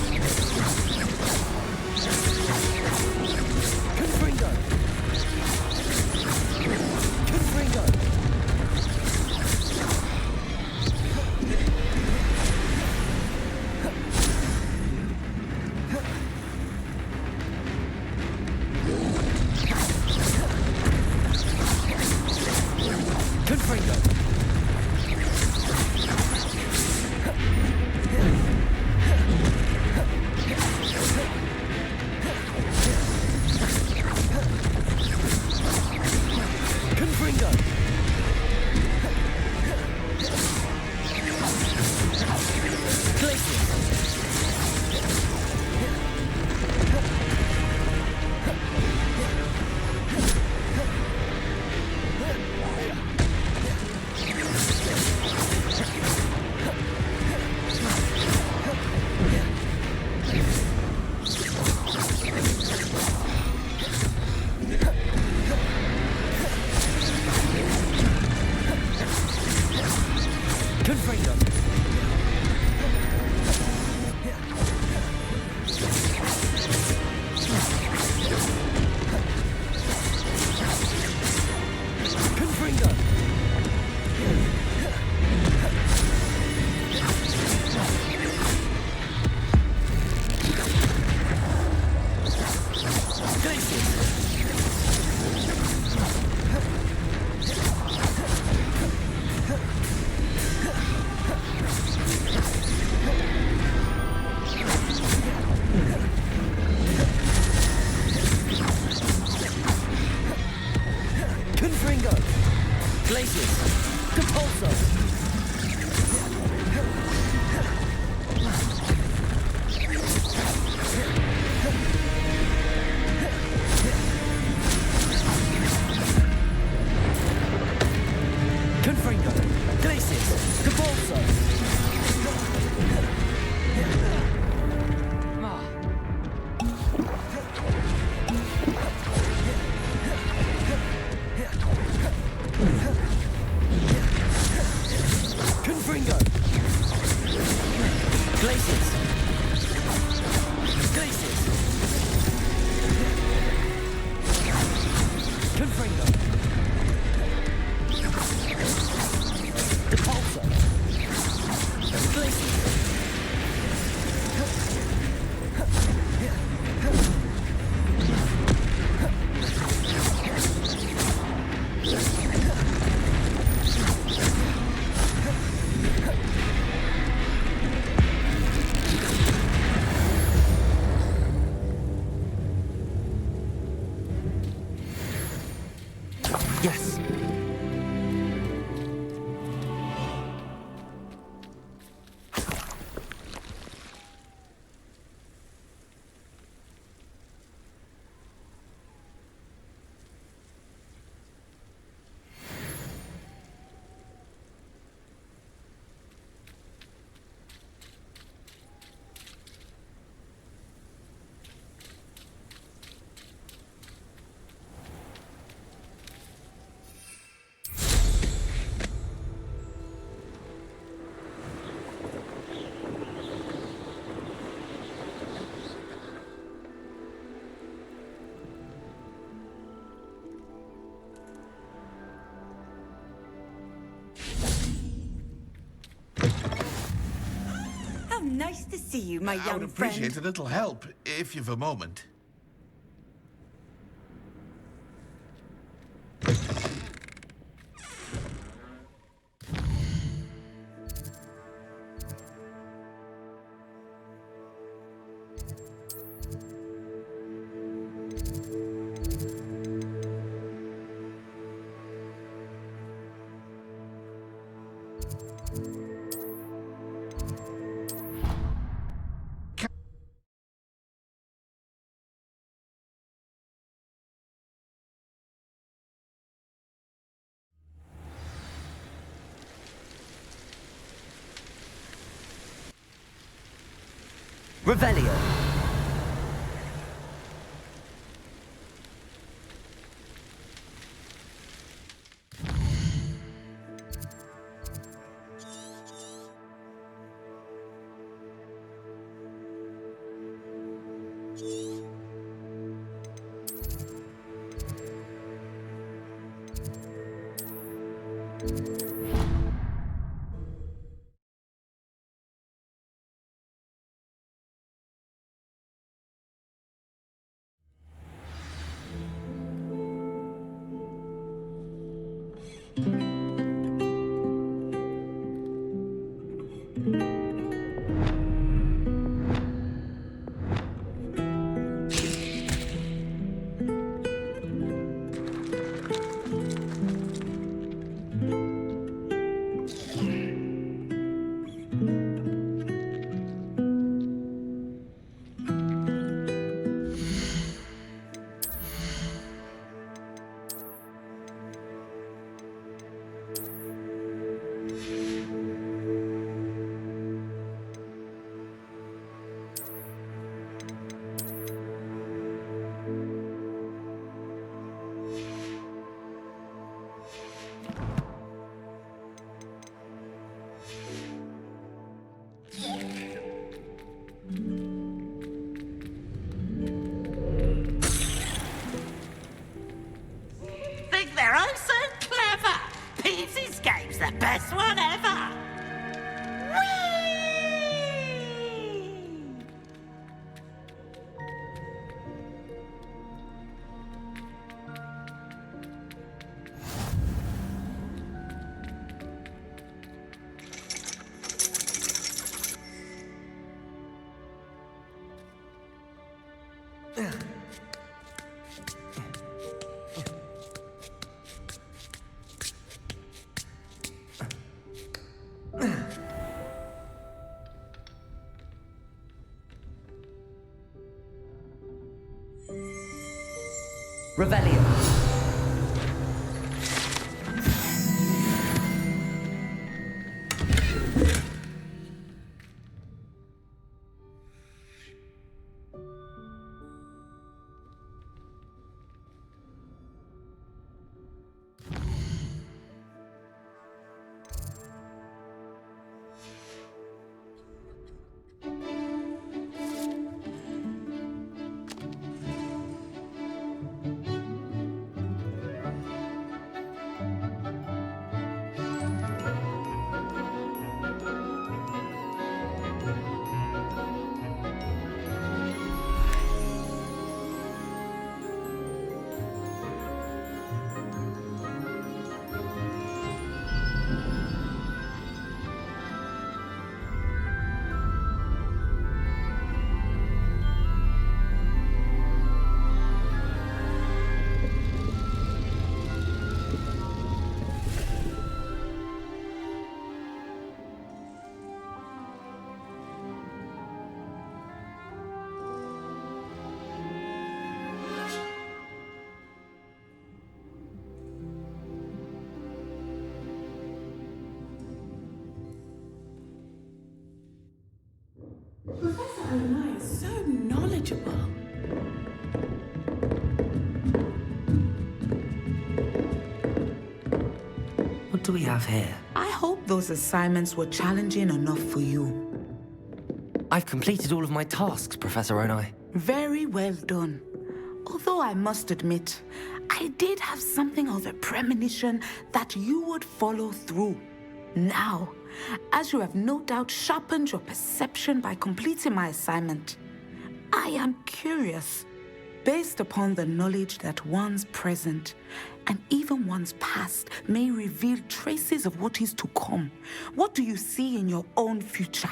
Glaciers. Glaciers. Confringo. Depulsor. Glaciers. Yes. Nice to see you, my I young would appreciate friend. a little help, if you've a moment. Revelio. Think they're oh so clever. Peasy's game's the best one ever. Revelio. Professor Onai is so knowledgeable. What do we have here? I hope those assignments were challenging enough for you. I've completed all of my tasks, Professor Onai. Very well done. Although I must admit, I did have something of a premonition that you would follow through. Now, as you have no doubt sharpened your perception by completing my assignment, I am curious, based upon the knowledge that one's present and even one's past may reveal traces of what is to come. What do you see in your own future?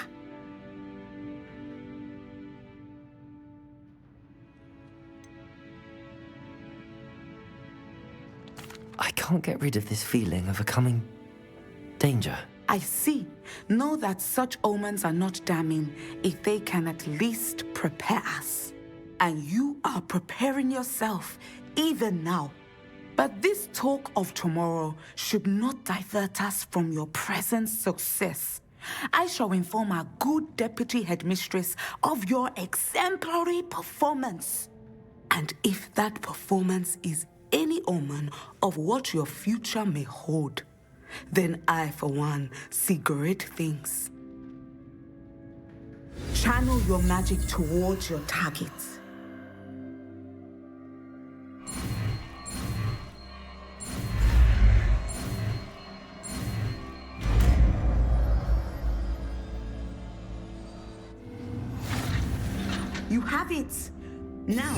I can't get rid of this feeling of a coming danger. I see. Know that such omens are not damning if they can at least prepare us. And you are preparing yourself, even now. But this talk of tomorrow should not divert us from your present success. I shall inform our good deputy headmistress of your exemplary performance. And if that performance is any omen of what your future may hold, then I, for one, see great things. Channel your magic towards your targets. You have it. Now,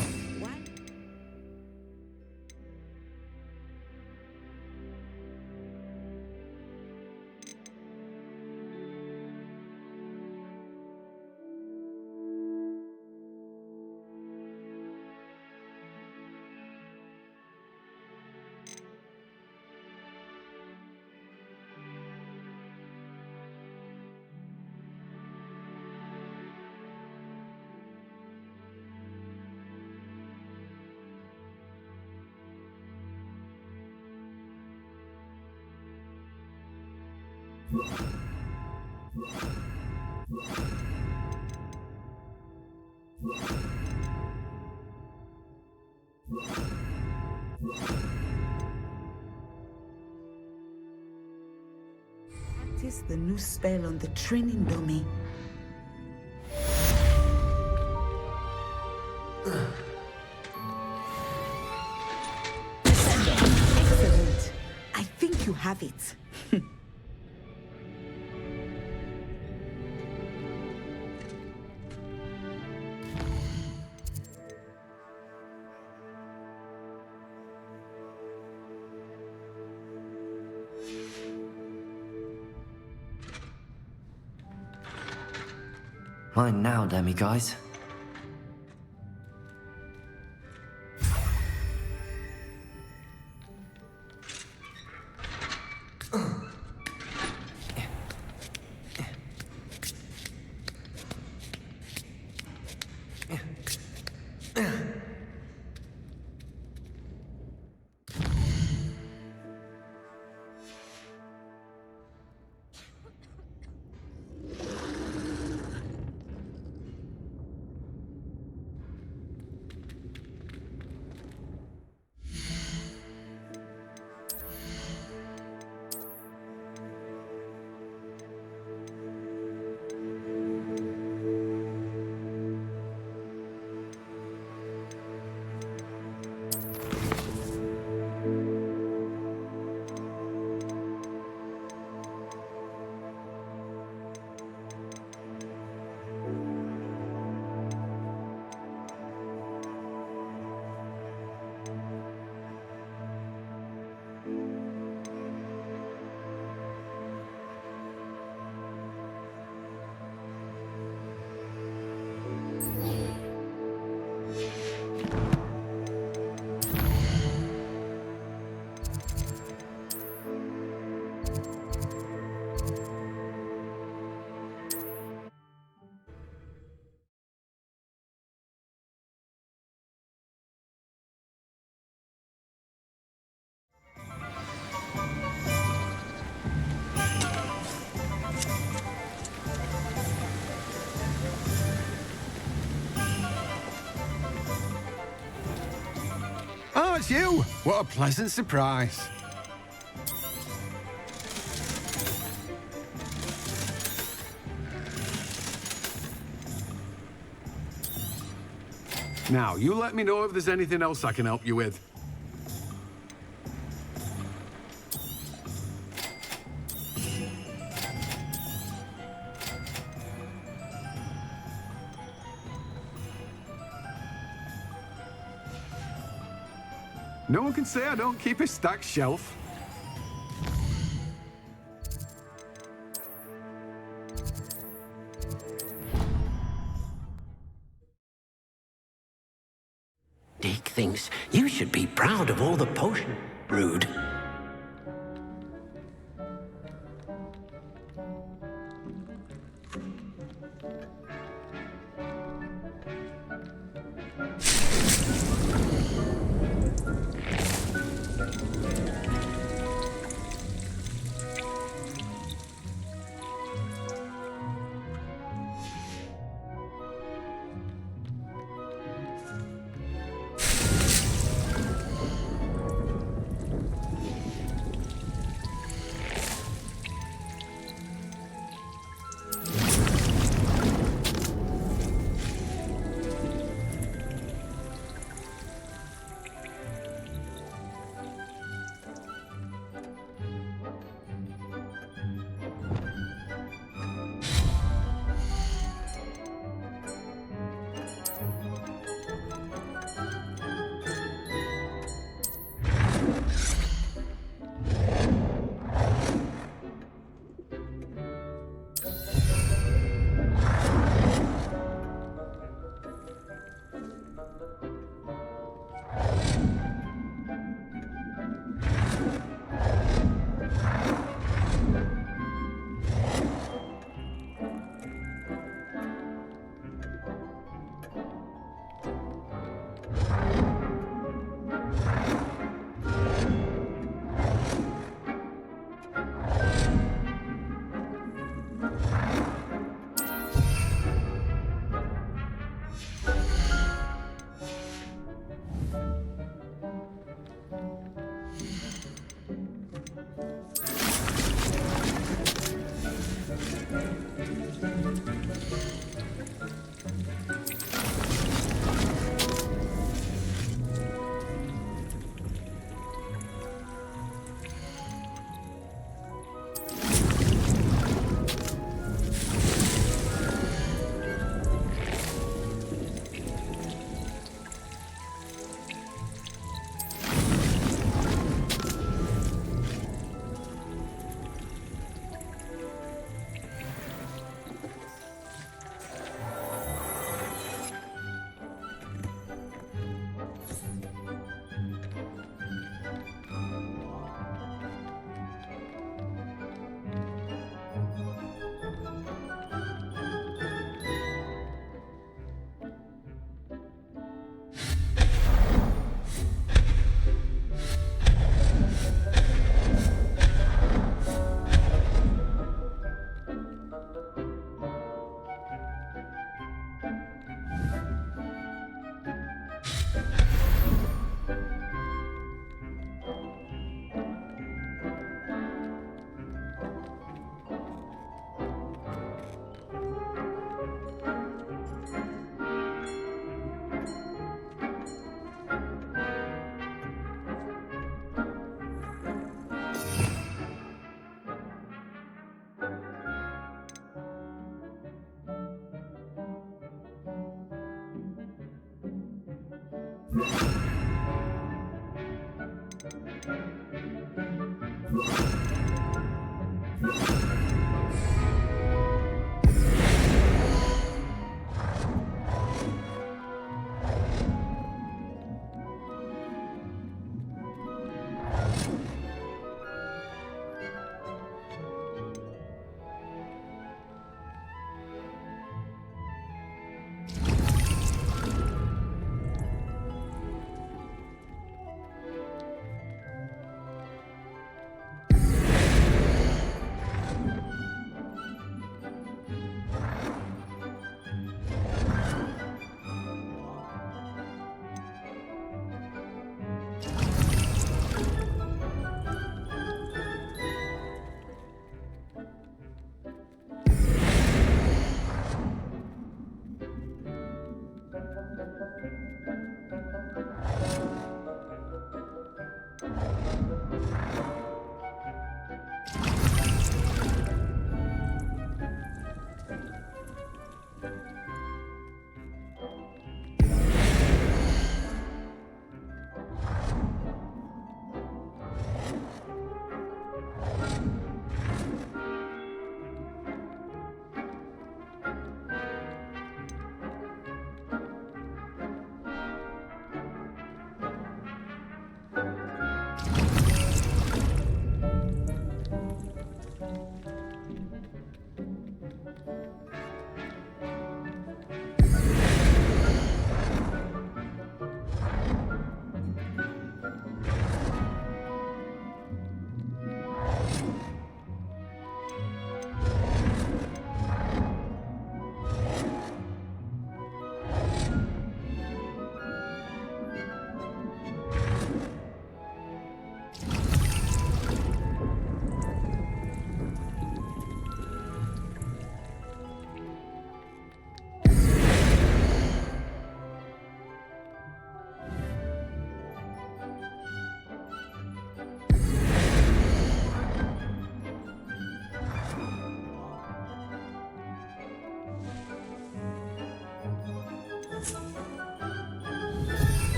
practice the new spell on the training dummy. Excellent. I think you have it. Mine now, demi-guys. Oh, it's you! What a pleasant surprise. Now, you let me know if there's anything else I can help you with. No one can say I don't keep a stacked shelf. Dick thinks you should be proud of all the potion brewed.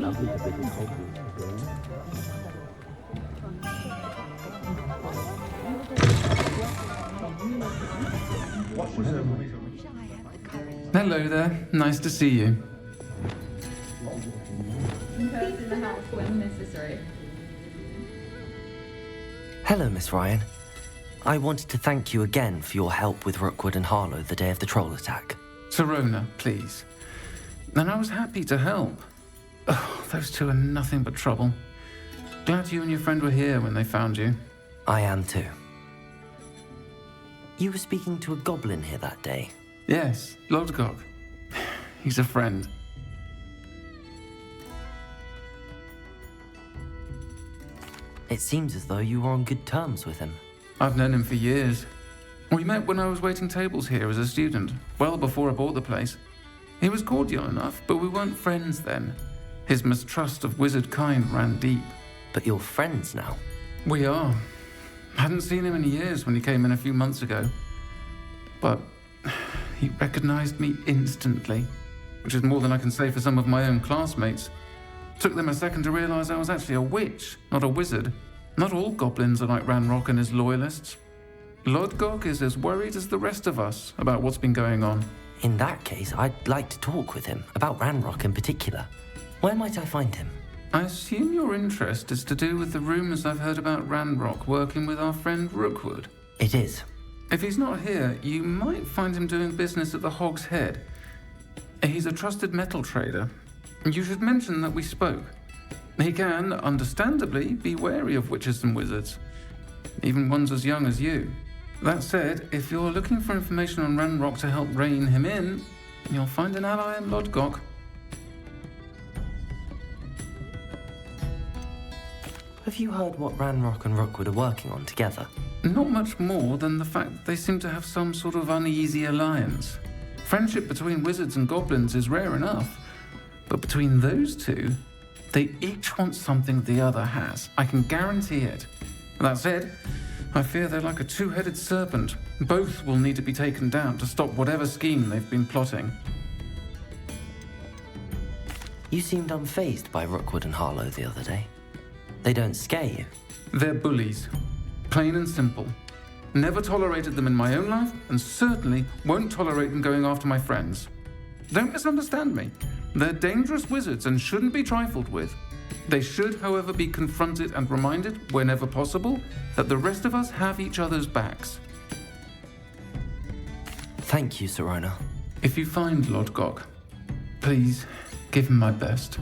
lovely to visit Hogwarts again. Hello there. Nice to see you. Peace in the house when necessary. Hello, Miss Ryan. I wanted to thank you again for your help with Rookwood and Harlow the day of the troll attack. Sirona, please. And I was happy to help. Oh, those two are nothing but trouble. Glad you and your friend were here when they found you. I am too. You were speaking to a goblin here that day. Yes, Lodgok. He's a friend. It seems as though you were on good terms with him. I've known him for years. We met when I was waiting tables here as a student, well before I bought the place. He was cordial enough, but we weren't friends then. His mistrust of wizard kind ran deep. But you're friends now? We are. Hadn't seen him in years when he came in a few months ago. But he recognized me instantly, which is more than I can say for some of my own classmates. Took them a second to realize I was actually a witch, not a wizard. Not all goblins are like Ranrock and his loyalists. Lodgok is as worried as the rest of us about what's been going on. In that case, I'd like to talk with him, about Ranrock in particular. Where might I find him? I assume your interest is to do with the rumors I've heard about Ranrock working with our friend Rookwood. It is. If he's not here, you might find him doing business at the Hog's Head. He's a trusted metal trader. You should mention that we spoke. He can, understandably, be wary of witches and wizards, even ones as young as you. That said, if you're looking for information on Ranrock to help rein him in, you'll find an ally in Lodgok. Have you heard what Ranrock and Rookwood are working on together? Not much more than the fact that they seem to have some sort of uneasy alliance. Friendship between wizards and goblins is rare enough, but between those two, they each want something the other has. I can guarantee it. That said, I fear they're like a two-headed serpent. Both will need to be taken down to stop whatever scheme they've been plotting. You seemed unfazed by Rookwood and Harlow the other day. They don't scare you. They're bullies. Plain and simple. Never tolerated them in my own life, and certainly won't tolerate them going after my friends. Don't misunderstand me. They're dangerous wizards and shouldn't be trifled with. They should, however, be confronted and reminded, whenever possible, that the rest of us have each other's backs. Thank you, Sirona. If you find Lodgok, please give him my best.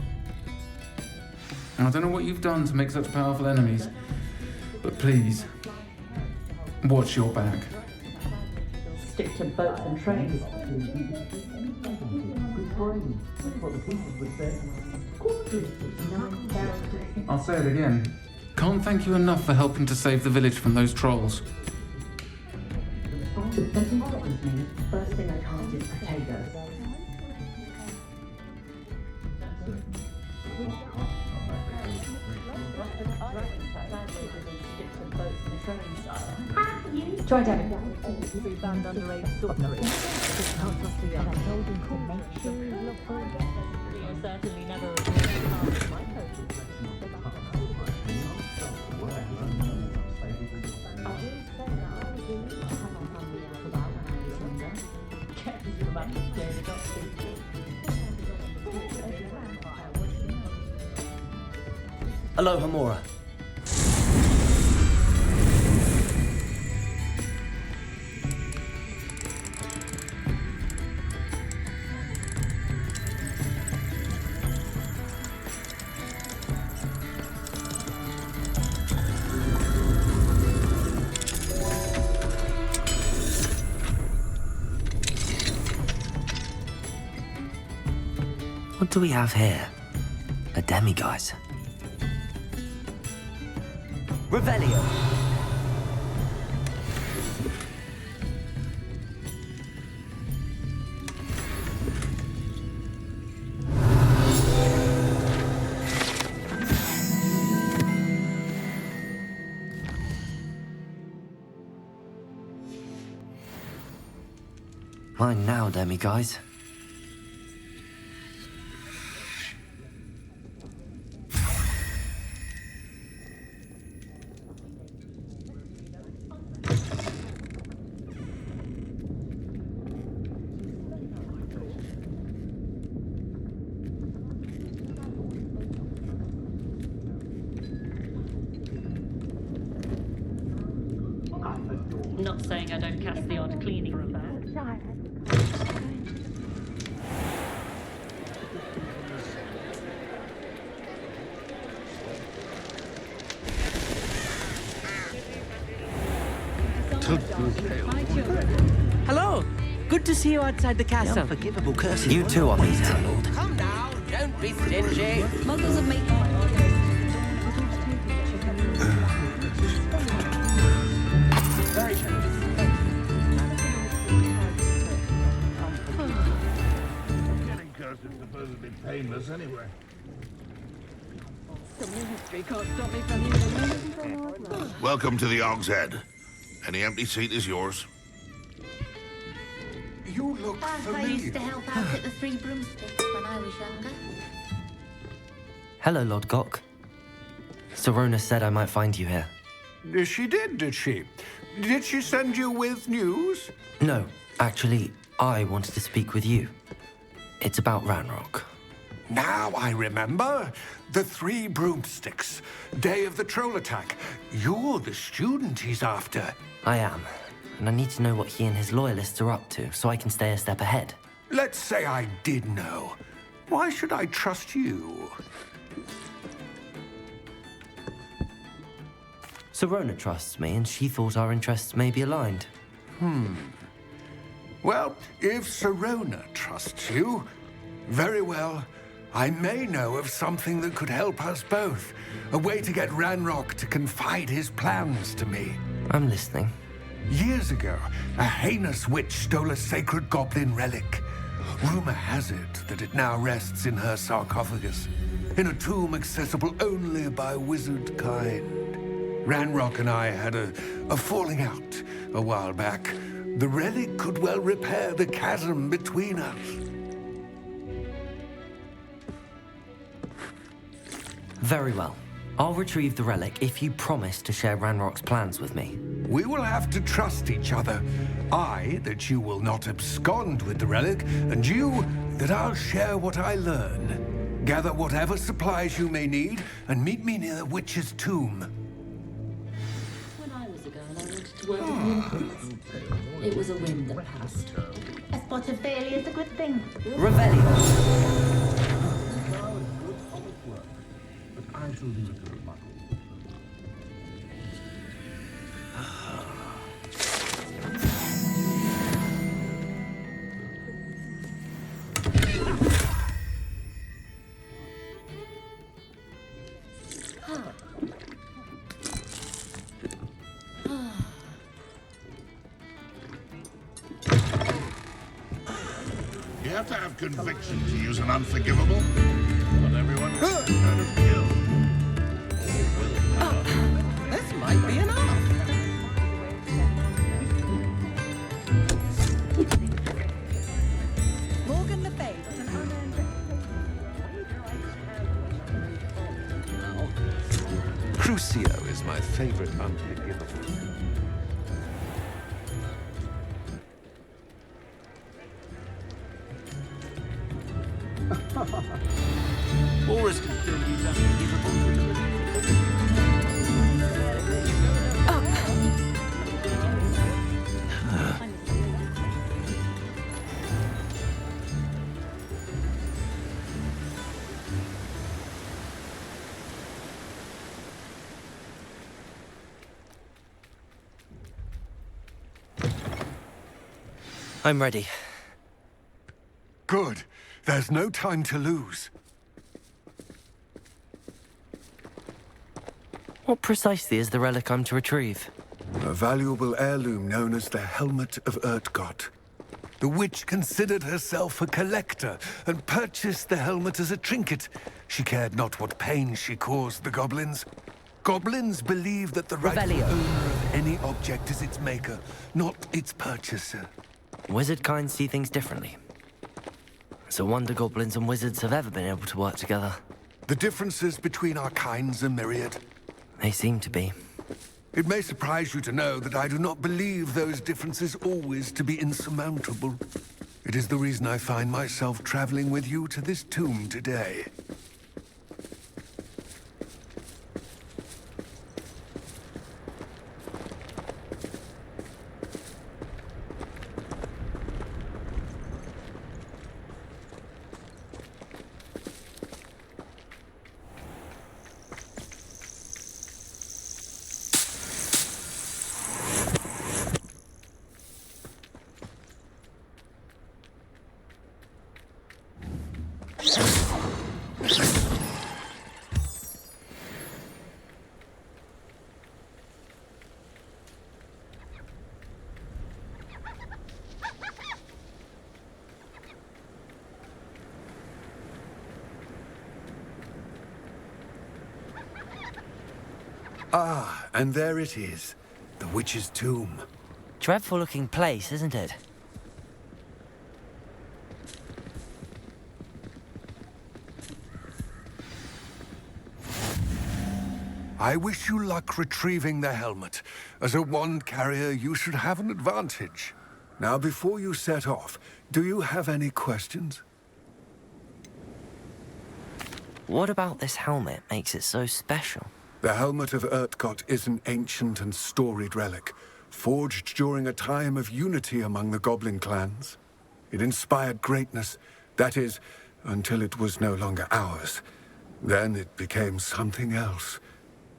I don't know what you've done to make such powerful enemies, but please, watch your back. Stick to boats and trains. I'll say it again. Can't thank you enough for helping to save the village from those trolls. First thing I can't is potatoes. Try Devin. Band underage sorcery. Certainly never Aloha Mora. What do we have here? A demiguise. Revelio. Mine now, demiguise. Not saying I don't cast the odd cleaning spell. Hello! Good to see you outside the castle. The unforgivable curse. You too are meeting. Come now, don't be stingy. Muggles have made... Very generous. Getting cursed is supposedly painless anyway. Welcome to the Og's Head. Any empty seat is yours. You look I used to help out at the Three Broomsticks when I was younger. Hello, Lord Gok. Serona said I might find you here. She did she? Did she send you with news? No, actually, I wanted to speak with you. It's about Ranrock. Now I remember. The Three Broomsticks. Day of the troll attack. You're the student he's after. I am. And I need to know what he and his loyalists are up to, so I can stay a step ahead. Let's say I did know. Why should I trust you? Serona trusts me, and she thought our interests may be aligned. Well, if Serona trusts you, very well. I may know of something that could help us both. A way to get Ranrock to confide his plans to me. I'm listening. Years ago, a heinous witch stole a sacred goblin relic. Rumor has it that it now rests in her sarcophagus, in a tomb accessible only by wizard kind. Ranrock and I had a falling out a while back. The relic could well repair the chasm between us. Very well. I'll retrieve the relic if you promise to share Ranrock's plans with me. We will have to trust each other. I, that you will not abscond with the relic, and you, that I'll share what I learn. Gather whatever supplies you may need, and meet me near the witch's tomb. When I was a girl, I wanted to work at the Immerse. It was a whim that passed. A spot of failure is a good thing. Revelio! I shall leave it to the muggles. You have to have conviction to use an unforgivable. Not everyone has that kind of skill. This might be enough. Morgan Le Fay got an unearned Crucio is my favorite unforgivable. Boris can still use unforgivable. I'm ready. Good. There's no time to lose. What precisely is the relic I'm to retrieve? A valuable heirloom known as the Helmet of Urtgott. The witch considered herself a collector and purchased the helmet as a trinket. She cared not what pain she caused the goblins. Goblins believe that the rightful owner of any object is its maker, not its purchaser. Wizard kind see things differently. It's a wonder goblins and wizards have ever been able to work together. The differences between our kinds are myriad. They seem to be. It may surprise you to know that I do not believe those differences always to be insurmountable. It is the reason I find myself traveling with you to this tomb today. Ah, and there it is. The witch's tomb. Dreadful looking place, isn't it? I wish you luck retrieving the helmet. As a wand carrier, you should have an advantage. Now, before you set off, do you have any questions? What about this helmet makes it so special? The helmet of Urtkot is an ancient and storied relic, forged during a time of unity among the goblin clans. It inspired greatness, that is, until it was no longer ours. Then it became something else.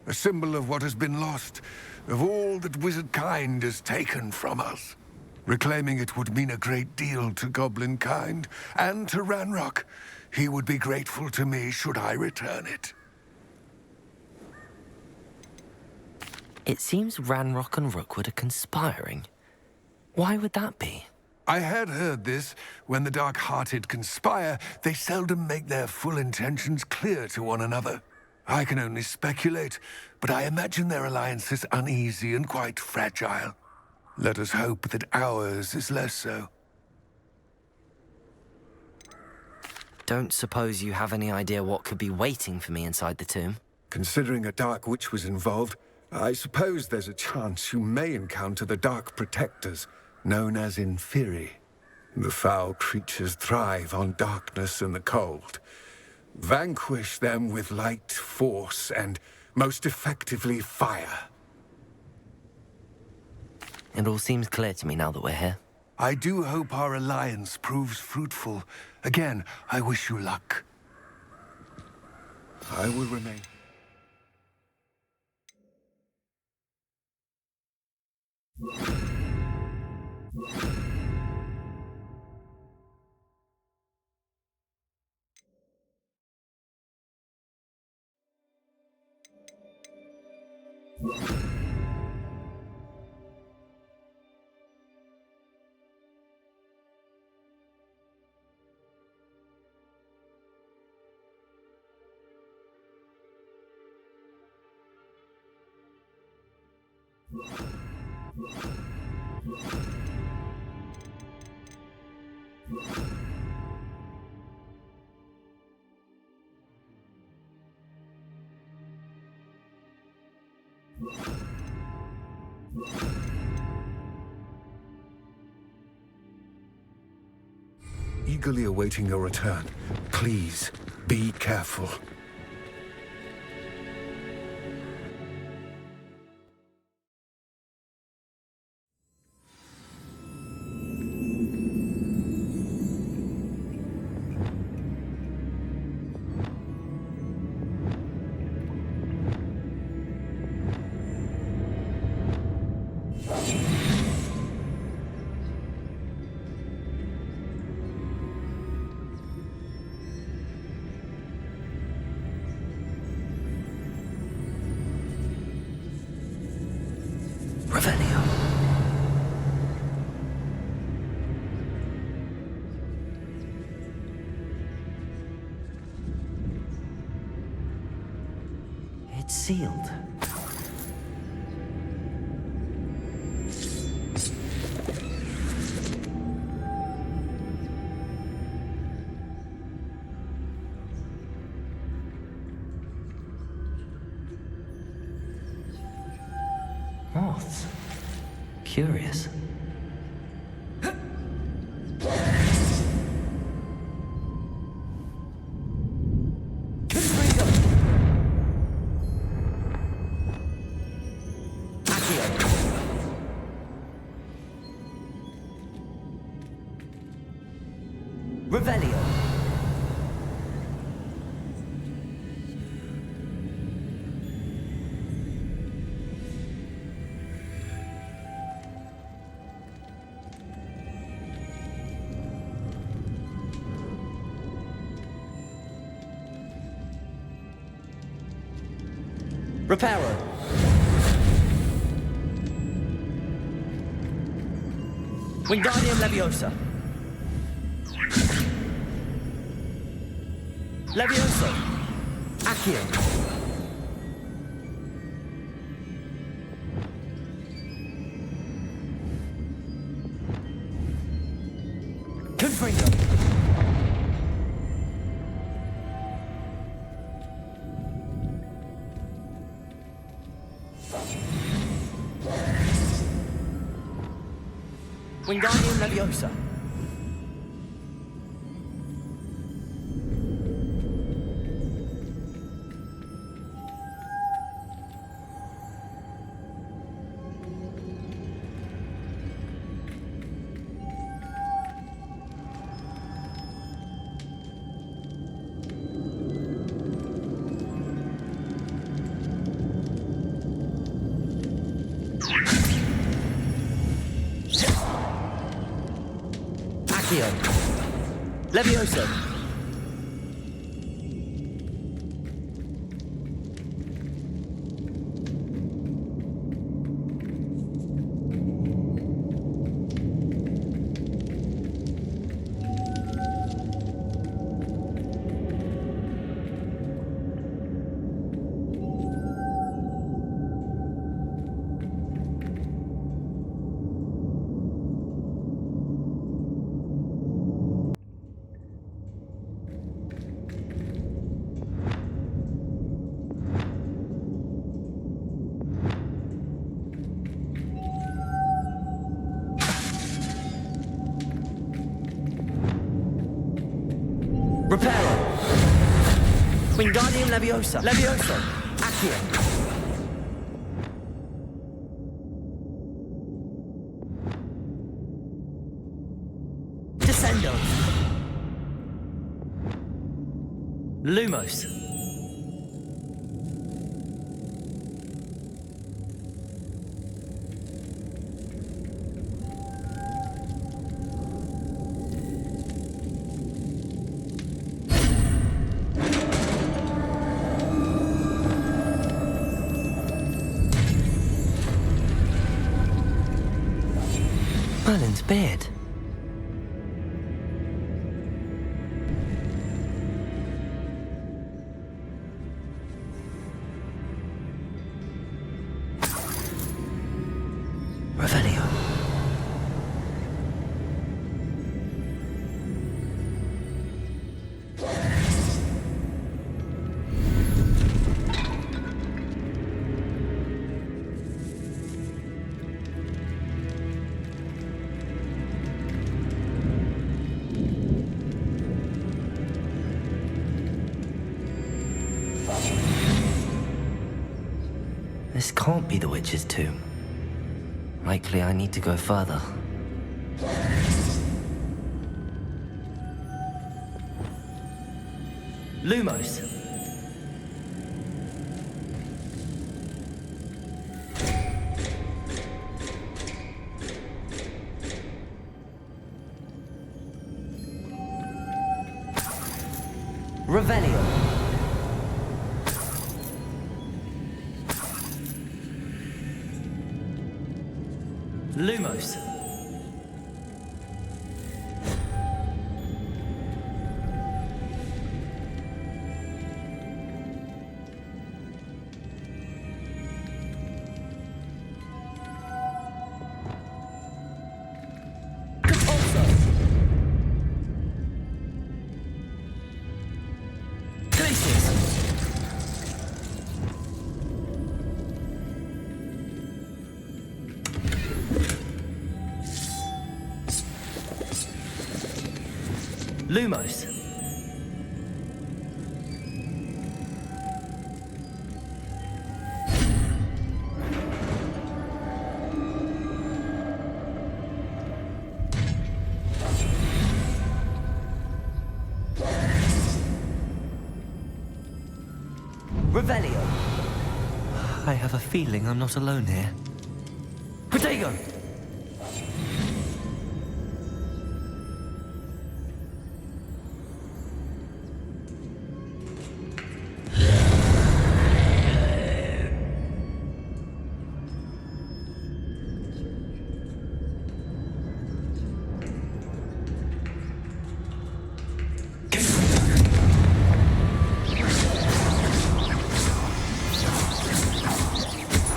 A symbol of what has been lost, of all that wizard kind has taken from us. Reclaiming it would mean a great deal to goblin kind, and to Ranrock. He would be grateful to me should I return it. It seems Ranrock and Rookwood are conspiring. Why would that be? I had heard this. When the dark-hearted conspire, they seldom make their full intentions clear to one another. I can only speculate, but I imagine their alliance is uneasy and quite fragile. Let us hope that ours is less so. Don't suppose you have any idea what could be waiting for me inside the tomb? Considering a dark witch was involved, I suppose there's a chance you may encounter the Dark Protectors, known as Inferi. The foul creatures thrive on darkness and the cold. Vanquish them with light, force, and, most effectively, fire. It all seems clear to me now that we're here. I do hope our alliance proves fruitful. Again, I wish you luck. I will remain. Eagerly awaiting your return. Please, be careful. It's sealed. Moths. Curious. Revelio. Reparo. Wingardium Leviosa. Levioso. Accio. Confringo! Wingardium Leviosa! Leviosa! Reparo! Wingardium Leviosa! Leviosa! Accio! Descendo! Lumos! Merlin's beard. Revelio. This can't be the witch's tomb. Likely I need to go further. Lumos! Revelio! Lumos. Lumos. Revelio. I have a feeling I'm not alone here. Protego!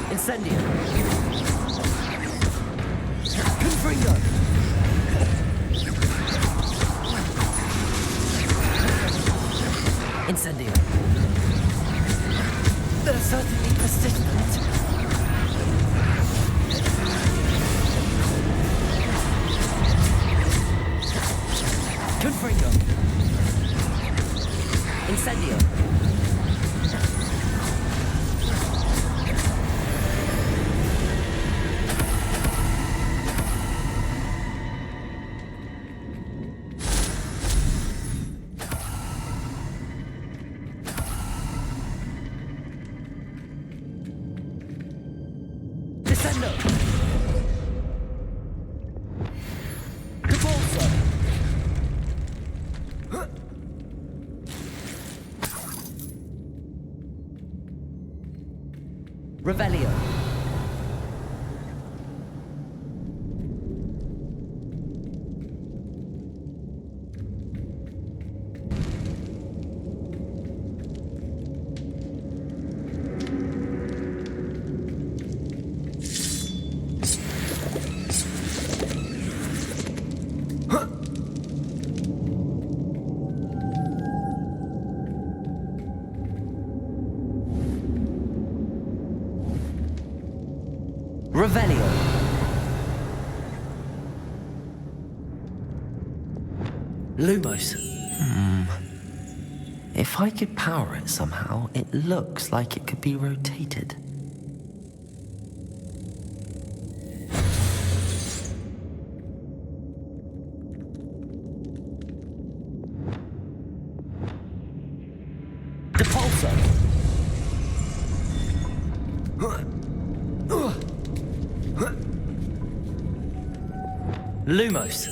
Incendio. Revelio. Revelio. Lumos. If I could power it somehow, it looks like it could be rotated. Depulso. Lumos.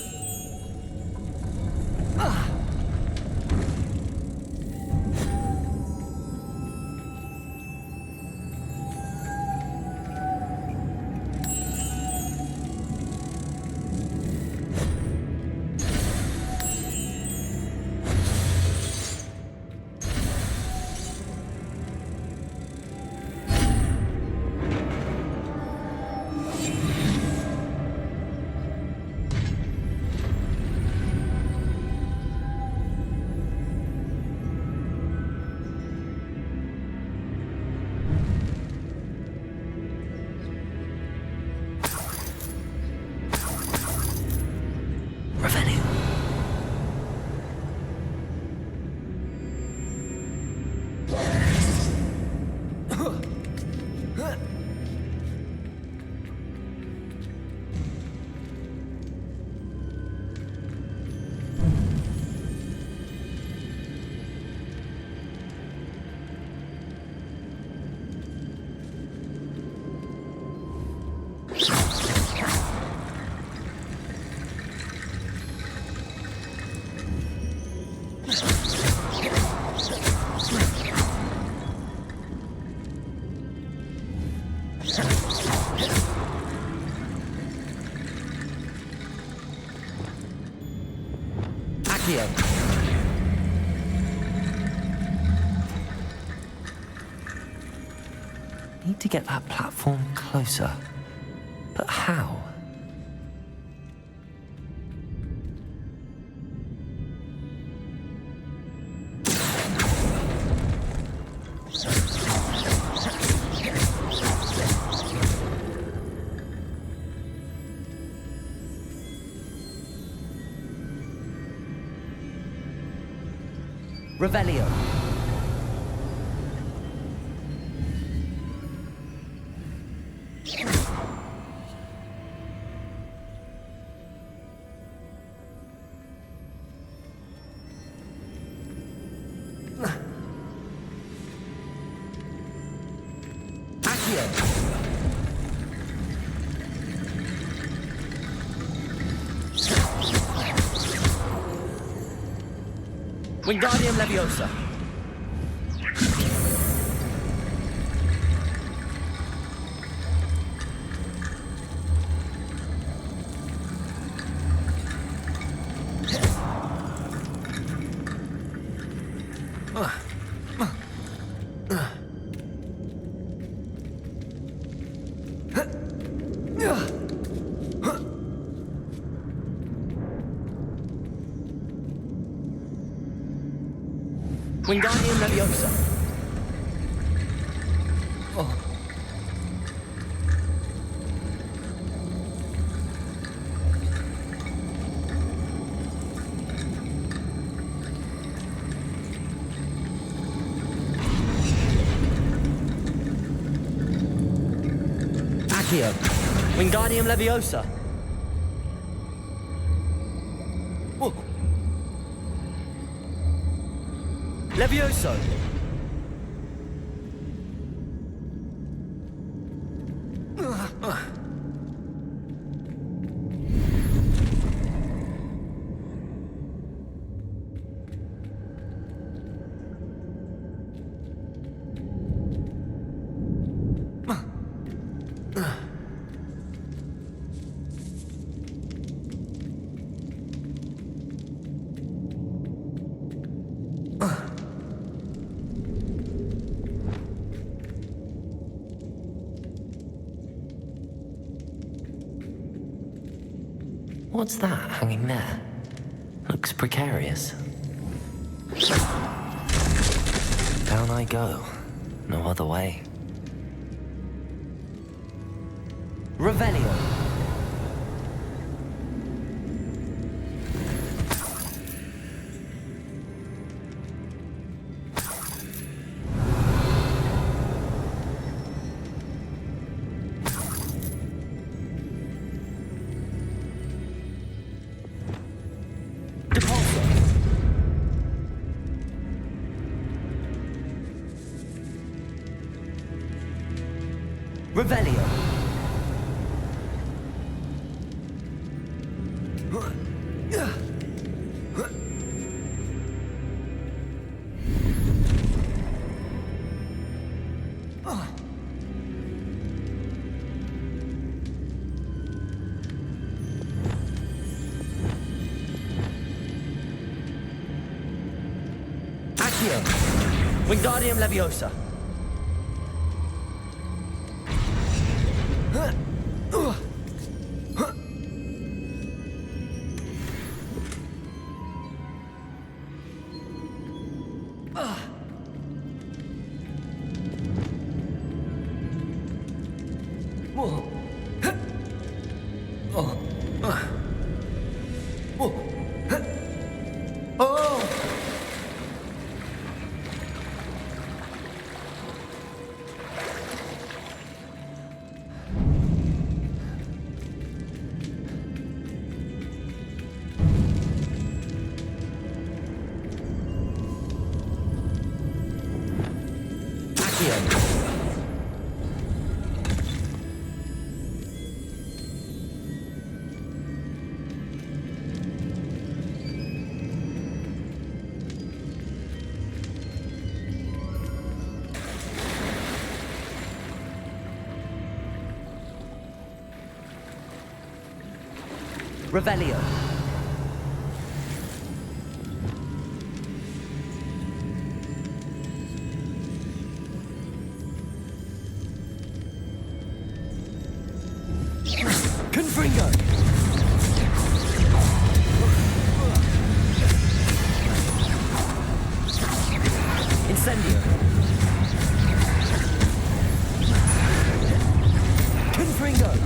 Need to get that platform closer. But how? Revelio. Wingardium Leviosa. Wingardium Leviosa. Oh. Accio. Wingardium Leviosa. Oh. Levioso! What's that hanging there? Looks precarious. Down I go. No other way. Revelio. Revelio. Accio. Wingardium Leviosa. Revelio. Confringo. Incendio. Confringo.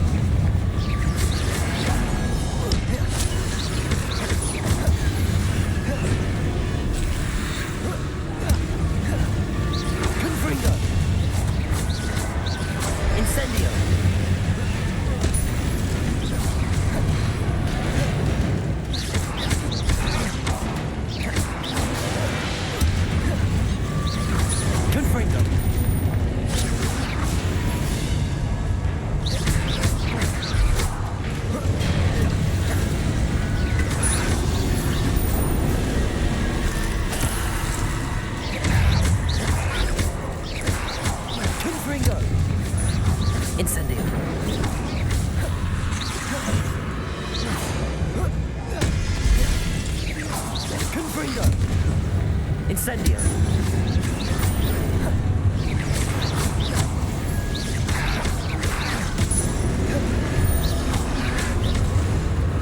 Incendio.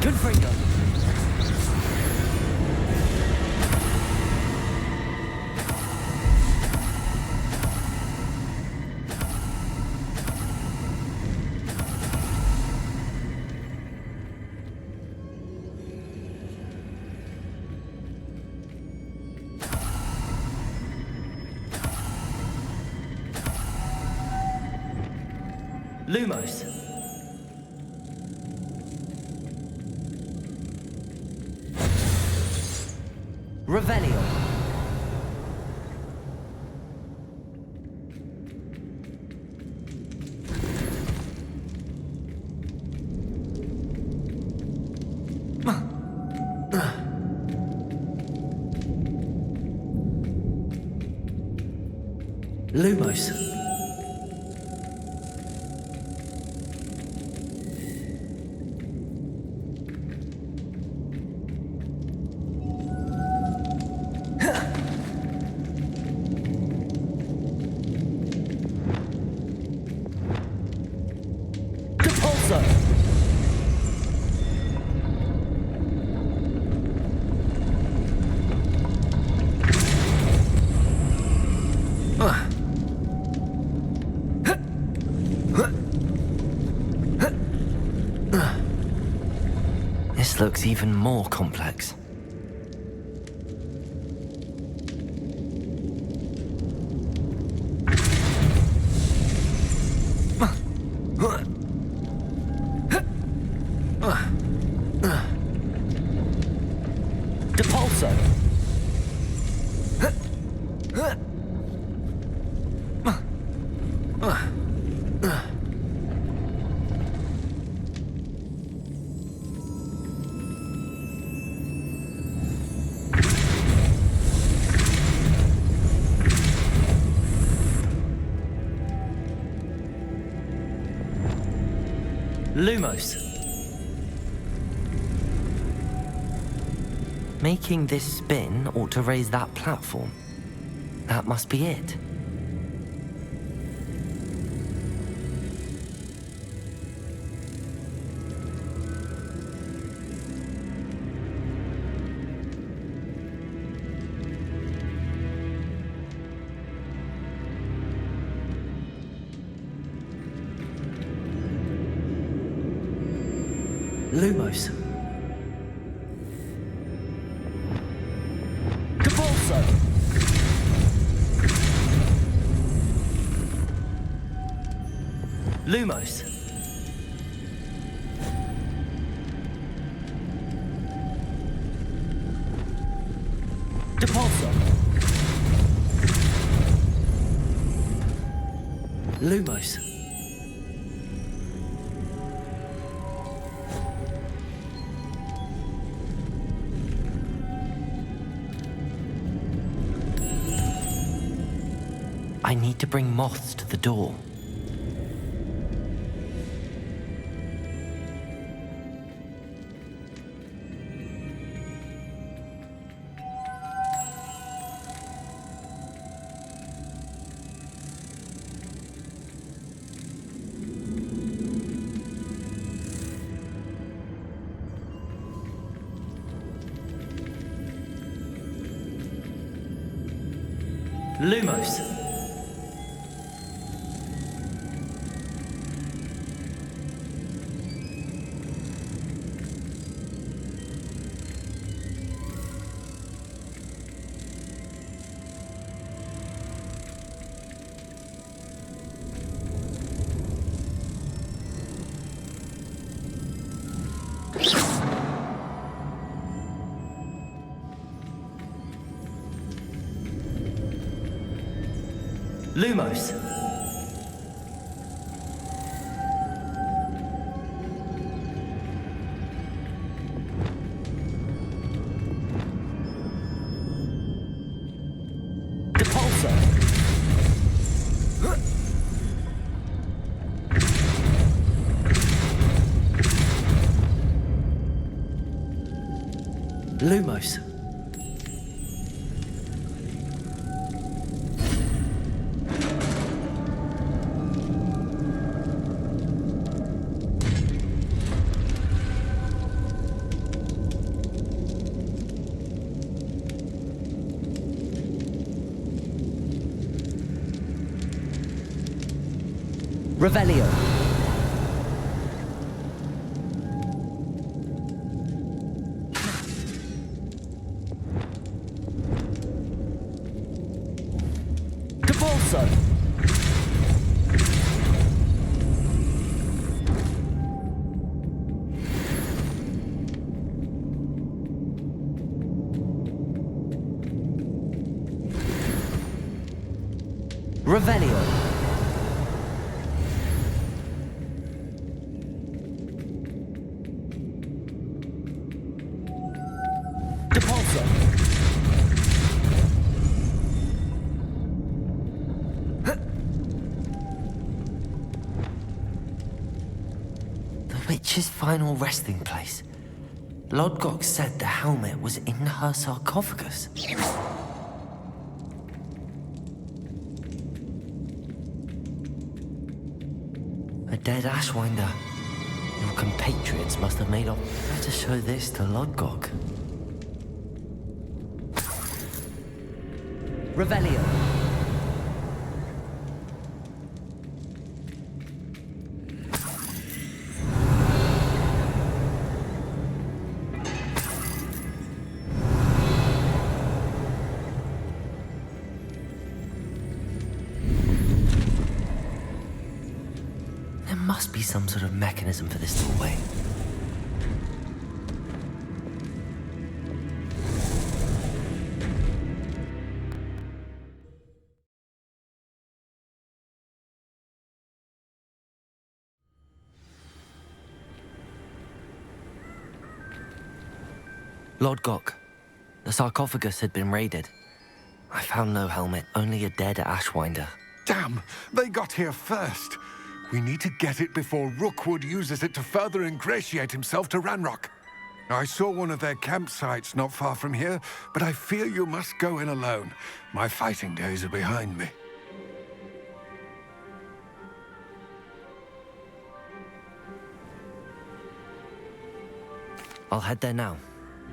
Confringo. Lumos. Revelio. Lumos. This looks even more complex. Lumos. Making this spin ought to raise that platform. That must be it. Lumos. Capulso. Lumos. Depulso. Lumos. I need to bring moths to the door. Lumos. Lumos. Depulso. Lumos. Revelio. Depulso. Revelio. Depulso. The witch's final resting place. Lodgok said the helmet was in her sarcophagus. A dead Ashwinder. Your compatriots must have made off. Better show this to Lodgok. Revelio. some sort of mechanism for this doorway. Lord Gok, the sarcophagus had been raided. I found no helmet, only a dead Ashwinder. Damn! They got here first. We need to get it before Rookwood uses it to further ingratiate himself to Ranrock. I saw one of their campsites not far from here, but I fear you must go in alone. My fighting days are behind me. I'll head there now.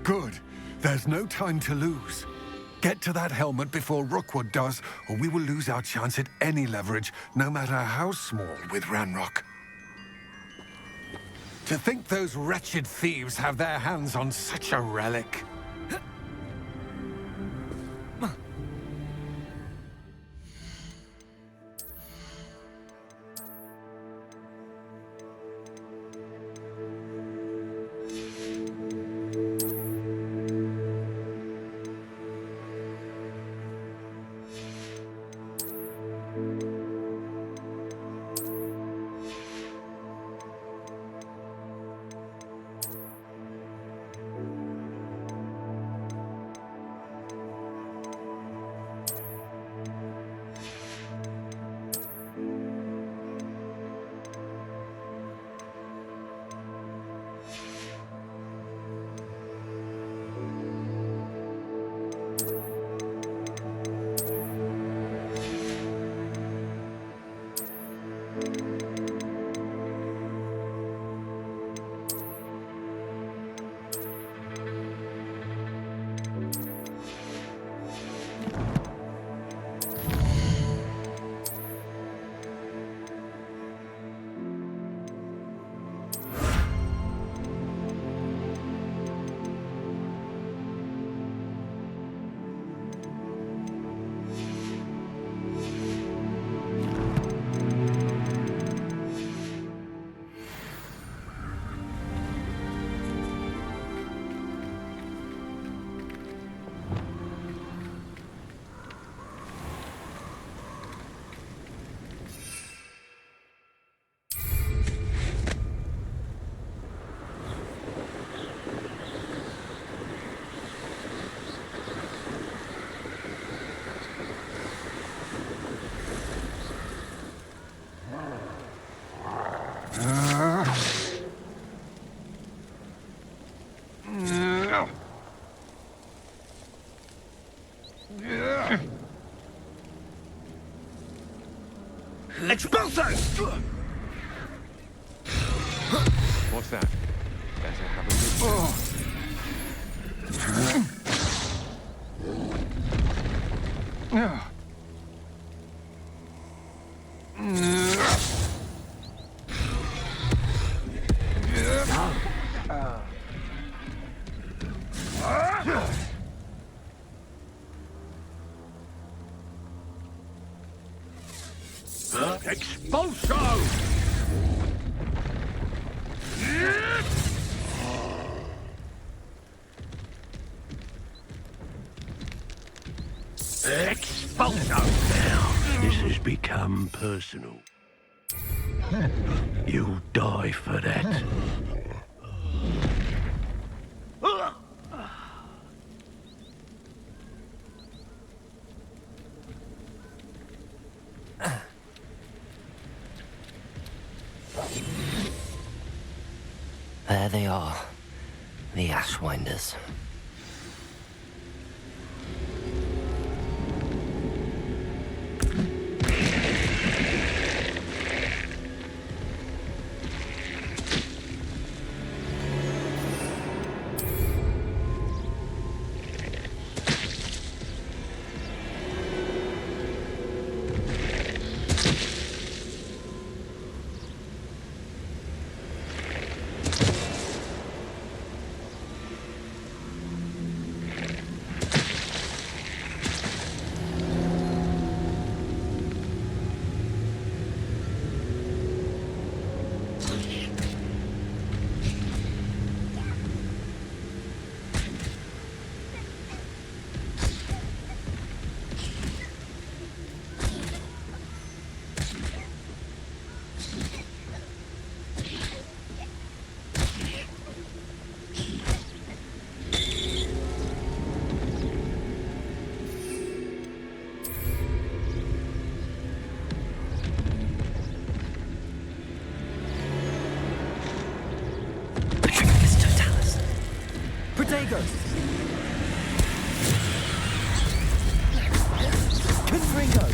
Good. There's no time to lose. Get to that helmet before Rookwood does, or we will lose our chance at any leverage, no matter how small, with Ranrock. To think those wretched thieves have their hands on such a relic. Expulso! What's that? Better have a look. Expulso! Now, this has become personal. You'll die for that. There they are, the Ashwinders. Protego! Confringo!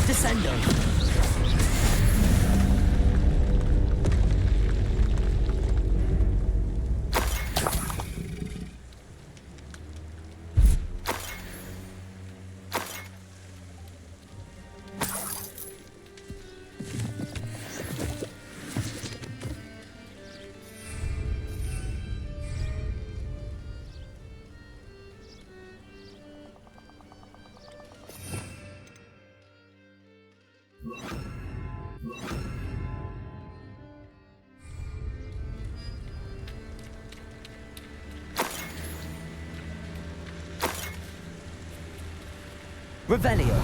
Descendo! Revelio.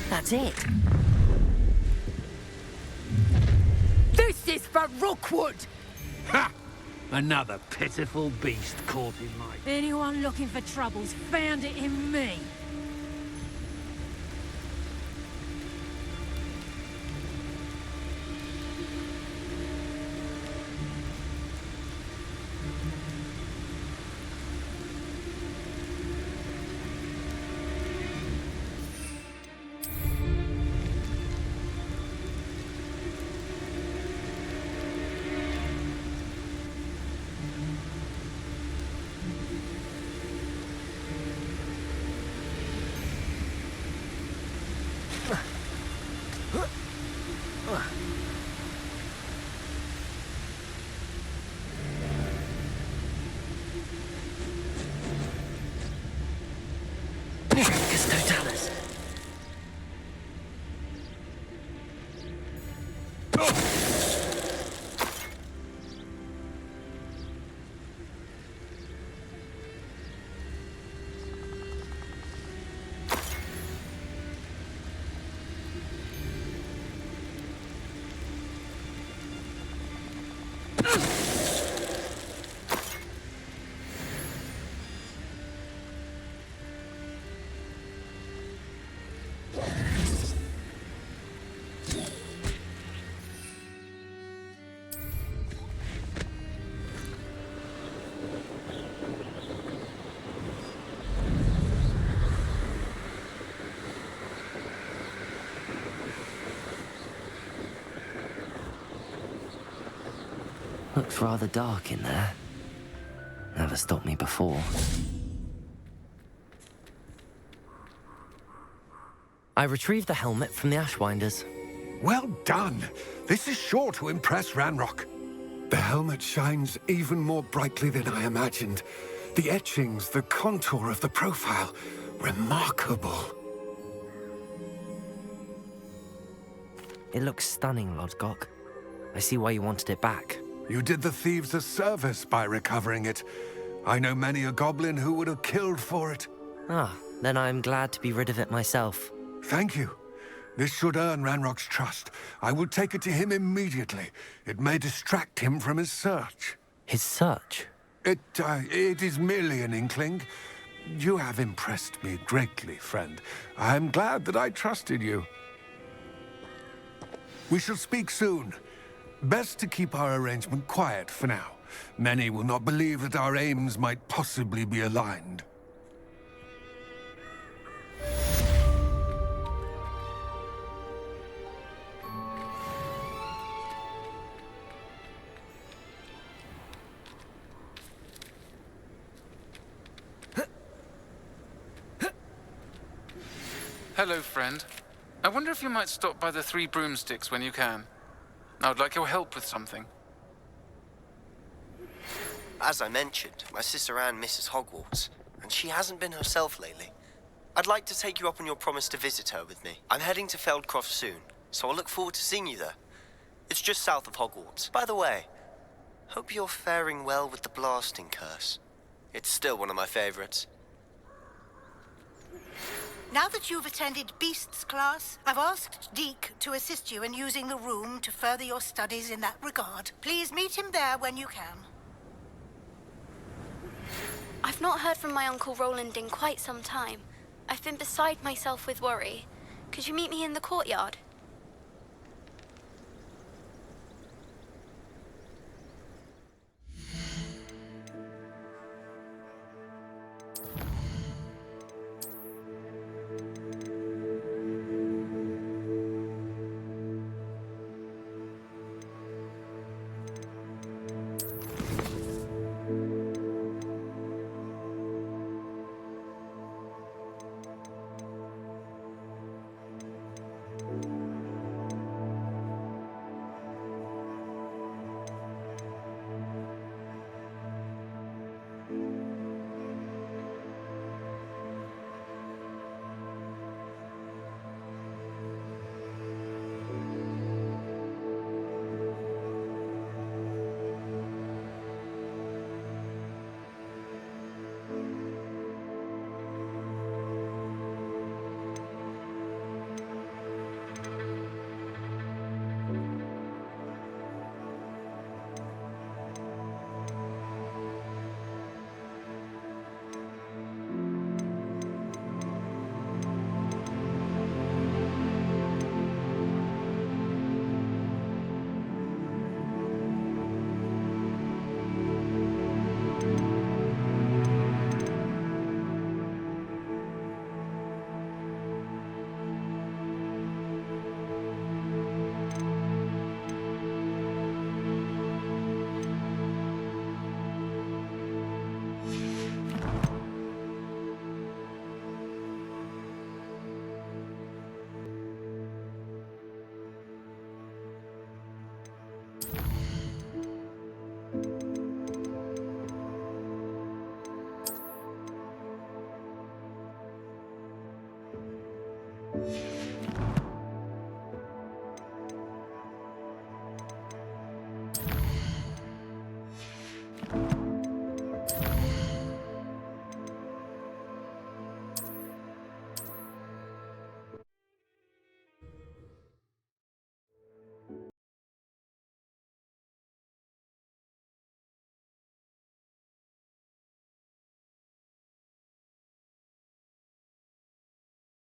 That's it. This is for Rookwood! Ha! Another pitiful beast caught in my... Anyone looking for troubles found it in me. Looks rather dark in there. Never stopped me before. I retrieved the helmet from the Ashwinders. Well done. This is sure to impress Ranrock. The helmet shines even more brightly than I imagined. The etchings, the contour of the profile, remarkable. It looks stunning, Lodgok. I see why you wanted it back. You did the thieves a service by recovering it. I know many a goblin who would have killed for it. Ah, then I'm glad to be rid of it myself. Thank you. This should earn Ranrock's trust. I will take it to him immediately. It may distract him from his search. His search? It is merely an inkling. You have impressed me greatly, friend. I'm glad that I trusted you. We shall speak soon. Best to keep our arrangement quiet for now. Many will not believe that our aims might possibly be aligned. Hello, friend. I wonder if you might stop by the Three Broomsticks when you can. I would like your help with something. As I mentioned, my sister Anne misses Hogwarts, and she hasn't been herself lately. I'd like to take you up on your promise to visit her with me. I'm heading to Feldcroft soon, so I'll look forward to seeing you there. It's just south of Hogwarts. By the way, hope you're faring well with the blasting curse. It's still one of my favorites. Now that you've attended Beasts class, I've asked Deke to assist you in using the room to further your studies in that regard. Please meet him there when you can. I've not heard from my Uncle Roland in quite some time. I've been beside myself with worry. Could you meet me in the courtyard?